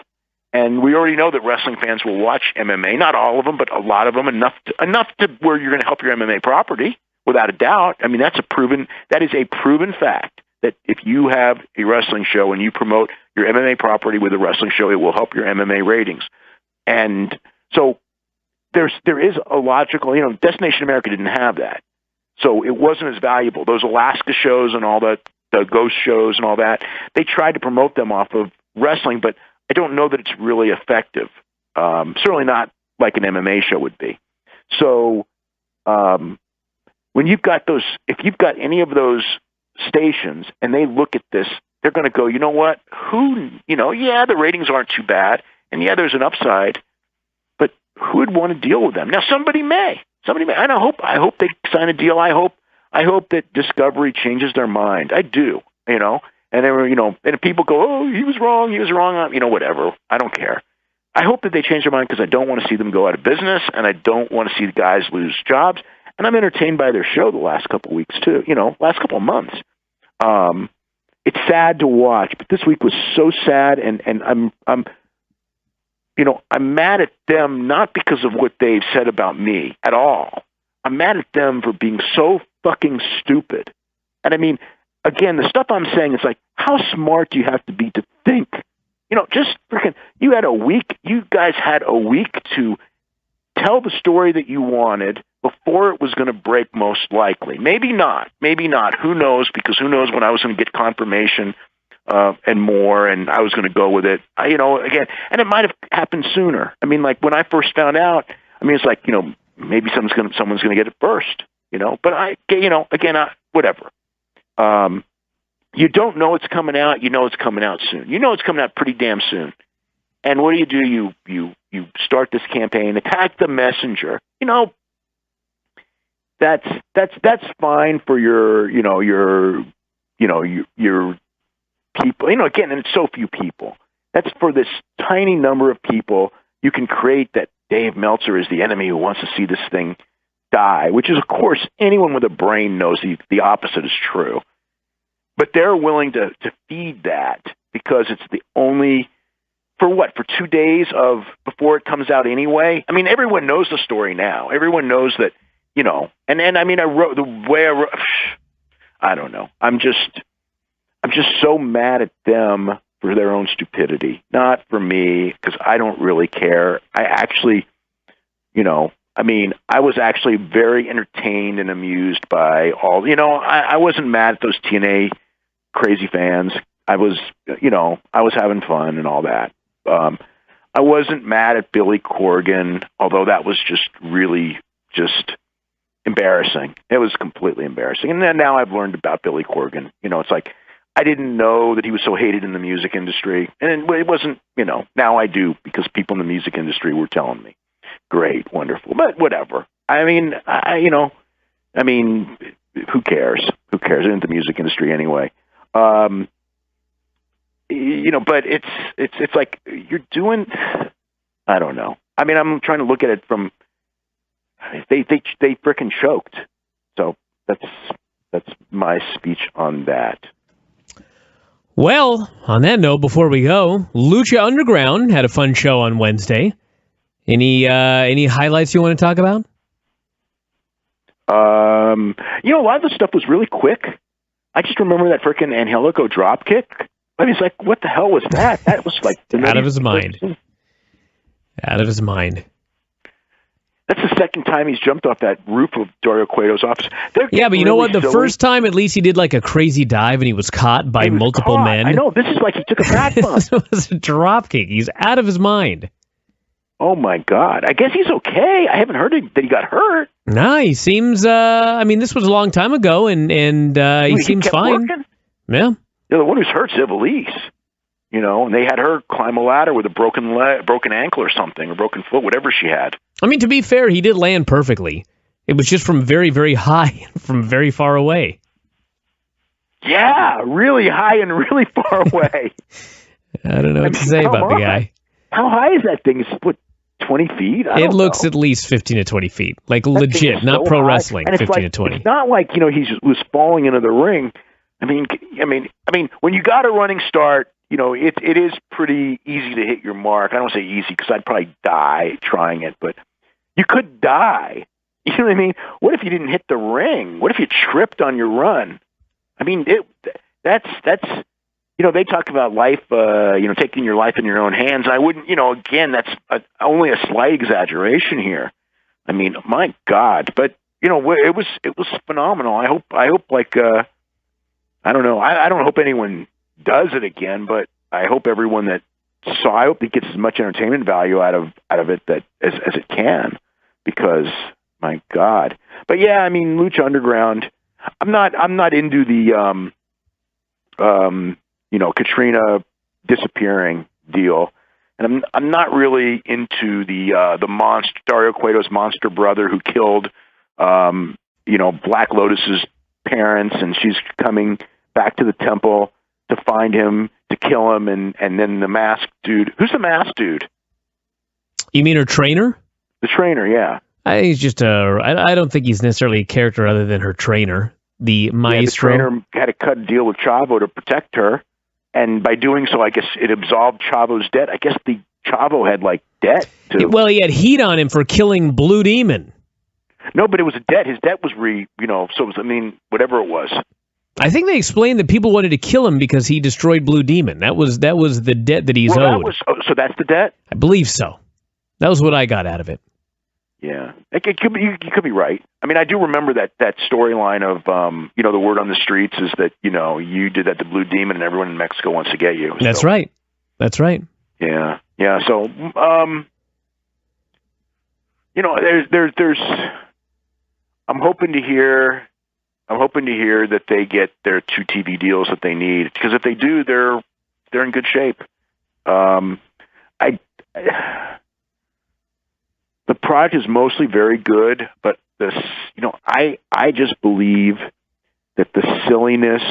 And we already know that wrestling fans will watch MMA, not all of them, but a lot of them, enough to where you're going to help your MMA property, without a doubt. I mean, that is a proven fact. That if you have a wrestling show and you promote your MMA property with a wrestling show, it will help your MMA ratings. And so there is a logical, Destination America didn't have that. So it wasn't as valuable. Those Alaska shows and all the ghost shows and all that, they tried to promote them off of wrestling, but I don't know that it's really effective. Certainly not like an MMA show would be. So when you've got if you've got any of those stations and they look at this, they're going to go, you know what? The ratings aren't too bad, and there's an upside, but who would want to deal with them? Now, somebody may, and I hope they sign a deal. I hope that Discovery changes their mind. I do, and they were, and if people go, oh, he was wrong, whatever. I don't care. I hope that they change their mind because I don't want to see them go out of business, and I don't want to see the guys lose jobs. And I'm entertained by their show the last couple of weeks too. Last couple of months. It's sad to watch, but this week was so sad, and I'm mad at them not because of what they've said about me at all. I'm mad at them for being so fucking stupid. And I mean, again, the stuff I'm saying is like, how smart do you have to be to think? Just freaking, you guys had a week to tell the story that you wanted before it was going to break, most likely. Maybe not. Who knows? Because who knows when I was going to get confirmation and more, and I was going to go with it. Again, and it might have happened sooner. I mean, like when I first found out, I mean, it's like, maybe someone's going to get it first. But whatever. You don't know it's coming out. It's coming out soon. It's coming out pretty damn soon. And what do? You start this campaign, attack the messenger. That's fine for your people. Again, and it's so few people. That's for this tiny number of people. You can create that Dave Meltzer is the enemy who wants to see this thing die, which is, of course, anyone with a brain knows the opposite is true. But they're willing to feed that because it's the only, for 2 days before it comes out anyway. I mean, everyone knows the story now. Everyone knows that, and I mean, I wrote the way I wrote, I don't know. I'm just so mad at them for their own stupidity, not for me, because I don't really care. I actually I mean, I was actually very entertained and amused by all. I wasn't mad at those TNA crazy fans. I was having fun and all that. I wasn't mad at Billy Corgan, although that was just really just embarrassing. It was completely embarrassing. And then now I've learned about Billy Corgan. It's like I didn't know that he was so hated in the music industry. And it wasn't, now I do because people in the music industry were telling me. Great, wonderful, but whatever. I mean, who cares? Who cares? It's in the music industry anyway. But it's like you're doing. I don't know. I mean, I'm trying to look at it from. They frickin' choked. So that's my speech on that. Well, on that note, before we go, Lucha Underground had a fun show on Wednesday. Any highlights you want to talk about? A lot of the stuff was really quick. I just remember that frickin' Angelico drop kick. I mean, it's like, what the hell was that? That was like out of his mind. Out of his mind. That's the second time he's jumped off that roof of Dario Cueto's office. Yeah, but you know what? The first time, at least he did like a crazy dive and he was caught by multiple men. I know. This is like he took a back bump. It was a drop kick. He's out of his mind. Oh, my God. I guess he's okay. I haven't heard that he got hurt. No, he seems, this was a long time ago, and he seems fine. Working? Yeah. The one who's hurt's Ivelisse, and they had her climb a ladder with a broken ankle or something, or broken foot, whatever she had. I mean, to be fair, he did land perfectly. It was just from very, very high, from very far away. Yeah, really high and really far away. I don't know what to say about the guy. How high is that thing? Is it 20 feet? It looks at least 15 to 20 feet. Like legit, not pro wrestling, 15 to 20. It's not like, he was falling into the ring. I mean, when you got a running start, it is pretty easy to hit your mark. I don't say easy because I'd probably die trying it, but you could die. You know what I mean? What if you didn't hit the ring? What if you tripped on your run? I mean, that's they talk about life, taking your life in your own hands. I wouldn't, again, that's only a slight exaggeration here. I mean, my God, but it was phenomenal. I hope like, I don't know. I don't hope anyone does it again, but I hope everyone that saw, I hope it gets as much entertainment value out of it that as it can, because my God. But yeah, I mean, Lucha Underground. I'm not into the Katrina disappearing deal, and I'm not really into the monster Dario Cueto's monster brother who killed Black Lotus's parents, and she's coming back to the temple to find him, to kill him, and then the masked dude. Who's the masked dude? You mean her trainer? The trainer, yeah. He's just I don't think he's necessarily a character other than her trainer, the maestro. Yeah, the trainer had to cut a deal with Chavo to protect her, and by doing so, I guess it absolved Chavo's debt. I guess the Chavo had debt to. Well, he had heat on him for killing Blue Demon. No, but it was a debt. His debt was so it was, whatever it was. I think they explained that people wanted to kill him because he destroyed Blue Demon. That was the debt that he's owed. So that's the debt? I believe so. That was what I got out of it. Yeah, it could be. You could be right. I mean, I do remember that storyline of the word on the streets is that you did that to Blue Demon and everyone in Mexico wants to get you. That's right. That's right. Yeah. So there's. I'm hoping to hear that they get their 2 TV deals that they need, because if they do, they're in good shape. The product is mostly very good, but I just believe that the silliness,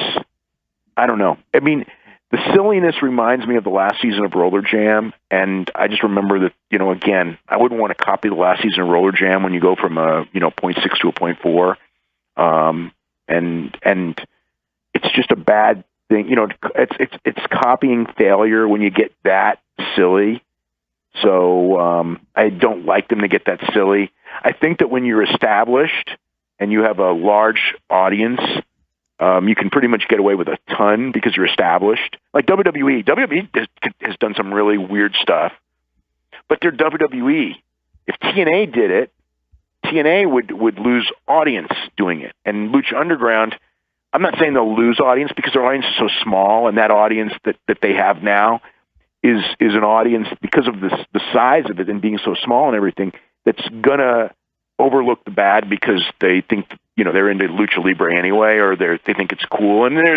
I don't know. I mean, the silliness reminds me of the last season of Roller Jam, and I just remember that, again, I wouldn't want to copy the last season of Roller Jam when you go from a 0.6 to a 0.4. And it's just a bad thing. It's copying failure when you get that silly. So I don't like them to get that silly. I think that when you're established and you have a large audience, you can pretty much get away with a ton because you're established. Like WWE has done some really weird stuff, but they're WWE. if TNA did it, TNA would lose audience doing it. And Lucha Underground, I'm not saying they'll lose audience because their audience is so small, and that audience that they have now is an audience because of the size of it and being so small and everything that's gonna overlook the bad because they think they're into lucha libre anyway, or they think it's cool, and there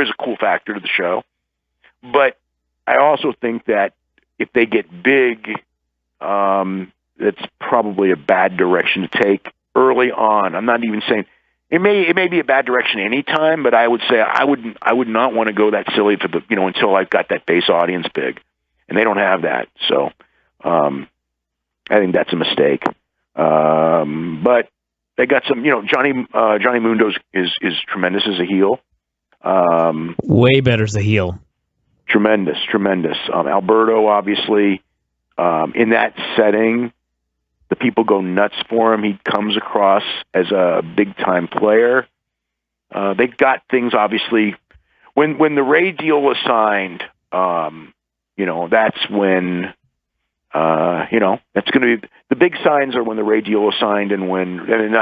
is a cool factor to the show. But I also think that if they get big, it's probably a bad direction to take early on. I'm not even saying it may be a bad direction any time, but I would say I would not want to go that silly for the until I've got that base audience big, and they don't have that. So I think that's a mistake. But they got some, Johnny Mundo is tremendous as a heel. Way better as a heel. Tremendous. Alberto, obviously, in that setting, the people go nuts for him. He comes across as a big-time player. They got things, obviously. When the Ray deal was signed, that's when, that's going to be the big signs are when the Ray deal was signed and El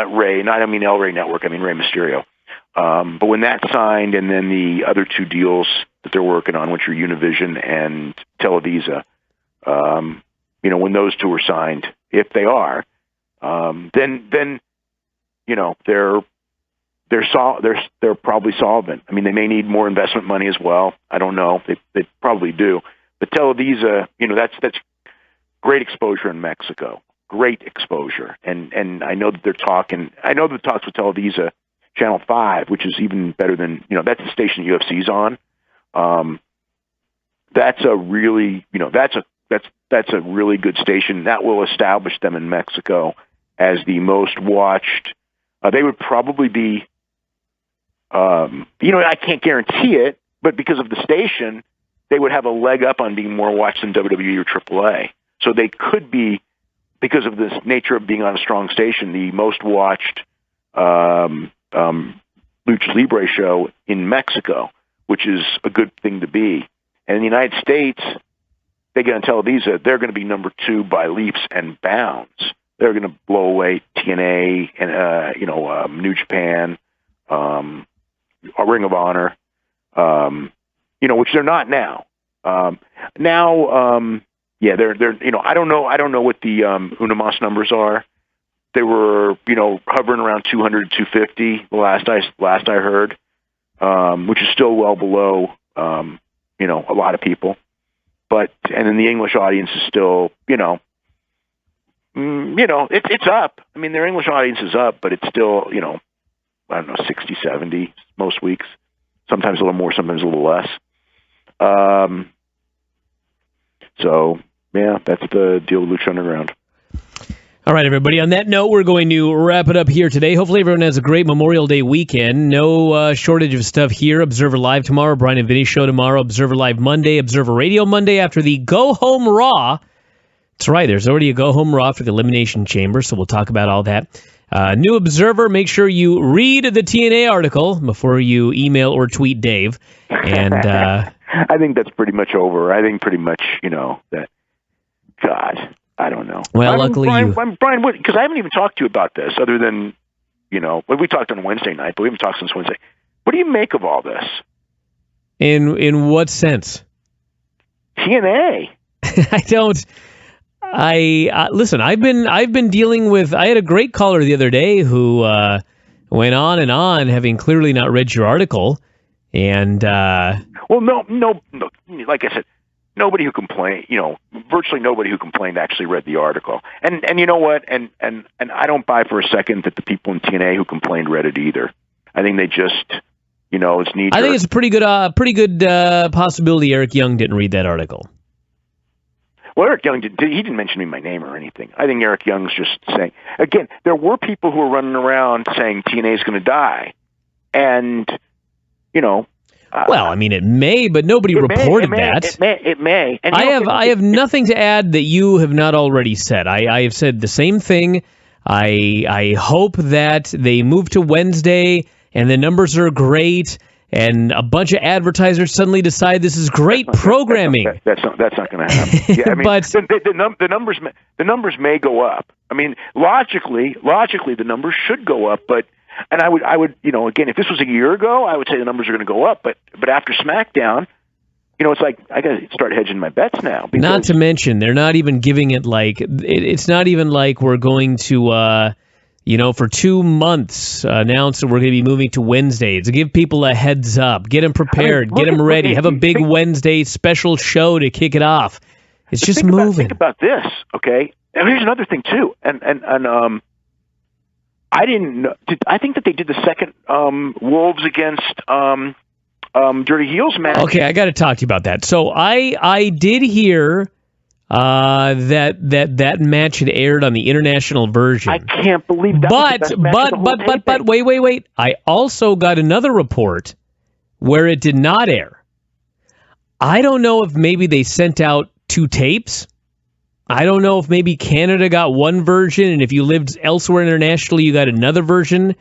Rey Network, I mean Rey Mysterio. But when that signed and then the other two deals that they're working on, which are Univision and Televisa, when those two are signed, if they are, then they're probably solvent. I mean, they may need more investment money as well. I don't know. They probably do. But Televisa, that's great exposure in Mexico. Great exposure. And I know that they're talking. I know the talks with Televisa, Channel 5, which is even better than that's the station UFC's on. That's a really that's a really good station that will establish them in Mexico as the most watched. They would probably be, I can't guarantee it, but because of the station, they would have a leg up on being more watched than WWE or AAA. So they could be, because of this nature of being on a strong station, the most watched Lucha Libre show in Mexico, which is a good thing to be. And in the United States, they get on Televisa, they're going to be number 2 by leaps and bounds. They're going to blow away TNA and New Japan, Ring of Honor, which they're not now. They're I don't know what the Unimas numbers are. They were hovering around 200 to 250 the last I heard, which is still well below a lot of people. And then the English audience is still it's up. I mean, their English audience is up, but it's still, I don't know, 60, 70 most weeks. Sometimes a little more, sometimes a little less. So, yeah, that's the deal with Lucha Underground. All right, everybody. On that note, we're going to wrap it up here today. Hopefully everyone has a great Memorial Day weekend. No shortage of stuff here. Observer Live tomorrow, Bryan and Vinny show tomorrow, Observer Live Monday, Observer Radio Monday after the Go Home Raw. That's right. There's already a Go Home Raw for the Elimination Chamber, so we'll talk about all that. New Observer, make sure you read the TNA article before you email or tweet Dave. And I think that's pretty much over. I think pretty much, that, God, I don't know. Well, luckily Bryan, because I haven't even talked to you about this other than, we talked on Wednesday night, but we haven't talked since Wednesday. What do you make of all this? In what sense? TNA. I don't. Listen. I've been dealing with. I had a great caller the other day who went on and on, having clearly not read your article. And well, no. Like I said, nobody who complained. Virtually nobody who complained actually read the article. And you know what? And I don't buy for a second that the people in TNA who complained read it either. I think they just, it's neat. I think it's a pretty good possibility Eric Young didn't read that article. Well, Eric Young didn't mention me my name or anything. I think Eric Young's just saying, again, there were people who were running around saying TNA is going to die. And, well, I mean, it may, but nobody reported that. It may. And I have nothing to add that you have not already said. I have said the same thing. I hope that they move to Wednesday and the numbers are great and a bunch of advertisers suddenly decide this is great programming. That's not going to happen. Yeah, I mean, But the numbers may go up. I mean, logically, the numbers should go up. But I would, again, if this was a year ago, I would say the numbers are going to go up. But after SmackDown, it's like I got to start hedging my bets now. Not to mention, they're not even giving it it's not even like we're going to, for 2 months announce that we're going to be moving to Wednesdays. To give people a heads up, get them prepared, get them ready, have a big Wednesday special show to kick it off. It's just moving. Think about this, okay? And here's another thing too, and I didn't know. I think that they did the second Wolves against Dirty Heels match. Okay, I got to talk to you about that. So I did hear that match had aired on the international version. I can't believe that. But wait. I also got another report where it did not air. I don't know if maybe they sent out 2 tapes. I don't know if maybe Canada got one version, and if you lived elsewhere internationally, you got another version.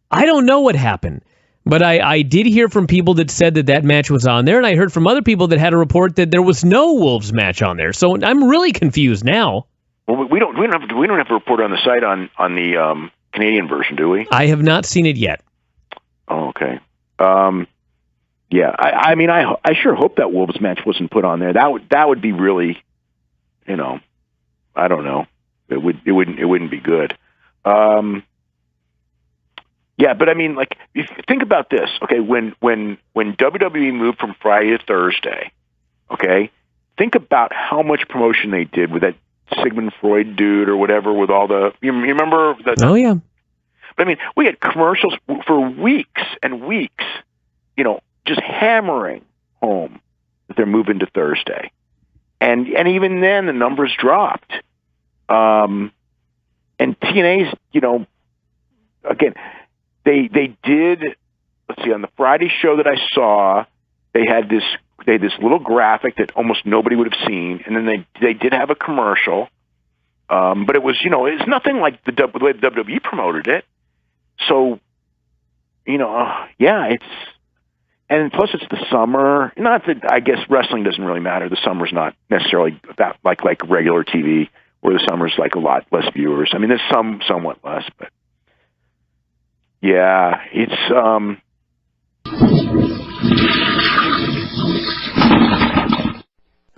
I don't know what happened. But I did hear from people that said that match was on there, and I heard from other people that had a report that there was no Wolves match on there. So I'm really confused now. Well, we don't have a report on the site on the Canadian version, do we? I have not seen it yet. Oh, okay. Yeah, I mean, I sure hope that Wolves match wasn't put on there. That would be really, I don't know. It wouldn't be good. Yeah, but I mean, like, if you think about this, okay, when WWE moved from Friday to Thursday, okay, think about how much promotion they did with that Sigmund Freud dude or whatever, with all the, you remember that? Oh, yeah. But I mean, we had commercials for weeks and weeks, just hammering home that they're moving to Thursday. And even then, the numbers dropped. And TNA's, again, they did, let's see, on the Friday show that I saw, they had this little graphic that almost nobody would have seen, and then they did have a commercial, but it was, it's nothing like the way the WWE promoted it. So, yeah, and plus it's the summer. Not that, I guess wrestling doesn't really matter. The summer's not necessarily that like regular TV, where the summer's like a lot less viewers. I mean, there's somewhat less, but. Yeah, it's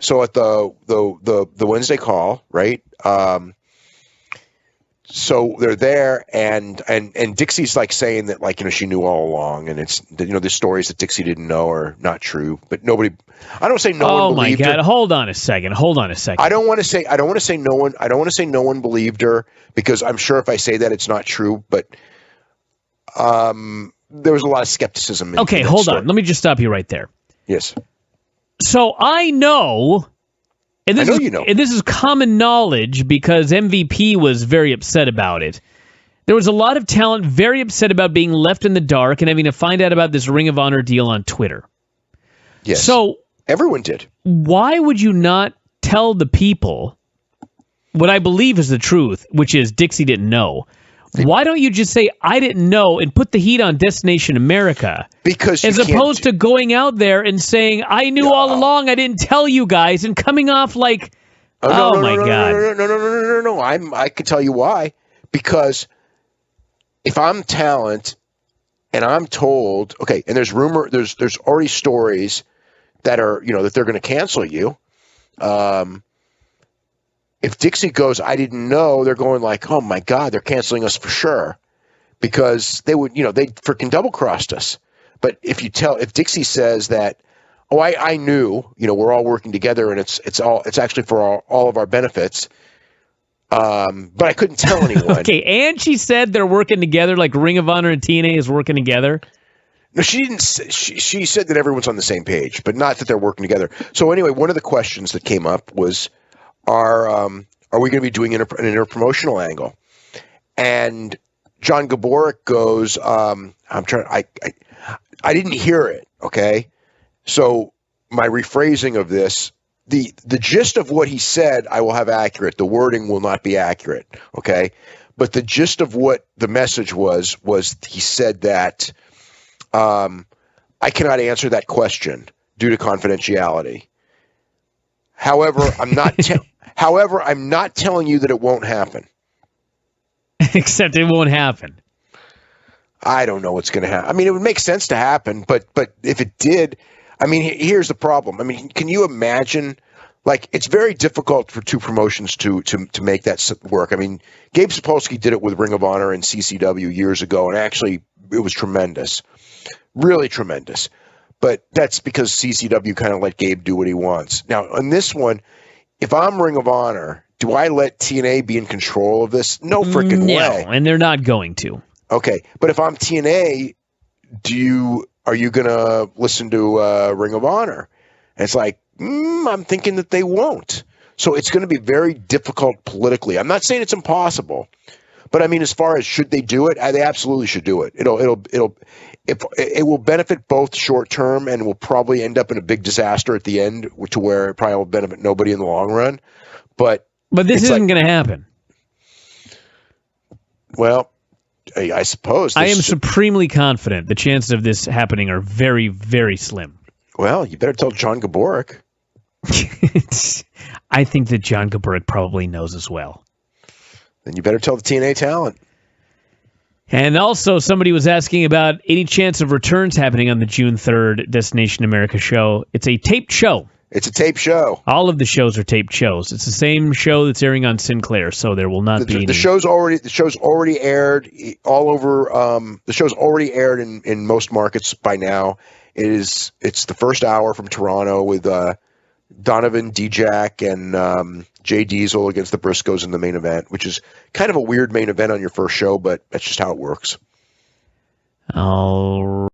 So at the Wednesday call, right? So they're there, and Dixie's like saying that, like, she knew all along, and it's, the stories that Dixie didn't know are not true, but nobody. I don't say no one believed her. Oh my God! Hold on a second. I don't want to say no one. I don't want to say no one believed her, because I'm sure if I say that, it's not true, but. There was a lot of skepticism. Okay, hold on. Let me just stop you right there. Yes. So I know, and this is common knowledge, because MVP was very upset about it. There was a lot of talent very upset about being left in the dark and having to find out about this Ring of Honor deal on Twitter. Yes. So everyone did. Why would you not tell the people what I believe is the truth, which is Dixie didn't know? Why don't you just say, I didn't know, and put the heat on Destination America? Because as opposed to going out there and saying, I knew all along, I didn't tell you guys, and coming off like, God. No. I can tell you why. Because if I'm talent and I'm told, okay, and there's there's already stories that are, that they're going to cancel you. If Dixie goes, I didn't know, they're going like, oh my God, they're canceling us for sure, because they would, they freaking double crossed us. But if Dixie says that, oh, I knew, we're all working together, and it's actually for all of our benefits. But I couldn't tell anyone. Okay, and she said they're working together, like Ring of Honor and TNA is working together. No, she didn't. She said that everyone's on the same page, but not that they're working together. So anyway, one of the questions that came up was, are we going to be doing an interpromotional angle? And John Gaboric goes, I didn't hear it. Okay. So my rephrasing of this, the gist of what he said, I will have accurate. The wording will not be accurate. Okay. But the gist of what the message was he said that, I cannot answer that question due to confidentiality. However, I'm not telling you that it won't happen. Except it won't happen. I don't know what's going to happen. I mean, it would make sense to happen, but if it did, I mean, here's the problem. I mean, can you imagine? Like, it's very difficult for two promotions to make that work. I mean, Gabe Sapolsky did it with Ring of Honor and CCW years ago, and actually, it was tremendous, really tremendous. But that's because CCW kind of let Gabe do what he wants. Now, on this one, if I'm Ring of Honor, do I let TNA be in control of this? No freaking way. No, and they're not going to. Okay, but if I'm TNA, are you gonna listen to Ring of Honor? And it's like, I'm thinking that they won't. So it's going to be very difficult politically. I'm not saying it's impossible, but I mean, as far as should they do it, they absolutely should do it. It will benefit both short term and will probably end up in a big disaster at the end, to where it probably will benefit nobody in the long run. But this isn't going to happen. Well, I suppose I am supremely confident the chances of this happening are very, very slim. Well, you better tell John Gaborick. I think that John Gaborick probably knows as well. Then you better tell the TNA talent. And also, somebody was asking about any chance of returns happening on the June 3rd Destination America show. It's a taped show. It's a taped show. All of the shows are taped shows. It's the same show that's airing on Sinclair, so there will not be any. The show's already aired all over. The show's already aired in most markets by now. It's the first hour from Toronto with Donovan, D-Jack, and Jay Diesel against the Briscoes in the main event, which is kind of a weird main event on your first show, but that's just how it works. All